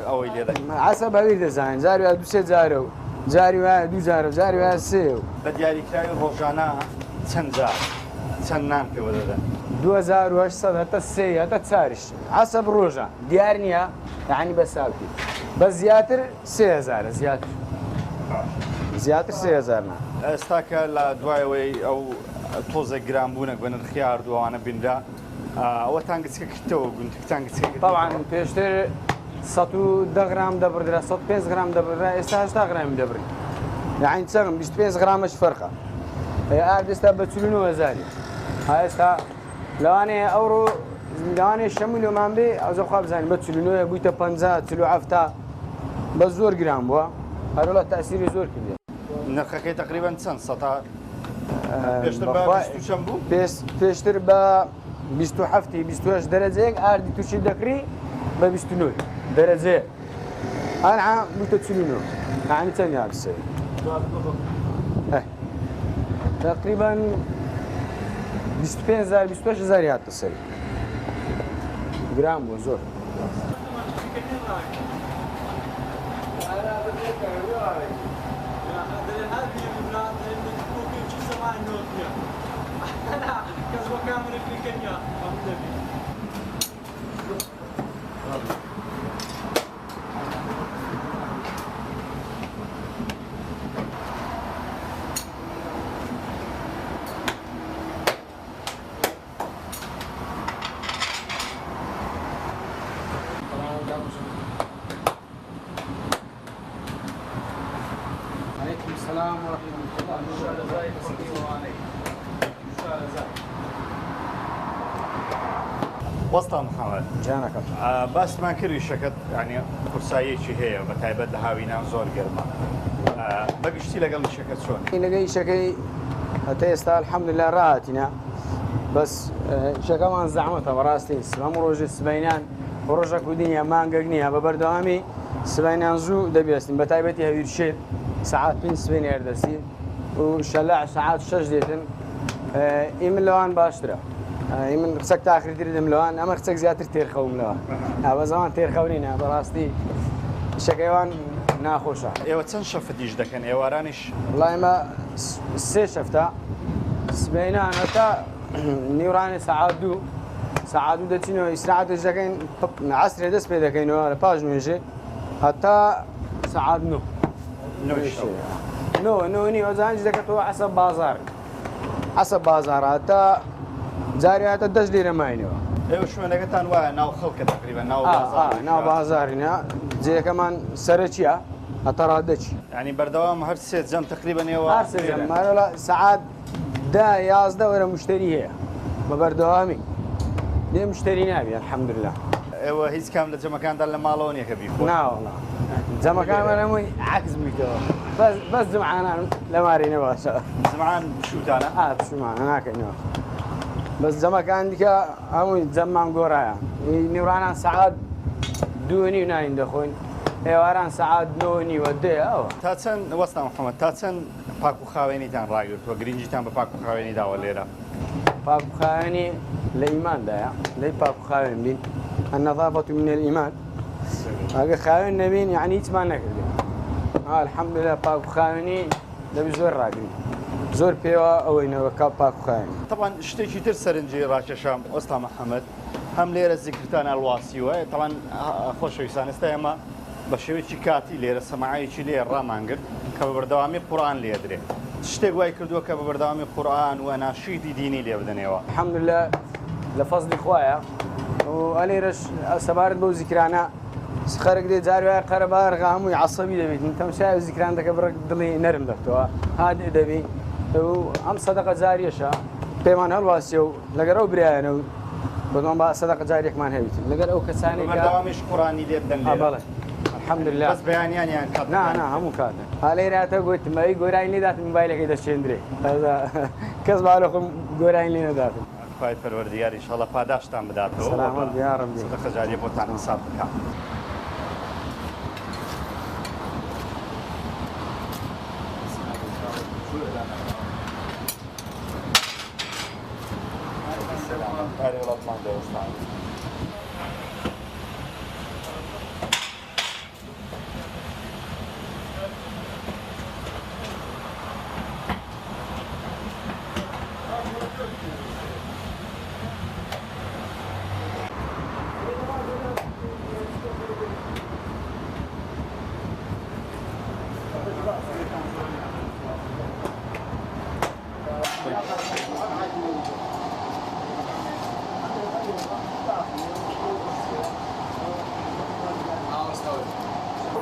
ئەوەی لێ دەکەن حەسەب هەویر دەزانین جاری وایە دوو سێ جارە و جاری وایە دوو جارە و جاری وایە سێ و بە دیاریکراوی ڕۆژانە چەند جا چەند نان پێوە دەدەن 2800 هەتا سێ هەتا چاریش حەسەب ڕۆژە دیار نییە یعنی بە ساوتی بە زیاتر 3000 زیاتر 3000 نا ئێستا کە لە دوایەوەی ئەو تۆزە گرانبوونەك بە نرخی ئاردووانە بینرا ئەوە تانگچکە کردەوە گونتکتان طبعا پێشتر 110 گرام دەبردرا 105 گرام دەبردرا ئێستا 80 گرامی دەبرین یعنی چەند 25 گرامش فەرقە ئێستا بە 49,000 ئێستا لەوانەیە ئەوڕۆ لەوانەیە 6 میلیۆنمان بێ ئەوزەخوا بزانین بە 49 بوویتە 50 47 بە زۆر گران بووە هەروڵە تاسیری زۆر کردێ نرخەکەی تقریبان چەند سەتا پێشتر بە 27 28 دەرەجەیەک ئاردی تووشی دەکری بە 29 دەرەجەیە ئەنعا بوویتە 49 یعنی چەند یاکسێ تقریبا 25,000 28,000 هاتە سەر گرام بوو زۆر السلام ورحمة الله وەستا محەممەد جانەکە باسمان کردی شەکەت ینی قورساییەکی هەیە بە تایبەت لە هاوینان زۆر گەرمە بەگشتی لەگەڵ شەکەت چۆن لەگەی شەکەی هەتا ئێستا الحەمدولله ڕاهاتینە بەس شەکەمان زەحمەتە بەڕاستی هەموو ڕۆژێ سبەینان ڕۆژە کودینە مانگەک نییە بە بەردەوامی سبەینان زوو دەبێستین بە تایبەتی هەویرشێت ساعات 5 سبەینی هەردەسی و شەلاع ساعات 6 دێتن ئیمن لەوان باشترە من قسەک تاخیرتر دەم لەوان ئەمە قسەک زیاتر تێرخەوم لەوە بە زەمان تێرخەورینە بەڕاستی شەکەیوان ناخۆشە ئێوە چەند شەفتیش دەکەن ئێوارانیش وڵای ئێمە سێ شەفتە سبەینان هەتا نیوڕانی ساعات دوو دەچینەوە ئیسراحەتش دەکەین عەسرێ دەست پێ دەکەینەوە لە پاش نوێژێ هەتا ساعات 9 نی ئەوزانج دەکەتەوە حەسەب بازار هەتا جاری هاتە 10 لیرە ماینەوە ئێوە شوێنەکەتان وایە ناو خەڵکە تقریبا ناو بازارینە جێەکەمان سەرچیە هەتا ڕادەچی ینی بەردەوام هەر سێ جەم تقریبا ئێوە مارۆڵە سەعات 10 وەرە مشتری هەیە بە بەردەوامی لێ مشتری نابی الحەمدولله ئێوە هیچ کام لە جەمەکاندا لە ماڵەوە نییە کە بیخۆ ناوەڵا جەمەکانمان هەمووی عکس بوویتەوە بەس جمعانان لە مارینە باشە زمان بشوتانە بشومانە ناکەینەوە بەس جەمەکان دیکە هەمووی جەممان گۆڕایە نیوڕانان سەعات 2 ناین دەخۆین ئێواران سەعات 9 ئەوە تا چەند وەستا محەممەد تا چەند پاک و خاوێنیتان ڕاگرتووە گرنگیتان بە پاک و خاوێنی داوە لێرە پاک و خاوێنی لە ئیماندایە لەی پاک و خاوێن بین النظافة من الإيمان ئەگە خاوێن نەبین یعنی هیچمان نەکردین الحەمدولله پاک و خاوێنی دەبی زۆر ڕاگرین زۆر پێوە ئەوەینەوە کا پاک و خاوێنی طبعا شتێکی تر سەرنجی ڕاکێشام وەستا محەممەد هەم لێرە زیکرتان ئەڵواسیوە طبعا خۆشەویستان ئێستا ئێمە بە شێوەیەکی کاتی لێرە سەماعەیەکی لێ ڕامانگرت کە بە بەردەوامی قورئان لێدرێت شتێک وای کردووە کە بە بەردەوامی قورئان و ناشیدی دینی لێ بدەنێەوە الحەمدولله لە فەزلی خوایە و ئەلێرەش سەبارەت بەو زیکرانە خەرک دێ جار وایە قەرەبارغا هەمووی عەسەبی دەبێت تەماشای زیکران دەکە بڕێک دڵی نەرم دەکەوە هادێ دەبی ئەم سەدەقە جاریەشە پێمان هەڵواسیە و لەگەر ئەو برایەنە و بۆدۆم با سەدەقە جاریەکمان هەویت لەگەر ئەو کەسانی بەردەوامیش قورئانی لێ بدەن بەڵێ الحمد لله بس بيانيان كات نا همو كات هالي راتا قلت ما يقول لي ذات موبايلك إذا شندري هذا كسب على قول لي ذات خواهی پەروەردگار ئینشاڵڵا پاداشتان بداتەوە سلامت یا ربی سەدەقە جاریە بۆتان حساب بکات.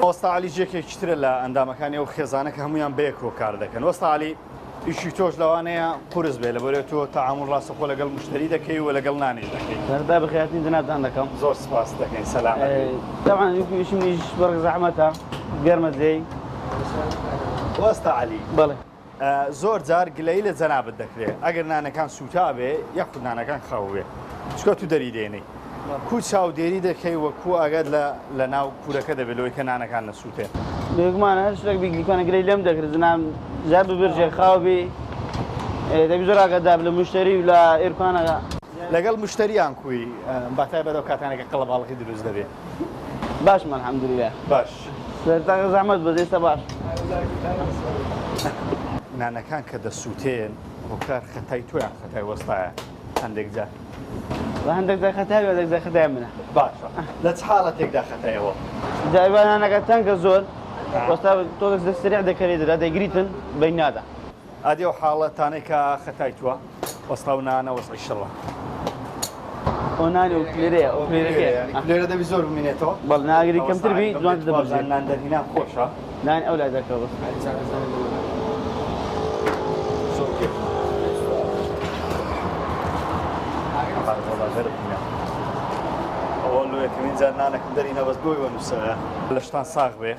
وەستاعلی جێکێکترە لە ئەندامەکانی ئەو خێزانە کە هەمویان بەیەکەوە کار دەکەن. وەستاعلی ئیشی تۆش لەوانەیە قورس بێ لەبەرێ تۆ تەعامل ڕاستەخۆ لەگەڵ مشتری دەکەی و لەگەڵ نانێ دەکەی. بەردا بخیاتین جنابتان دەکەم. زۆر سپاس دەکەین سەلامەت. طبعا ئیشمیش بەرگ زەحمەتە گەرمە دێی. وەستاعلی بەڵێ زۆر جار گلەی لە جەنابەت دەکرێت ئەگەر نانەکان سوتا بێ یەخود نانەکان خاو بێ چکە تو دەری دێنەی. کو چاودێری دەکەی وەکو ئەگەر لە ناو کوورەکە دەبێتەوەی کە نانەکان نەسووتێت. بێگومانە هەر شتێک بیگلیکۆنە گرەی لەم دەکرد زنام جار ببرژێ خاو بێ دەبی زۆر ئاگادار لە مشتری و لە ئێرکانەکە. لەگەڵ مشتریان کوی بەتای بەرەو کاتانێکە قەڵەباڵقی دروست دەبێت. باشمان الحەمدولله. باش. سەرتاکە زەحمەت بەدەستە باش. نانەکان کە دەسووتێن هۆکار خەتای تۆیان خەتای وەستایە هەندێک جار. هەندێک جار خەتای هەندێک جار خەتای منە. باشە. لە چ حاڵەتێکدا خەتایەوە؟ جایبانانەکە تەنکە زۆر وەستا تۆ دەسەریع دەکەرێت دەدا دەیگریتن بەینادا. ئادی ئەو حاڵەتانەی کە خەتای تووە وەستا و نانە وەسقی شەڕە. ئەو نانی و کلێرەیە ئەو کلێرەکەیە. کلێرە دەبی زۆر بمێنێتەوە؟ بەڵ ناگری کەمتر بی جوان دەبڕژێت. نان دەرهێنان خۆشە. نان ئەو لای دەکەوە. ئەوەکەمین جار نانەکەم دەرینە بەس بۆی وەنووسەوە لە شتان ساغ بێ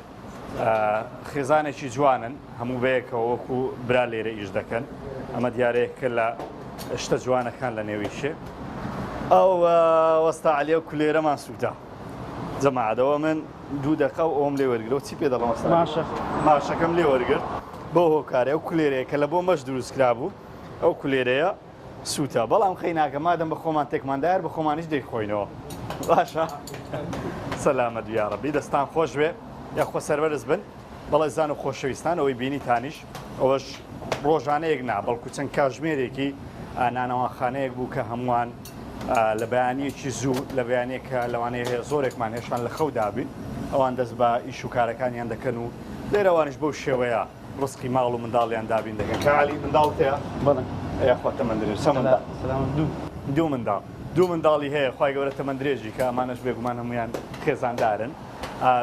خێزانێکی جوانن هەموو بەیەکەوە وەکو برا لێرە ئیش دەکەن ئەمە دیارەیەکە لە شتە جوانەکان لە نێویشێ ئەو وەستا عەلی و کولێرەمان سووتا جەماعەتەوە من 2 دقە و ئەوم لێ وەرگرەوە چی پێ دەڵێم وەستا ماشەکەم لێ وەرگرت بۆ هۆکارێ ئەو کولێرەیە کە لە بۆ مەش دروست کرابوو ئەو کولێرەیە سووتە بەڵام خەی ناکەمادەم بە خۆمان تێکماندایە بە خۆمانیش دەیخۆینەوە باشە سەلامەت یا ڕەبی دەستان خۆش بێ یاخۆ سەربەرز بن بەڵێ زان و خۆشەویستان ئەوەی بینیتانیش ئەوەش ڕۆژانەیەک نا بەڵکو چەند کاژمێرێکی نانەوەخانەیەک بوو کە هەمووان لە بەیانیەکی زوو لە بەیانەیەکە لەوانەیە زۆرێکمان هێشان لە خەودابین ئەوان دەست بە ئیش و کارەکانیان دەکەن و لێرەوانش بەو شێوەیە ڕسکی ماڵ و منداڵیان دابین دەکەن کە عەلی منداڵتەیە یاخوا تەمەندرێژ دوو منداڵی هەیە خوای گەورە تەمەندرێژی کە ئەمانەش بێگومان هەمویان خێزاندارن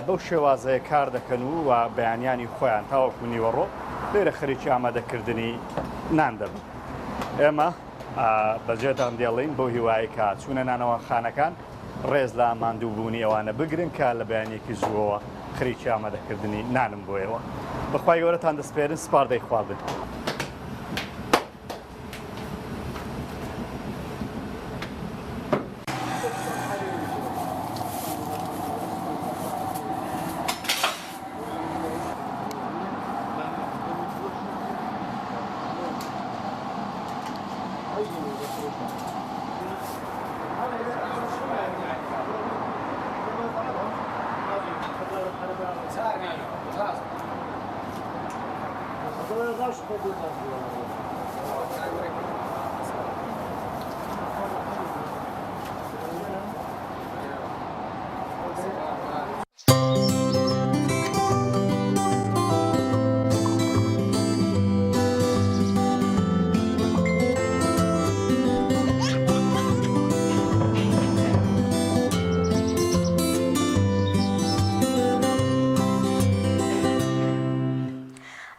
بەو شێوازەیە کار دەکەن و بەیانیانی خۆیان تاوەکو نیوەڕۆ لێرە خەریکی ئامادەکردنی نان دەبن ئێمە بەجێتان دێڵین بۆ هیوایی کە چوونە نانەوە خانەکان ڕێز لە ماندووبوونی ئەوانە بگرن کە لە بەیانێکی زووەوە خەریکی ئامادەکردنی نانم بۆیەوە بەخوای گەورەتان دەسپێرن سپار دەیخوابن.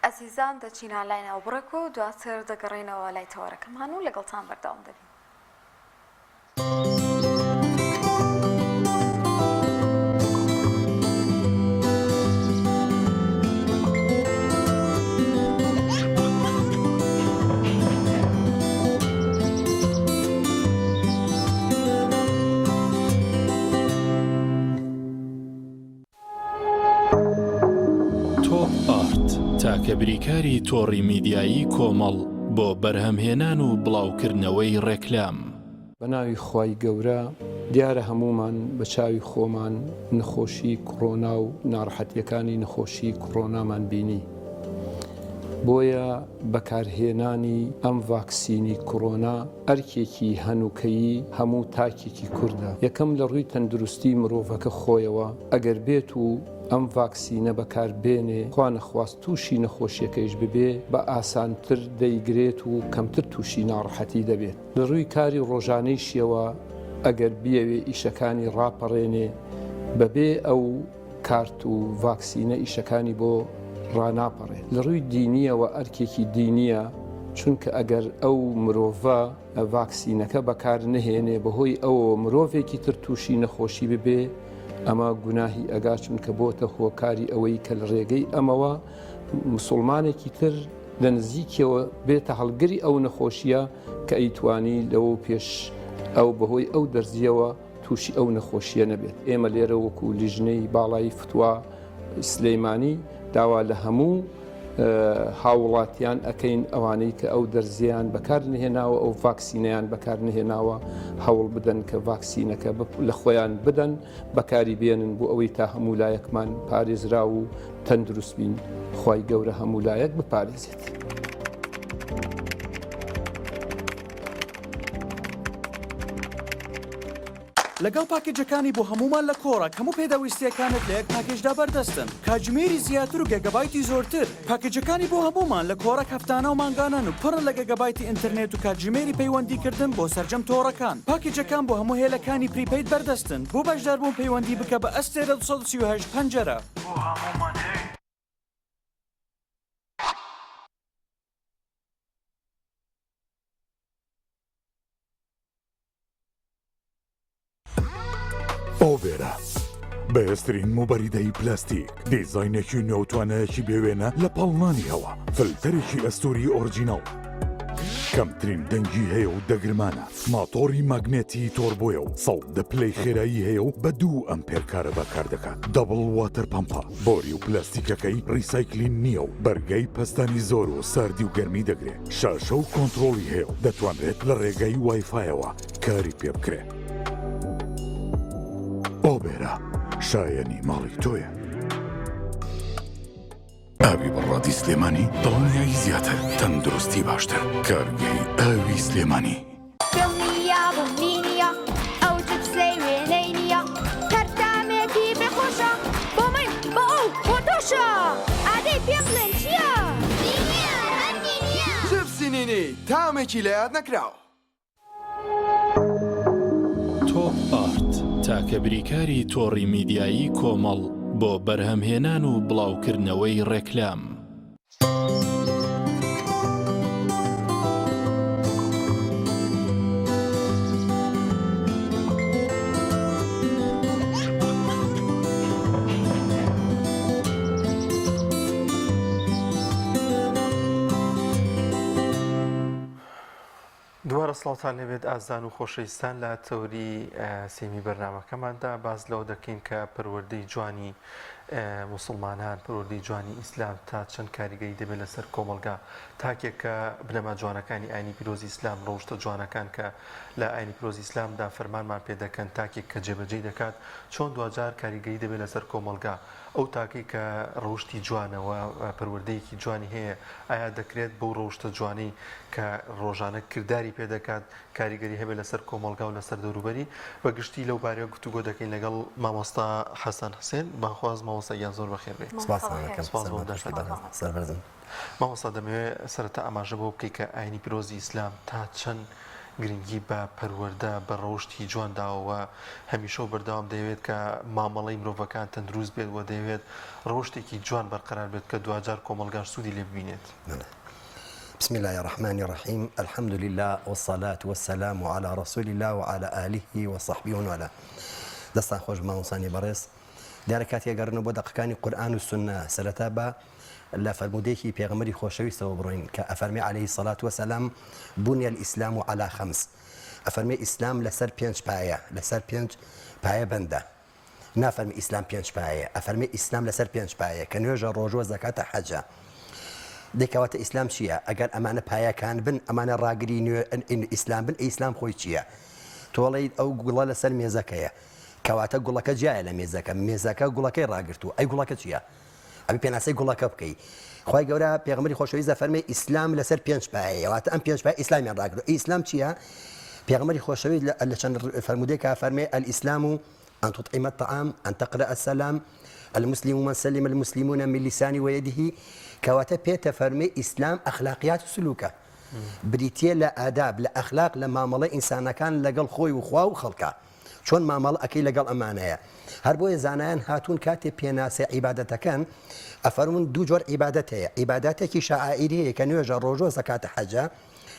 ئەزیزان دەچینان لای ناوبڕێک و دواتر دەگەڕێنەوە لای تەوارەکەمان و لەگەڵتان بەردەوام دەبین. تاکە بریکاری تۆڕی میدیایی کۆمەڵ بۆ بەرهەمهێنان و بڵاوکردنەوەی ڕێکلام. بە ناوی خوای گەورە دیارە هەمومان بە چاوی خۆمان نەخۆشی کۆڕۆنا و ناڕەحەتیەکانی نەخۆشی کۆڕۆنامان بینی. بۆیە بەکارهێنانی ئەم ڤاکسینی کۆڕۆنا ئەرکێکی هەنووکەیی هەموو تاکێکی کووردە. یەکەم لە ڕووی تەندروستی مرۆڤەکە خۆیەوە ئەگەر بێت و ئەم ڤاکسینە بەکاربێنێ خوا نەخواست تووشی نەخۆشیەکەیش ببێ بە ئاسانتر دەیگرێت و کەمتر تووشی ناڕەحەتی دەبێت. لە ڕووی کاری ڕۆژانەیشیەوە ئەگەر بیەوێ ئیشەکانی ڕاپەڕێنێ بەبێ ئەو کارت و ڤاکسینە ئیشەکانی بۆ ڕناپەڕێت. لە ڕووی دینیەوە ئەرکێکی دینیە چونکە ئەگەر ئەو مرۆڤە ڤاکسینەکە بەکار نهێنێ بەهۆی ئەوە مرۆڤێکی تر تووشی نەخۆشی ببێ ئەمە گوناهی ئەگا چونکە بۆتە هۆکاری ئەوەی کە لە ڕێگەی ئەمەوە مسلمانێکی تر لە نزیکەوە بێتە هەڵگری ئەو نەخۆشیە کە ئەیتوانی لەوە پێش ئەو بەهۆی ئەو دەرزیەوە تووشی ئەو نەخۆشیە نەبێت. ئێمە لێرە وەکو لیژنەی باڵایی فتووە سلەیمانی داوا لە هەموو هاوڵاتیان ئەەکەین ئەوانەی کە ئەو دەرزیان بەکار نهێناوە ئەو ڤاکسینەیان بەکار نهێناوە هەوڵ بدەن کە ڤاکسینەکە لە خۆیان بدەن بەکاری بێنن بۆ ئەوەی تا هەموو لایەکمان پارێزرا و تەندروست بین. خوای گەورە هەموو لایەک بپارێزێت. لەگەڵ پاکێجەکانی بۆ هەمومان لە کۆڕک هەموو پێداویستیەکانت لە یەک پاکێجدا بەردەستن کاتژمێری زیاتر و گەگەبایتی زۆرتر. پاکێجەکانی بۆ هەمومان لە کۆڕک هەفتانە و مانگانان و پڕن لە گەگەبایتی ئینتەرنێت و کاتژمێری پەیوەندیکردن بۆ سەرجەم تۆڕەکان. پاکێجەکان بۆ هەموو هێلەکانی پریپەید بەردەستن. بۆ بەشداربوون پەیوەندی بکە بە ئەستێرە 238 پەنجەرە. ئۆڤێرە بەهێزترین موبەریدەی پلاستیک دیزاینێکی نێوتوانەیەکی بێوێنە لە پاڵنانی هەوە فلتەرێکی ئەستۆری ئۆرجینەڵ کەمترین دەنگی هەیە و دەگرمانە ماتۆری ماگنێتی تۆربۆیە و 100 پلەی خێرایی هەیە و بە 2 ئەمپێر کارە بەکار دەکات دەبڵ واتەر پەمپە بۆری و پلاستیکەکەی ڕیسایکلین نییە و بەرگەی پەستانی زۆر و ساردی و گەرمی دەگرێت شاشە و کۆنتڕۆڵی هەیە و دەتوانرێت لە ڕێگەی وایفایەوە کاری پێ بکرێت. ئۆبێرە شایەنی ماڵی تۆیە. ئاوی بەڕادی سلێمانی دڵنیایی زیاتر تەندروستی باشتر کارگەی ئاوی سلێمانی. دڵنیا بوونینیە ئەو جپسەی وێنەی نییە کەرتامێکی بخۆشە بۆ من بە ئەو بۆ تۆشە ئادەی پێ بڵێن چییە؟ جپسی نینی تامێکی لە یاد نەکراوە. تۆپ ئارت تاکە بریکاری تۆڕی میدیایی کۆمەڵ بۆ بەرهەمهێنان و بڵاوکردنەوەی ڕێکلام. دووارە سڵاوتان لەبێت ئازان و خۆشەویستان لە تەوری سێمی بەرنامەکەماندا باز لەوە دەکەین کە پەروەردەی جوانی مسلمانان پەروەردەی جوانی ئیسلام تا چەند کاریگەری دەبێت لەسەر کۆمەلگا تاکێک کە بنەما جوانەکانی ئاینی پیرۆزی ئیسلام ڕۆژتە جوانەکان کە لە ئاینی پیرۆزی ئیسلامدا فەرمانمان پێ دەکەن تاکێک کە جێبەجێ دەکات چۆن دوجار کاریگەری دەبێت لەسەر کۆمەلگا ئەو تاکەی کە ڕۆشتی جوانەوە پەروەردەیەکی جوانی هەیە ئایا دەکرێت بەو ڕۆشتە جوانی کە ڕۆژانە کردداری پێ دەکات کاریگەری هەبێت لەسەر کۆمەلگا و لەسەر دەوروبەری بەگشتی لەو بارەیە گفتوگۆ دەکەین لەگەڵ مامۆستا حەسەن حوسێن بەخواز مامۆستایان زۆر بەخێر بێت. مامۆستا دەمەوێت سەرەتا ئاماژە بۆ بکەی کە ئاینی پیرۆزی ئیسلام تا چەند گرنگی بە پەروەردە بە ڕۆشتی جوانداوە هەمیشە و بەردەوام دەیەوێت کە مامەڵەی مرۆڤەکان تەندروست بێت و دەیەوێت ڕۆشتێکی جوان بەرقرار بێت کە دوجار کۆمەلگاش سوودی لێ ببینێت. بسم الله الرحمن الرحيم الحمد لله والصلاة والسلام على رسول الله وعلى آله وصحبه وعلى دستان خوش ماوسانی بەڕێز دیارە کاتی ئەگەڕنەوە بۆ دەقەکانی قورئان و سونە سەرەتا بە لە فەرمودەیەکی پێغەمبەری خۆشەویستەوە بڕۆین کە ئەفەرمێ عليه الصلاة والسلام بني الإسلام على 5 ئەفەرمێ ئیسلام لەسەر 5 پایە لەسەر 5 پایە بەندە نافەرمی ئیسلام 5 پایە ئەفەرمێ ئیسلام لەسەر 5 پایە کە نوێژە ڕۆژوە زەکاتە حەجە دەکەواتە ئیسلام چییە؟ ئەگەر ئەمانە پایەکان بن ئەمانە ڕاگری ئیسلام بن ئیسلام خۆی چییە؟ تۆڵی ئەو گوڵە لەسەر مێزەکەیە کەواتە گوڵەکە جایە لە مێزەکە گوڵەکەی ڕاگرتو ئەی گوڵەکە چییە؟ ئەبی پێناسەی گوڵەکە بکەی. خی گەورە پێغمبەری خۆشەویستە فەرمێ ئیسلام لەسەر 5 پایەواتە ئەم 5 پای ئیسلامیان ڕاگرتو. ئیسلام چییە؟ پێغمبەری خۆشەویست لە چەند فەرمودەیەکە فەرمێ الئیسلام أن تطعم الطعام أن تقرأ السلام المسلم من سلم المسلمون من لسانه ويده كواتا بيتا فرمي إسلام أخلاقيات سلوكة بريتيا لا آداب لا أخلاق لما ملا إنسان كان لقل خوي وخوا وخلقه شون ما ملا أكي لقل أمانة هربوي زانان هاتون كاتي بيناس عبادة كان أفرمون دو جور عبادته عبادتك شعائرية كان يوجد رجوع زكاة حجة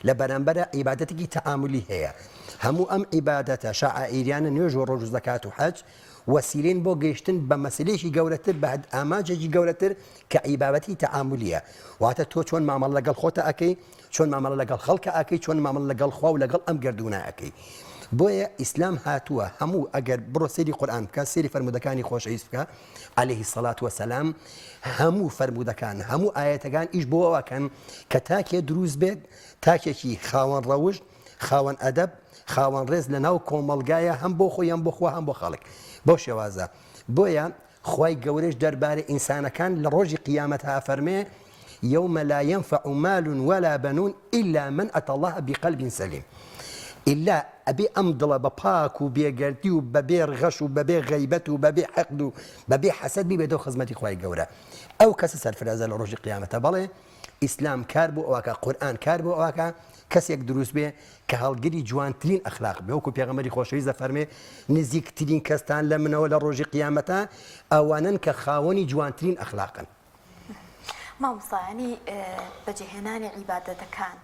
لبرنبرة عبادتك تعاملي هي همو أم عبادة شعائريان نيوجو رجو زكاة وحج وسيلين بو جيشتن بمسليشي جولتر بعد أماجي جولتر كعبادتي تعاملية وعتا تو شون معمل لقل خوتا أكي شون معمل لقل خلق أكي شون معمل لقل خوا ولقل أم قردونا أكي بويا إسلام هاتوا همو أجر برو سيري قرآن بكا سيري فرمودكاني خوش عيسفكا عليه الصلاة والسلام همو فرمودكان همو آياتكان إيش بوا كان كتاكي دروز بيد تاكي خاوان روج خاوان أدب خاوان ڕێز لە ناو کۆمەڵگایە هەم بۆ خۆی هەم بۆ خوا هەم بۆ خەڵک بۆ شێوازە بۆیە خی گەورەش دەربارەی ئینسانەکان لە ڕۆژی قیامەتها فەرمێ يوم لا ينفع مال ولا بنون إلا من أتى الله بقلب سليم إلا أبي أمضل بباك وبيقردي وببير غش وببير غيبت وببير حقد وببير حسد بيدو خزمتي خواهي قورة أو كسر فرازة لروج قيامة بالي إسلام كاربو أواكا قرآن كاربو أواكا کەسێک دروست بێ کە هەڵگری جوانترین ئەخلاق بێ وەکو پێغەمبەری خۆشەویستە فەرمێ نزیکترین کەستان لە منەوە لە ڕۆژی قیامەتە ئەوانن کە خاوەنی جوانترین ئەخلاقن. مامۆستایانی بەجێهێنانی عیبادەتەکان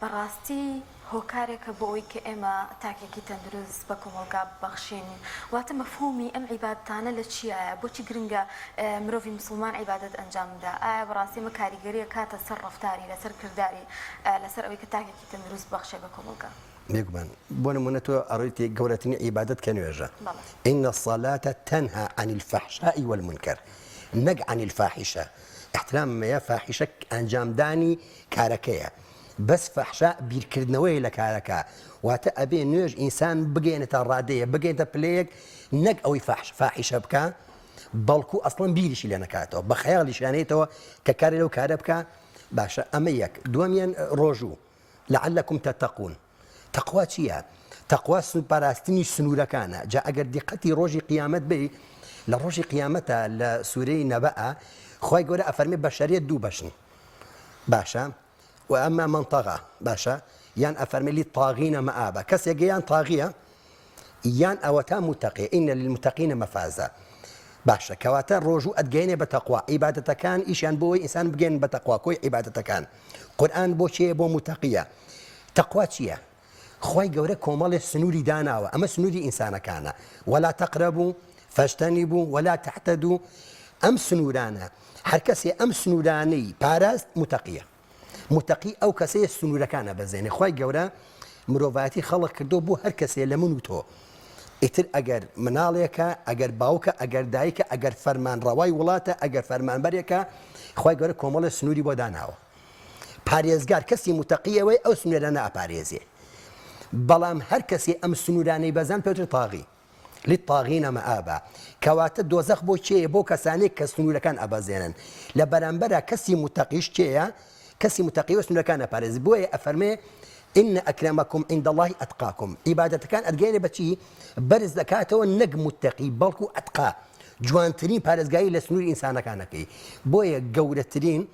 بەڕاستی هۆکارێکە بۆ ئەوی کە ئێمە تاکێکی تەندروست بە کۆمەلگا ببەخشین واتە مەفهومی ئەم عیبادەتانە لە چیایە بۆچی گرنگە مرۆڤی مسلمان عیبادەت ئەنجامدا ئایا بەڕاستی ئمە کاریگەریە کاتە سەر ڕەفتاری لەسەر کردداری لەسەر ئەوەی کە تاکێکی تەندروست بەخشێ بە کۆمەلگا بێگومان بۆ نمونە تۆ ئەڕۆیتی گەورەترین عیبادەت کە نوێژە إن الصلاة تنهى عن الفحشاء والمنكر نەک عن الفاحشة احترام ما فاحشة ئەنجامدانی کارەکەیە بس فحشاء بیرکردنەوەی لە کارەکە واتە ئەبێ نوێژ ئینسان بگەێنێتە ڕادەیە بگەێنێتە پلەیەک نەک ئەوەی فاحشە بکە بەڵکو ئەسڵەن بیریشی لێ نەکاتەوە بە خەیاڵیشانێتەوە کە کاری لەو کارە بکە باشە ئەمە یەک دووەمیان ڕۆژوو لعلكم تتقون تەقوا چییە؟ تەقوا پاراستنی سنوورەکانە جا ئەگەر دیقەتی ڕۆژی قیامەت بێ لە ڕۆژی قیامەتە لە سوورەی نەبەئە خی گەورە ئەفەرمێ بەشەریەت دوو بەشن باشە وأما من طغى باشا يان أفرمي طاغين مآبا كس يان طاغية يان أوتا متقي إن للمتقين مفازا باشا كواتا روجو أدجين بتقوى عبادة كان إيشان بوي إنسان بجين بتقوى كوي عبادة كان قرآن بو شيء بو متقية تقوى شيء خوي جورة كمال سنوري دانا أما سنوري إنسان كان ولا تقربوا فاجتنبوا ولا تحتدوا أم سنورانا هركسي أم سنوراني باراست متقية متقی ئەو کەسەیە سنوورەکانە بەزێنێ خی گەورە مرۆڤایەتی خەڵق کردو بۆ هەر کەسێ لە من و تۆ ئیتر ئەگەر مناڵێکە ئەگەر باوکە ئەگەر دایکە ئەگەر فەرمانڕەوای وڵاتە ئەگەر فەرمانبەرێکە خی گەورە کۆمەڵە سنووری بۆ داناوە پارێزگار کەسی متقیەوەی ئەو سنوورە ناپارێزێ بەڵام هەر کەسی ئەم سنوورانەی بەزان پێوتر تاغی للطاغين مآبا كواتا دوزخ بو چێ بۆ کەسانێک کە سنوورەکان ئەبەزێنن لە بەرامبەرە کەسی متقیش چێە كسي متقي وسنو كان بارز بوي أفرمي إن أكرمكم عند الله أتقاكم عبادة كان أتجاني بتشي برز زكاته والنجم متقي بالكو أتقى جوان ترين بارز جاي لسنور إنسان كان كي بوي جودة ترين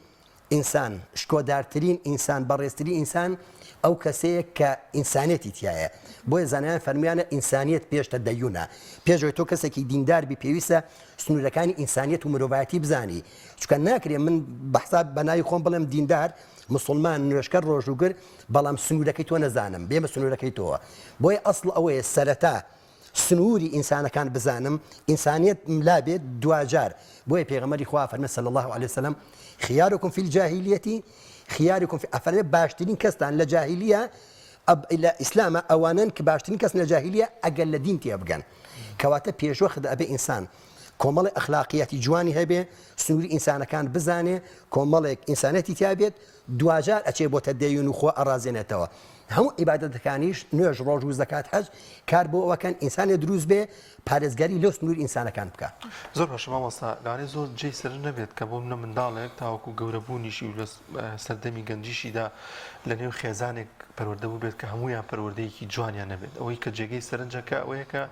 إنسان شكودار ترين إنسان برز ترين إنسان أو كسي كإنسانيتي تيايا بوي زنان فرميانا إنسانية بيش تديونا بيش تو كسي كي ديندار ببيوسا سنور كان إنسانية ومروفاتي بزاني شو كان ناكري من بحساب بناي خون بلام ديندار مسلمان نوشكر روجوجر بلام سنور كيتو نزانم بيما سنور كيتو بوي أصل أوي السرتا سنوري إنسان كان بزانم إنسانية ملابد دواجار بوي بيغمري خواه فرمي صلى الله عليه وسلم خياركم في الجاهلية خياركم في أفراد باشترين كستان لجاهلية إلى إسلام أوانا كباشترين كستان لجاهلية أقل دين تيابقان كواتا بيش واخد أبي إنسان کۆمەڵی ئەخلاقیەتی جوانی هەبێ سنووری ئینسانەکان بزانێ کۆمەڵێک ئینسانەتی تیابێت دوجار ئەچێ بۆتە دەیون و خۆ ئەڕازێنێتەوە هەموو عیبادەتەکانیش نوێژ ڕۆژ و زەکات حەج کار بۆ ئەوەکەن ئینسانێ دروست بێ پارێزگاری لەو سنووری ئینسانەکان بکە زۆر باش مامۆستا لەوانەیە زۆر جێی سەر نەبێت کە بۆ منە منداڵێک تاوەکو گەورەبوونیشی و لە سەردەمی گەنجیشیدا لە نێو خێزانێک پەروەردە بوو بێت کە هەمویان پەروەردەیەکی جوانیان نەبێت ئەوەی کە جێگەی سەرنجەکە ئەوەیە کە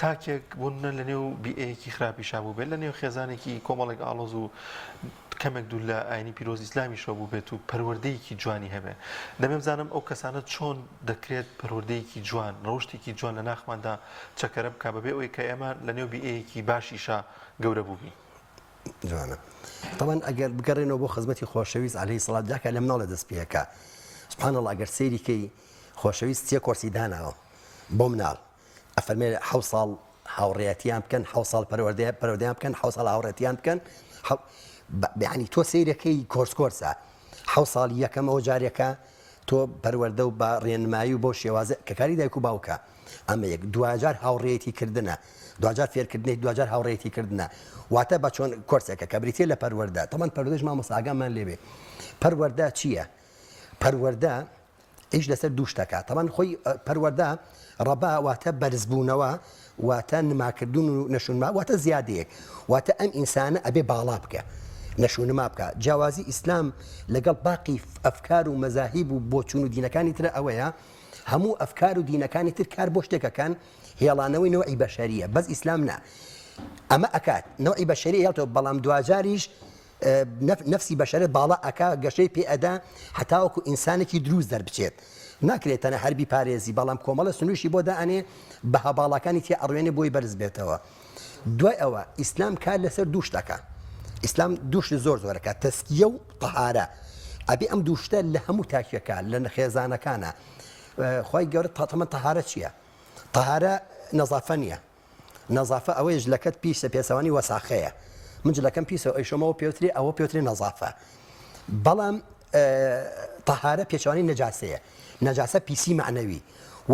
تاکێک بوونە لە نێو بیئەیەکی خراپیشا بوو بێت لە نێو خێزانێکی کۆمەڵێک ئاڵۆز و کەمێک دوو لە ئاینی پیرۆز ئیسلامی شەو بوو بێت و پەروەردەیەکی جوانی هەبێ دەمێ بزانم ئەو کەسانە چۆن دەکرێت پەروەردەیەکی جوان ڕۆشتێکی جوان لە ناخماندا چەکەرە بکە بەبێ ئەوەی کە ئێمە لە نێو بیئەیەکی باشیشا گەورە بووبی جوانە طبعا ئەگەر بگەڕێنەوە بۆ خزمەتی خۆشەویست عەلەیهی سەڵات جاکە لە مناڵە دەست پێەکە سبحان الله ئەگەر سەیریکەی خۆشەویست چێ کۆرسی داناوە بۆ مناڵ ئەفەرمێ 7 ساڵ هاوڕێتیان بکەن 7 ساڵ پەروەردەیان بکەن 7 ساڵ هاوڕێتیان بکەن يعني تۆ سەیرەکەی کۆرسە 7 ساڵی یەکەمەوە جارێکە تۆ پەروەردە و بە ڕێنمایی و بۆ شێوازە کە کاری دایک و باوکە ئەمە یەک دوجار هاوڕێتی کردنە دوجار فێرکردنی دوجار هاوڕێتی کردنە واتە بە چۆن کۆرسێکە کە بریتێ لە پەروەردە تەمان پەروەردەش مامۆستاگامان لێبێ پەروەردە چییە؟ پەروەردە ئیش لەسەر دوو شتەکە تەمان خۆی پەروەردە ڕەبا واتە بەرزبوونەوە واتە نماکردون و نەشونما واتە زیادەیەک واتە ئەم ئینسانە ئەبێ باڵا بکە نەشونما بکە جیاوازی ئیسلام لەگەڵ باقی ئەفکار و مەزاهیب و بۆچوون و دینەکانی ترە ئەوەیە هەموو ئەفکار و دینەکانی تر کار بۆ شتێکەکەن هێڵانەوەی نەوەی بەشەریە بەس ئیسلام نا ئەمە ئەکات نەوەی بەشەری هێڵتەوە بەڵام دوجاریش نفسی بەشەرە باڵا ئەکا گەشەی پێ ئەدا هەتاوەکو ئینسانێکی دروست دەربچێت ناکرێتەنە هەربی پارێزی بەڵام کۆمەڵە سنووشی بۆ دائنێ بە هەباڵەکانی تێ ئەڕوێنێ بۆی بەرز بێتەوە دوای ئەوە ئیسلام کار لەسەر دوو شتەکە ئیسلام دووشت زۆر زۆرەکە تەسکیە و تەهارە ئەبێ ئەم دووشتە لە هەموو تاکیەکە لە خێزانەکانە خی گەورە تاتەمە تەهارە چییە؟ تەهارە نەزافە نییە نەزافە ئەوەی ژلەکەت پیسە پێسەوانی وەساخەیە من جلەکەم پیسەوە ئەیشۆمەوە پێوتری ئەوە پێوتری نەزافە بەڵام تەهارە پێچوانی نەجاسەیە نەجاسە پیسی معنەوی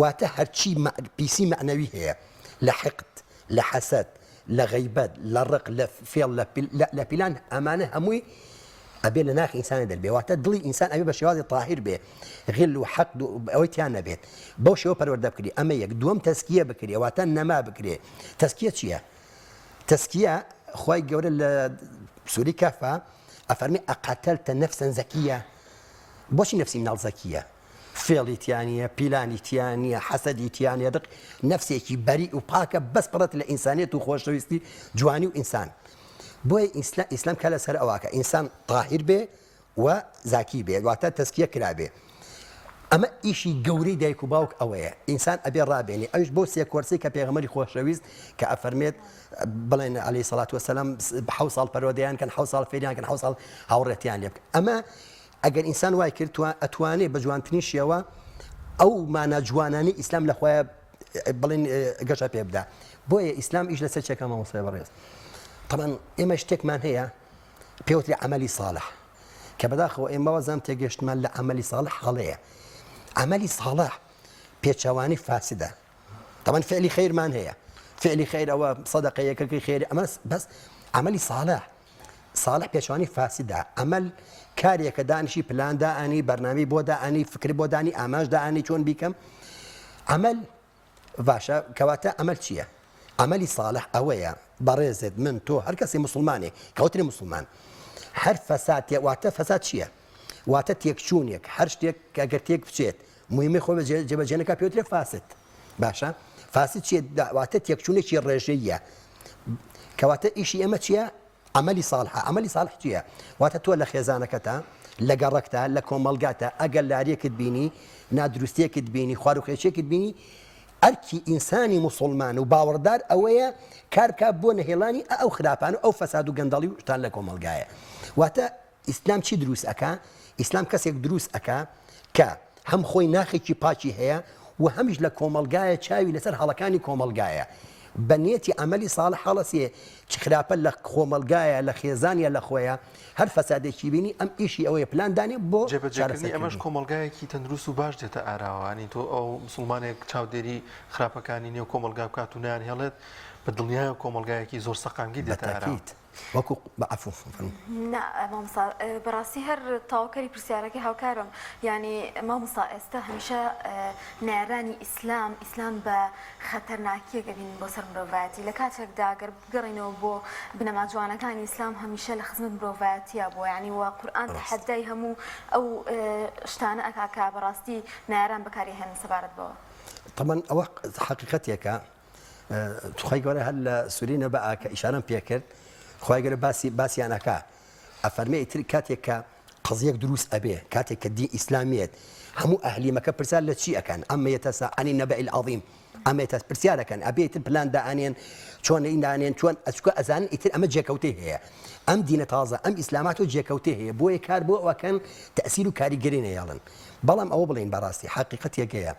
واتە هەرچی پیسی معنەوی هەیە لە حقد لە حەسەد لە غەیبەت لە ڕق لە فێڵ لە پیلان ئەمانە هەمووی ئەبێ لە ناخ ئینسانە دەربێ واتە دڵی ئینسان ئەبێ بە شێوازی تاهیر بێ غل و حەقد و ئەوەی تیان نەبێت بەو شێوە پەروەردە بکرێ ئەمە یەک دووەم تەسکیە بکرێ واتە نەما بکرێ تەسکیە چییە؟ تەسکیە خی گەورە لە سووری کەفە ئەفەرمی ئەقەتەلتە نەفسەن زەکیە بۆچی نەفسی مناڵ زەکیە فێڵی تیانە پیلانی تیانە حەسەدی تیانە دق نەفسێکی بەری و پاکە بەس پڕەت لە ئینسانیت و خۆشەویستی جوانی و ئینسان بۆیە ئیسلام کە لەسەر ئەوواکە ئینسان تاهیر بێ و زاکی بێ واتە تەسکیە کرابێ ئەمە ئیشی گەورەی دایک و باوک ئەوەیە ئینسان ئەبێ ڕابێنی ئەوش بۆ سێ کۆرسی کە پێغەمبەری خۆشەویست کە ئەفەرمێت بڵێن عەلەیهی سەڵات وەسەلام 7 ساڵ پەروەردەیان کەن 7 ساڵ فێریان کەن 7 ساڵ هاوڕێتیان لێ بکەن ئەمە ئەگەر ئینسان وای کرد ئەتوانێت بە جوانترین شێوە ئەو مانە جوانانی ئیسلام لە خۆیان بڵێن گەشە پێ بدە بۆیە ئیسلام ئیش لەسەر چێکە مامۆستای بەڕێز طبعا ئێمە شتێکمان هەیە پێوتری عەمەلی ساڵح کە بەداخەوە ئێمەوە زەم تێگەشتمان لە عەمەلی ساڵح هەڵەیە عەمەلی ساڵح پێچەوانی فاسدە طبعا فعلی خەیرمان هەیە فعلی خەیر ئەوە سەدەقەیەکەکەی خێری ئەمە بەس عەمەلی ساڵح پێچەوانی فاسدە ئەمەل کارێکە دانیشی پلان دائانی بەرنامی بۆ دائانی فکر بۆ دانی ئاماژ دائانی چۆن بیکەم ئەمەل باشە کەواتە ئەمەل چییە؟ عەمەلی ساڵح ئەوەیە بەڕێزت من تۆ هەر کەسی مسلمانێک کەوتری مسلمان هەر فەساد واتە فەساد چییە؟ واتە تێکچوونێک هەر شتێک ئەگەر تێک بچێت مویمەی خۆ جێبەجێنەکە پێوترێ فاسد باشە فاسد چیە؟ واتە تێکچوونێکی ڕێژەیە کەواتە ئیشی ئێمە چییە؟ عەمەلی ساڵحە عەمەلی ساڵح چییە؟ واتە تۆ لە خێزانەکەتە لە گەڕەکتە لە کۆمەڵگاتە ئەگەر لاریەکت بینی نادروستیەکت بینی خواروخێچێکت بینی ئەرکی ئینسانی مسلمان و باوەڕدار ئەوەیە کارکە بۆ نەهێڵانی ئەو خراپان و ئەو فەساد و گەندەڵی و شتان لە کۆمەڵگایە واتە ئیسلام چی دروست ئەکا؟ ئیسلام کەسێک دروست ئەکا کە هەم خۆی ناخێکی پاچی هەیە و هەمیش لە کۆمەڵگایە چاوی لەسەر هەڵەکانی کۆمەڵگایە بەنیەتی عەمەلی ساڵح هەڵەسێ چ خراپە لە کۆمەڵگایە لە خێزانە لە خۆیە هەر فەسادێکی بینی ئەم ئیشی ئەوەیە پلاندانێ بۆ جێبەجێکردنی ئەمەش کۆمەڵگایەکی تەندروست و باش دێتە ئاراوانی تۆ ئەو مسلمانێک چاودێری خراپەکانی نێو کۆمەلگا بکات و نیان هێڵێت بە دڵنیایە کۆمەلگایەکی زۆر سەقامگی دێتە وەکو بەعفو مامۆستا بەڕاستی هەر تاواکەری پرسیارەکەی هاوکارم یعنی مامۆستا ئێستا هەمیشە نێرانی ئیسلام بە خەتەرناکیەکە بین بۆ سەر مرۆڤایەتی لە کاتێکدا گەر بگەڕینەوە بۆ بنەما جوانەکانی ئیسلام هەمیشە لە خزمەت مرۆڤایەتیە بۆ یعنی وە قورئان تەحەدای هەموو ئەو شتانە ئەکاکە بەڕاستی نێران بەکاری هێنن سەبارەت بەوە طبعا ئەوە حقیقەتێکە خی گەورە هەر لە سوورینە بە کە ئیشارەم پێکرد خی گەورە باسییانەکە ئەفەرمێ تر کاتێک کە قزیەک دروست ئەبێ کاتێک کە دی ئیسلامیت هەموو ئەهلیمەکە پرسیار لە چی ئەەکەن ئەمە یەتەساءنی نەبەئیل عەظیم ئەمە پرسیارەکەن ئەبێت پلان دائانێن چۆن ئینانێن چۆن ئەچکە ئەزانن ئیتر ئەمە جێکەوتێ هەیە ئەم دینە تازە ئەم ئیسلامات و جێکەوتێ هەیە بۆیە کار بۆ ئەوەکەن تەسیر و کاریگەری نەیاڵن بەڵام ئەوە بڵێن بەڕاستی حقیقەتێکەیە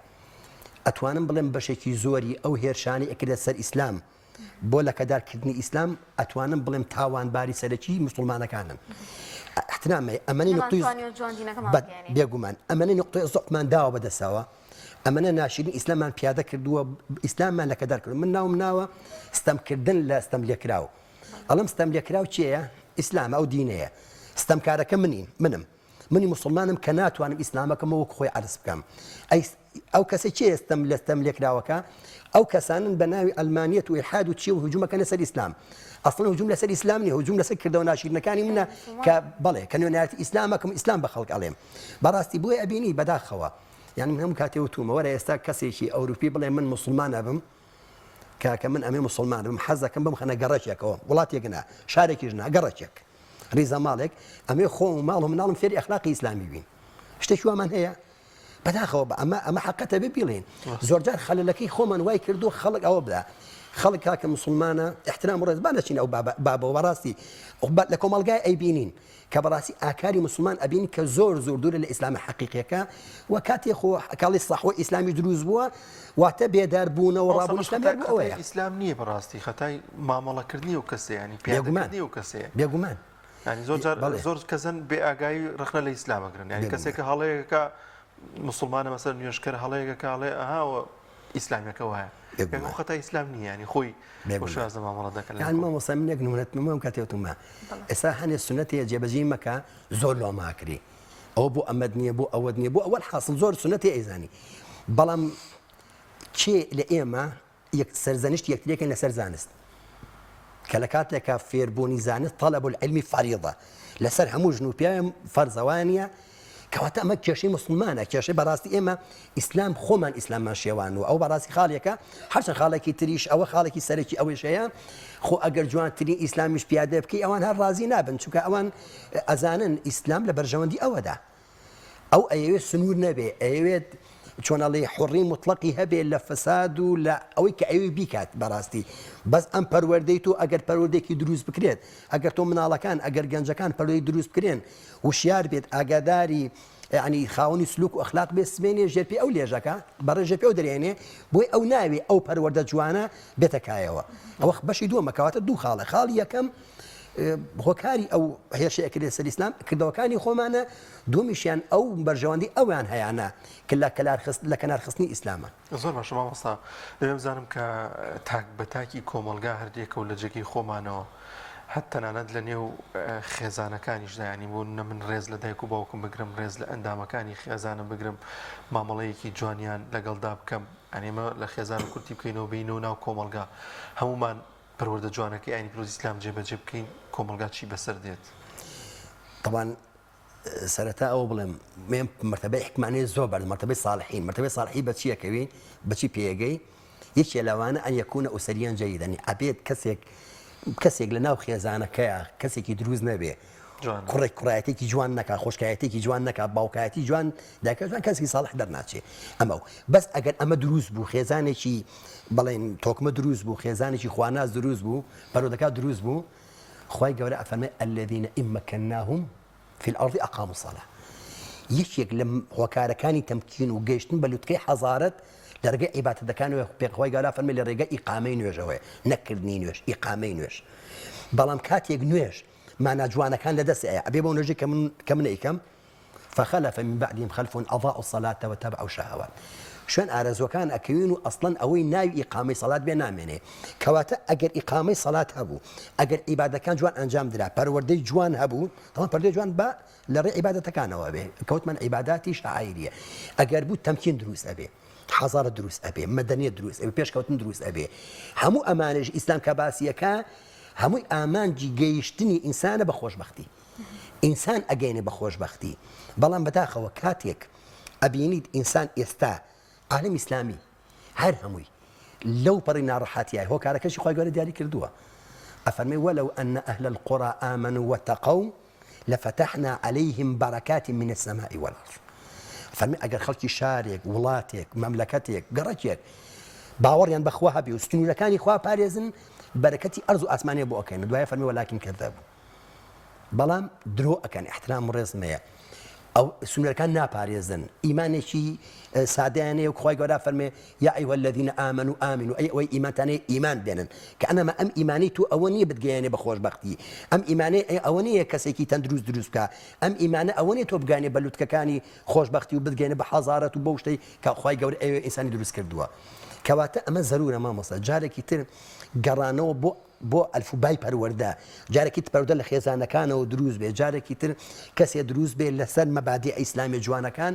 ئەتوانم بڵێم بەشێکی زۆری ئەو هێرشانی ئەکردە سەر ئیسلام بۆ لەکەدارکردنی ئیسلام ئەتوانم بڵێم تاوانباری سەرەکی مسلمانەکانن احترامە ئەمەنی نقطەی بێگومان ئەمەنی نقطەی زۆقمان داوە بەدەساوە ئەمەنە ناشرین ئیسلامان پیادە کردووە ئیسلامان لەکەدار کرد من ناوم ستەمکردن لە ستەم لێکراو ئەڵم ستەم لێکراو چییە؟ ئیسلام ئەو دینەیە ستەمکارەکە منی مسلمانم کە ناتوانم ئیسلامەکەم وەک خۆی عرض بکەم ئەو کەسە چێ ئێستم لە ستەم لێکراوەکە ئەو کەسانن بە ناوی ئەلمانیەت و ئیلحاد و چی و هجوومەکە لەسەر ئیسلام ئەسڵن هجووم لەسەر ئیسلام نیە هجووم لەسەر کردەوە ناشرینەکانی منە کە بەڵێ کە نوێنەتی ئیسلامەکەم ئیسلام بە خەڵک ئەڵێم بەڕاستی بۆی ئەبینی بەداخەوە یعنی من هەموو کاتێ وتومە وەرە ئێستا کەسێکی ئەوروپی بڵێ من مسلمانە بم کاکە من ئەمێ مسلمان بم حەزەکەم بم خەنە گەڕەکێکەوە وڵاتێکنا شارێکیش نا گەڕەکێک ریزە ماڵێک ئەمێ خۆ و ماڵ و مناڵم فێری ئەخلاقی ئیسلامی بین شتێکی وامان هەیە بەداخەوە بە ئەمە حقەتە ببیڵێن زۆرجار خەلەلەکەی خۆمان وای کردو خەڵک ئەوە بدا خەڵک کاکە مسلمانە احترام و ڕێزبان دەچین ئەو بابەوە بەڕاستی لە کۆمەلگای ئەیبینین کە بەڕاستی ئاکاری مسلمان ئەبین کە زۆر دوورە لە ئیسلام حقیقیەکە و کاتێک خۆ کاڵی سەحوە ئیسلامی دروست بووە واتە بێدار بوونەوە ڕابوون ئیسلام ئەوەیە ئیسلام نییە بەڕاستی خەتای مامەڵەکردنی و کەسێ ینی پیادەکردنی و کەسێ بێگومان ینی زۆر کەسن بێ ئاگایی ڕخنە لە ئیسلامەگرن ینی کەسێکە هەڵەیەکە مسلمانە مەسەر نوێشکەر هەڵەیەکە کاڵێ ئەهاوە ئیسلامیەکە وایە خەتای ئیسلام نییە ینی خۆی شازە مامەڵە دەکەن مامۆستا منێک نمونەتمەم کاتێتمە ئێستا هەنێ سنەتەیە جێبەجێی مەکە زۆر لۆ ماکری ئەوە بۆ ئەمەد نییە بۆ ئەوە نییە بۆ ئەوەل حاصل زۆر سنەتی ئەیزانی بەڵام کێ لە ئێمە سەرزەنیشت یەکترێکن لەسەر زانست کە لە کاتێکە فێربوونی زانست طەلەب العلمی فەریضە لەسەر هەموو ژنوپیایم فەرزەوانیە کەواتە ئەمە کێشەی مسلمانە کێشەی بەڕاستی ئێمە ئیسلام خۆمان ئیسلاممان شێوان و ئەو بەڕاستی خاڵێکە هەرچەند خاڵێکی تریش ئەوە خاڵێکی سەرەکی ئەوەش هەیە خۆ ئەگەر جوانترین ئیسلامیش پیادە بکەی ئەوان هەر ڕازی نابن چونکە ئەوان ئەزانن ئیسلام لە بەرژەوەندی ئەوەدا ئەو ئەیەوێت سنوور نەبێ ئەیەوێت چۆنەڵێ حڕی مطلقی هەبێ لە فەساد و لە ئەوەی کە ئەوێ بیکات بەڕاستی بەس ئەم پەروەردەی تۆ ئەگەر پەروەردێکی دروست بکرێت ئەگەر تۆ مناڵەکان ئەگەر گەنجەکان پەروەردەی دروست بکرێن وشیار بێت ئاگاداری ینی خاوەنی سلوک و ئەخلاق بێ سمێنێ ژێرپی ئەو لێژەکە بەڕێ ژێپی ئەو دەرێنێ بۆی ئەو ناوێ ئەو پەروەردە جوانە بێتەکایەوە ئەوە بەشی دووەمە کەواتە دوو خاڵە خاڵی یەکەم هۆکاری ئەو هێرشەیە کرێت سەر ئیسلام کردەوەکانی خۆمانە دومیشیان ئەو بەرژەوەندی ئەویان هەیەە کە لە کەنارخستنی ئیسلامە زۆر باش مامۆستا دەبێم بزانم کە تاک بە تاکی کۆمەلگا هەردێکە و لە جێگەی خۆمانەوە هەت تەنانەت لە نێو خێزانەکانیشدا ینی بۆ نە من ڕێز لە دایک و باوکم بگرم ڕێز لە ئەندامەکانی خێزانە بگرم مامەڵەیەکی جوانیان لەگەڵدا بکەم ئەنێمە لە خێزان کورتی بکەینەوە بینەوە ناو کۆمەلگا هەمومان پەروەردە جوانەکەی ئاینی پیرۆزی ئیسلام جێبەجێ بکەین کۆمەلگا چی بەسەر دێت طبعا سەرەتا ئەوە بڵێم مێم مرتبەی حکمانەیە زۆر بەرز مرتبەی صالحین مرتبەی صالحی بە چیەکەوین بەچی پێگەی یەکێ لەوانە ئەن یەکونە ئوسەریان جەیدەنی ئەبێت کەسێک لە ناو خێزانەکەیە کەسێکی دروست نەبێ کوڕێک کوڕایەتێکی جوان نەکا خۆشکایەتێکی جوان نەکا باوکایەتی جوان داکە جوان کەسێکی ساڵح دەرناچێ ئەمە بەس ئەگەر ئەمە دروست بوو خێزانێکی بڵێن تۆکمە دروست بوو خێزانێکی خواناز دروست بوو پەرۆدەکە دروست بوو خوای گەورە ئەفەرمێ الذين إن مكناهم في الأرض أقاموا الصلاة یەکێک لە هۆکارەکانی تەمکین و گەیشتن بە لوتکەی حەزارەت لە ڕێگەی عیبادەتەکانەوە پێخوای گەورە فەرمێ لە ڕێگەی ئیقامەی نوێژەوەی نەکردنی نوێژ ئیقامەی نوێژ بەڵام کاتێک نوێژ مانا جوانەکان لەدەستەیە ئەبێ بۆ نوێژی کە من ئەیکەم فخلف من بعدهم خلف أضاعوا الصلاة واتبعوا الشهوات شوێن ئارەزوەکان ئەکەوین و ئەسڵەن ئەوەی ناوی ئیقامەی سەڵات بێ نامێنێ کەواتە ئەگەر ئیقامەی سەڵات هەبوو ئەگەر عیبادەکان جوان ئەنجام درا پەروەردەی جوان هەبوو تەمان پەردەی جوان بە لە ڕێ عیبادەتەکانەوە بێ کەوتمان عیباداتی شاعیریە ئەگەر بوو تەمکین دروست ئەبێ حەزارە دروست ئەبێ مەدەنیەت دروست ئەبێ پێشکەوتن دروست ئەبێ هەموو ئەمانەش ئیسلام کە باسیەکە هەمووی ئامانجی گەیشتنی ئینسانە بە خۆشبەختی ئینسان ئەگەینێ بە خۆشبەختی بەڵام بەداخەوە کاتێک ئەبینیت ئینسان ئێستا عالم ئیسلامی هەر هەمووی لەو پەڕی ناڕەحەتیای هۆکارەکەشی خۆی گەورە دیاری کردووە ئەفەرمێ وەلەو ئەن ئەهل القرى آمنوا واتقوا لفتحنا عليهم بركات من السماء والأرض فەرمی ئەگەر خەڵکی شارێک وڵاتێک مەملەکەتێک گەڕەکێک باوەڕیان بەخوا هەبێ و ستونورەکانی خوا پارێزن بەرەکەتی ئەرز و ئاسمانێ بۆ ئەەکەین دوایە فەرمی وەلاکین کەذەبوا بەڵام درۆ ئەکەن احترام و ڕێزمەیە ئەو سونەرەکان ناپارێزن ئیمانێکی سادیانەیە و خۆی گەورە فەرمێ یا ئەیها الذین آمنوا آمنوا ئەوەی ئیمانتانەیە ئیمان بێنن کە ئەنەما ئەم ئیمانی تو ئەوە نییە بتگەیەنێ بە خۆشبەختی ئەم ئیمانەیە ئەوە نییە کەسێکی تەندروست دروست بکە ئەم ئیمانە ئەوە نیە تۆ بگانێ بە لوتکەکانی خۆشبەختی و بتگەێنێ بە حەزارەت و بەو شتەی کە خۆی گەورە ئەوێ ئینسانی دروست کردووە کەواتە ئەمە زەرورە مامۆستا جارێکی تر گەڕانەوە بۆ ئەلفوبای پەروەردە جارێکی پەروەردە لە خێزانەکانەوە دروست بێ جارێکی تر کەسێ دروست بێ لەسەر مەبادی ئیسلامی جوانەکان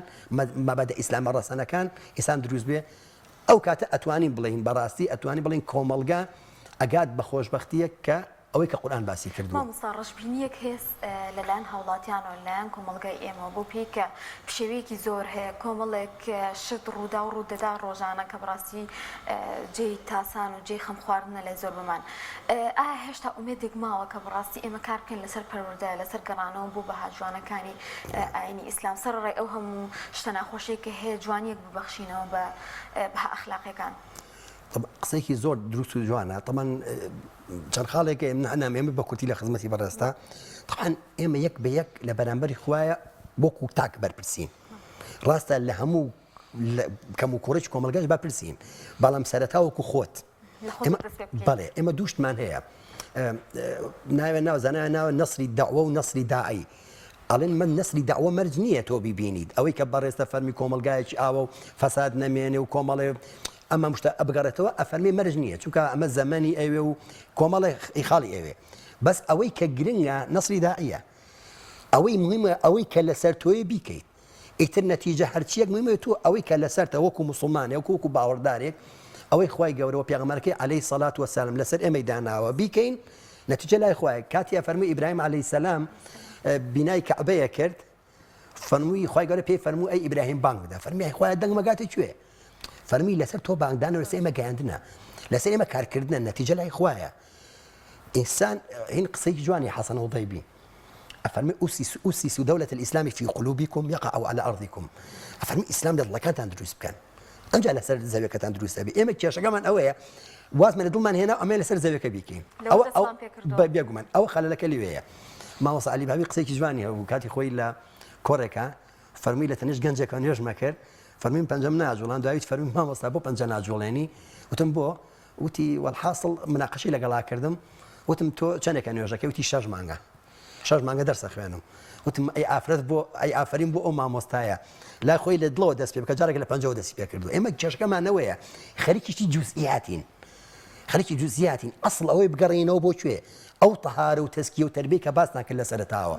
مەبادە ئیسلامە ڕەسەنەکان ئینسان دروست بێ ئەو کاتە ئەتوانین بڵین بەڕاستی ئەتوانین بڵین کۆمەڵگا ئەگات بە خۆشبەختیەک کە ئەوەی کە قورئان باسی کردووە مامۆستا ڕەشبینیەک هێز لەلایەن هاوڵاتیانەوە لەلایەن کۆمەڵگای ئێمە بۆ پێیکە پشێوەیەکی زۆر هەیە کۆمەڵێک شت ڕوودا و ڕوودەدا ڕۆژانە کە بڕاستی جێی تاسان و جێی خەم خواردنە لە زۆر بمان ئایا هێشتا ئومێدێک ماوە کە بڕاستی ئێمە کار بکەین لەسەر پەروەردە لەسەر گەڕانەوە بۆ بەها جوانەکانی ئاینی ئیسلام سەرڕای ئەو هەموو شتە ناخۆشیەکە هەیە جوانیەک ببەخشینەوە بە بەها ئەخلاقیەکان قسەیەکی زۆر دروست و جوانە طبعا چەند خاڵێک ئێمە بە کورتی لە خزمەتی بەڕێستا طبعا ئێمە یەک بە یەک لە بەرامبەری خوایە بۆکو تاک بەرپرسین ڕاستە لە هەموو کەم و کوڕێک کۆمەلگاش بەپرسین بەڵام سەرەتاوەکو خۆت بەڵێ ئێمە دووشتمان هەیە ناوێ ناوزانایە ناوە نەسری داوە و نەسری داعی ئەڵێن من نەسری داوە مەرج نییە تۆ بیبینیت ئەوەی کە بەڕێستە فەرمی کۆمەلگایەکی ئاوە و فەساد نەمێنێ و کۆمەڵێ ئەمە مشتە ئەبگەڕێتەوە ئەفەرمی مەرج نییە چونکە ئەمە زەمەنی ئەوێ و کۆمەڵی ئیخاڵی ئەوێ بەس ئەوەی کە گرنگە نەسری داعیە ئەوەی مهمە ئەوەی کە لەسەر تۆی بیکەیت ئیتر نەتیجە هەرچیەک مهمە تو ئەوەی کە لەسەرتە وەکو موسڵمانێ وەکو باوەڕدارێک ئەوەی خوای گەورەوە پێغەمبەرەکەی عەلەیهی سەڵات وەسەلام لەسەر ئێمەی داناوە بیکەین نەتیجە لای خوای کاتی فەرمووی ئیبراهیم عەلەیهی سەلام بینای کەعبەیە کرد فەرمووی خوای گەورە پێی فەرموو ئەی ئیبراهیم بانگ بدە فەرمی خوای دەنگ مەگاتە کوێ فەرمی لەسەر تۆ بانگدانەوە لەسەر ئێمە گەیاندنە لەسەر ئێمە کارکردنە نەتیجە لای خوایە ئینسان هین قسەی جوانی حەسەن وڵدەیبی ئەفەرمی ئوسیسوا دەولەة الئیسلام فی قلوبکم یقع علی ئەرضکم ئەفەرمی ئیسلام لە دڵەکانتان دروست بکەن ئەمجا لەسەر زەویەکەتان دروست ئەبێ ئێمە کێشەکەمان ئەوەیە وازمە لە دڵمان هێنا ئەمە لەسەر زەویەکە بیکەین بێگومان ئەوە خەلەلەکە لەوەیە مامۆستا عەلی بابی قسەیەکی جوانی هەبوو کاتی خۆی لە کۆڕێکە فەرمی لە تەنیشت گەنجێکە نوێژمە کرد فەرمیم پەنجەم ناجوڵان دوایت فەرمی مامۆستا بۆ پەنجە ناجوڵێنی وتم بۆ وتی والحاصل مناقەشەی لەگەڵا کردم وتم تۆ چەندێکە نوێژەکەی وتی 6 مانگە دەرسە خوێنم وتم ئەی ئافرەت بۆ ئەی ئافرین بۆ ئەو مامۆستایە لا خۆی لە دڵەوە دەست پێ بکە جارێک لە پەنجەوە دەستی پێ کردو ئێمە کێشەکەمانەوەیە خەریکیشتی جوزئیاتین خەریکی جوزئیاتین ئەسڵ ئەوەی بگەڕێنەوە بۆ کوێ ئەو تەهارە و تەسکیە و تەربیە کە باس ناکرد لە سەرەتاوە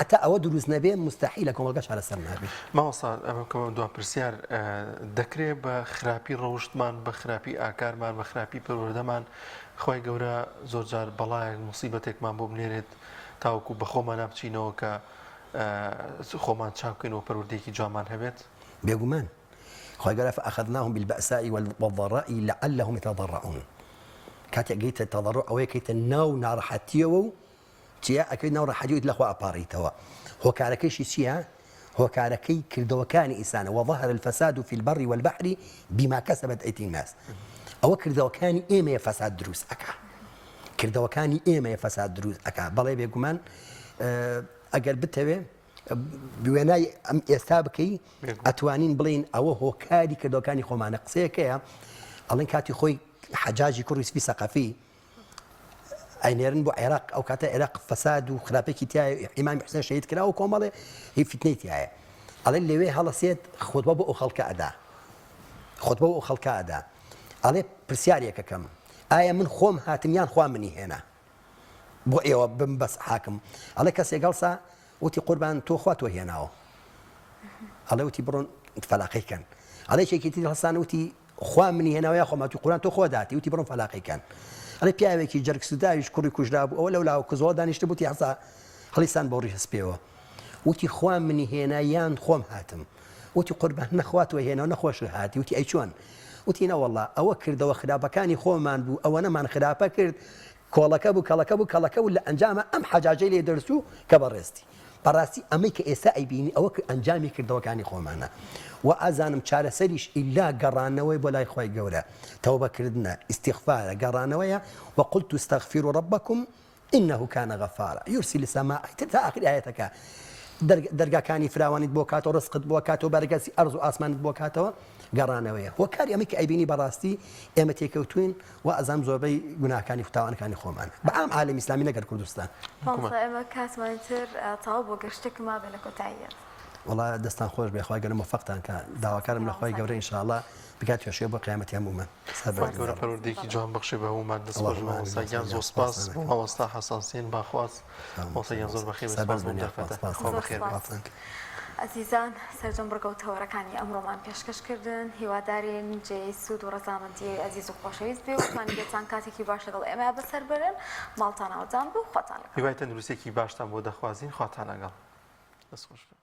حتا ئەوە دروست نەبێ مستەحیلە کۆمەڵگە چارەسەر نابێت مامۆستا ئەمە دوا پرسیار دەکرێت بە خراپی ڕەوشتمان بە خراپی ئاکارمان بە خراپی پەروەردەمان خۆی گەورە زۆرجار بەڵایەک موسیبەتێکمان بۆ بنێرێت تاوەکو بە خۆمان نابچینەوە کە خۆمان چاوکەینەوە پەروەردەیەکی جوانمان هەبێت بێگومان خۆی گەورە فأخذناهم بالبأساء والضراء لعلهم يتضرعون کاتێک گەیتە تەضەڕع ئەوەیە کەیتە ناو ناڕەحەتیەوە و چیە ئەکەی ناو ڕەحەتی لەخوا ئەپاڕیتەوە هۆکارەکەیشی چییە؟ هۆکارەکەی کردەوەکانی ئینسانە وظهر الفساد في البر والبحر بما كسبت أيدي الناس ئەوە کردەوەکانی ئێمەیە فەساد دروست ئەکا کردەوەکانی ئێمەیە فەساد دروست ئەکا بەڵێ بێگومان ئەگەر بتەوێ وێنای ئەم ئێستا بکەی ئەتوانین بڵین ئەوە هۆکاری کردەوەکانی خۆمانە قسەیەکەیە ئەڵێن کاتی خۆی حجاجی کوڕی سپی سەقەفی ئەینێرن بۆ عێراق ئەو کاتە عێراق فەساد و خراپێکی تایە ئیمامی حوسێن شەهید کرا و کۆمەڵێ هی فتنەی تایە ئەڵێن لەوێ هەڵەسێت خۆتبە بۆ ئەو خەڵکە ئەدا خۆت بە ئەو خەڵکادا ئەڵێ پرسیارێکەکەم ئایا من خۆم هاتمیان خوا منی هێنا بۆ ئێوە بم بەس حاکم ئەڵێ کەسێک گەڵسا وتی قوربان تۆ خوا تۆ هێناوە ئەڵێ وتی بڕۆن فەلاقیکەن ئەڵێ شێکی هەستان وتی خوا منی هێناوە یا خۆماتی قورآن تۆ خۆ داتی وتی بڕۆن فەلاقیکەن ئەڵێ پیاوێکی جەرگسوداویش کوڕی کوژرا بوو ئەوە لەولاوە کزۆڵ دانیشتە بوتی هەسا هەڵیسان بۆ ڕیش هەسپێەوە وتی خوا منی هێنا یان خۆم هاتم وتی قوربان نەخوات وە هێنا و نەخۆش هاتی وتی ئەی چۆن وتی نەوەڵڵا ئەوە کردەوە خراپەکانی خۆمان بوو ئەوە نەمان خراپە کرد کۆڵەکە بوو کەڵەکە بوو لە ئەنجامە ئەم حەجاجەی لێ دەرسوو کە بەڕێستی بەڕاستی ئەمەی کە ئێستا ئەیبینی ئەوە ئەنجامی کردەوەکانی خۆمانە و ئازانم چارەسەریش ئیلا گەڕانەوەی بۆ لای خۆی گەورە تەوبەکردنە ئیستیغفارە گەڕانەوەیە وقلت استغفروا ربكم إنه كان غفارا يرسل السماء تا آخر آياتك دەرگاکانی فراوانیت بۆ کاتەوە ڕزقت بۆ کاتەوە بەرگەسی ئەرز و ئاسمانت بۆ کاتەوە گەڕانەوەیە وە کاری ئەمە کە ئەیبینی بەڕاستی ئێمە تێکەوتوین و ئەزام زۆربەی گوناهەکانی فتاوانەکانی خۆمان بە ئام عالم ئیسلامی لەگەر کوردستان ئێمە کاتمانتر تەواو بۆ گەشتێک ما بێ لە کۆتاییە وڵا دەستان خۆش بێخوای گەرم وفەقتان کە داواکارم لە خۆی گەورە ئینشاءالله بکات توێشێ بۆ قیامەتی هەمومان گەورە پەروەردگاری جوان بەخشی بە هەمومان دەست بە مامۆستایان زۆر سپاس بۆ مامۆستا حەساسین باخواست مامۆستایان زۆر بەخێر سپاس بۆ دەفەتە خۆ بەخێر ئەزیزان سەرجەم بڕگە و تەوەرەکانی ئەمڕۆمان پێشکەشکردن هیوادارین جێی سوود و ڕەزامەندی ئەزیز و خۆشەویست بێ وتوانین بێتان کاتێکی باش لەگەڵ ئێمە بەسەر برن ماڵتان ئاوەدان بوو خۆتان هیوای تەندروستێکی باشتان بۆ دەخوازین خواتان لەگەڵ دەست خۆش بێ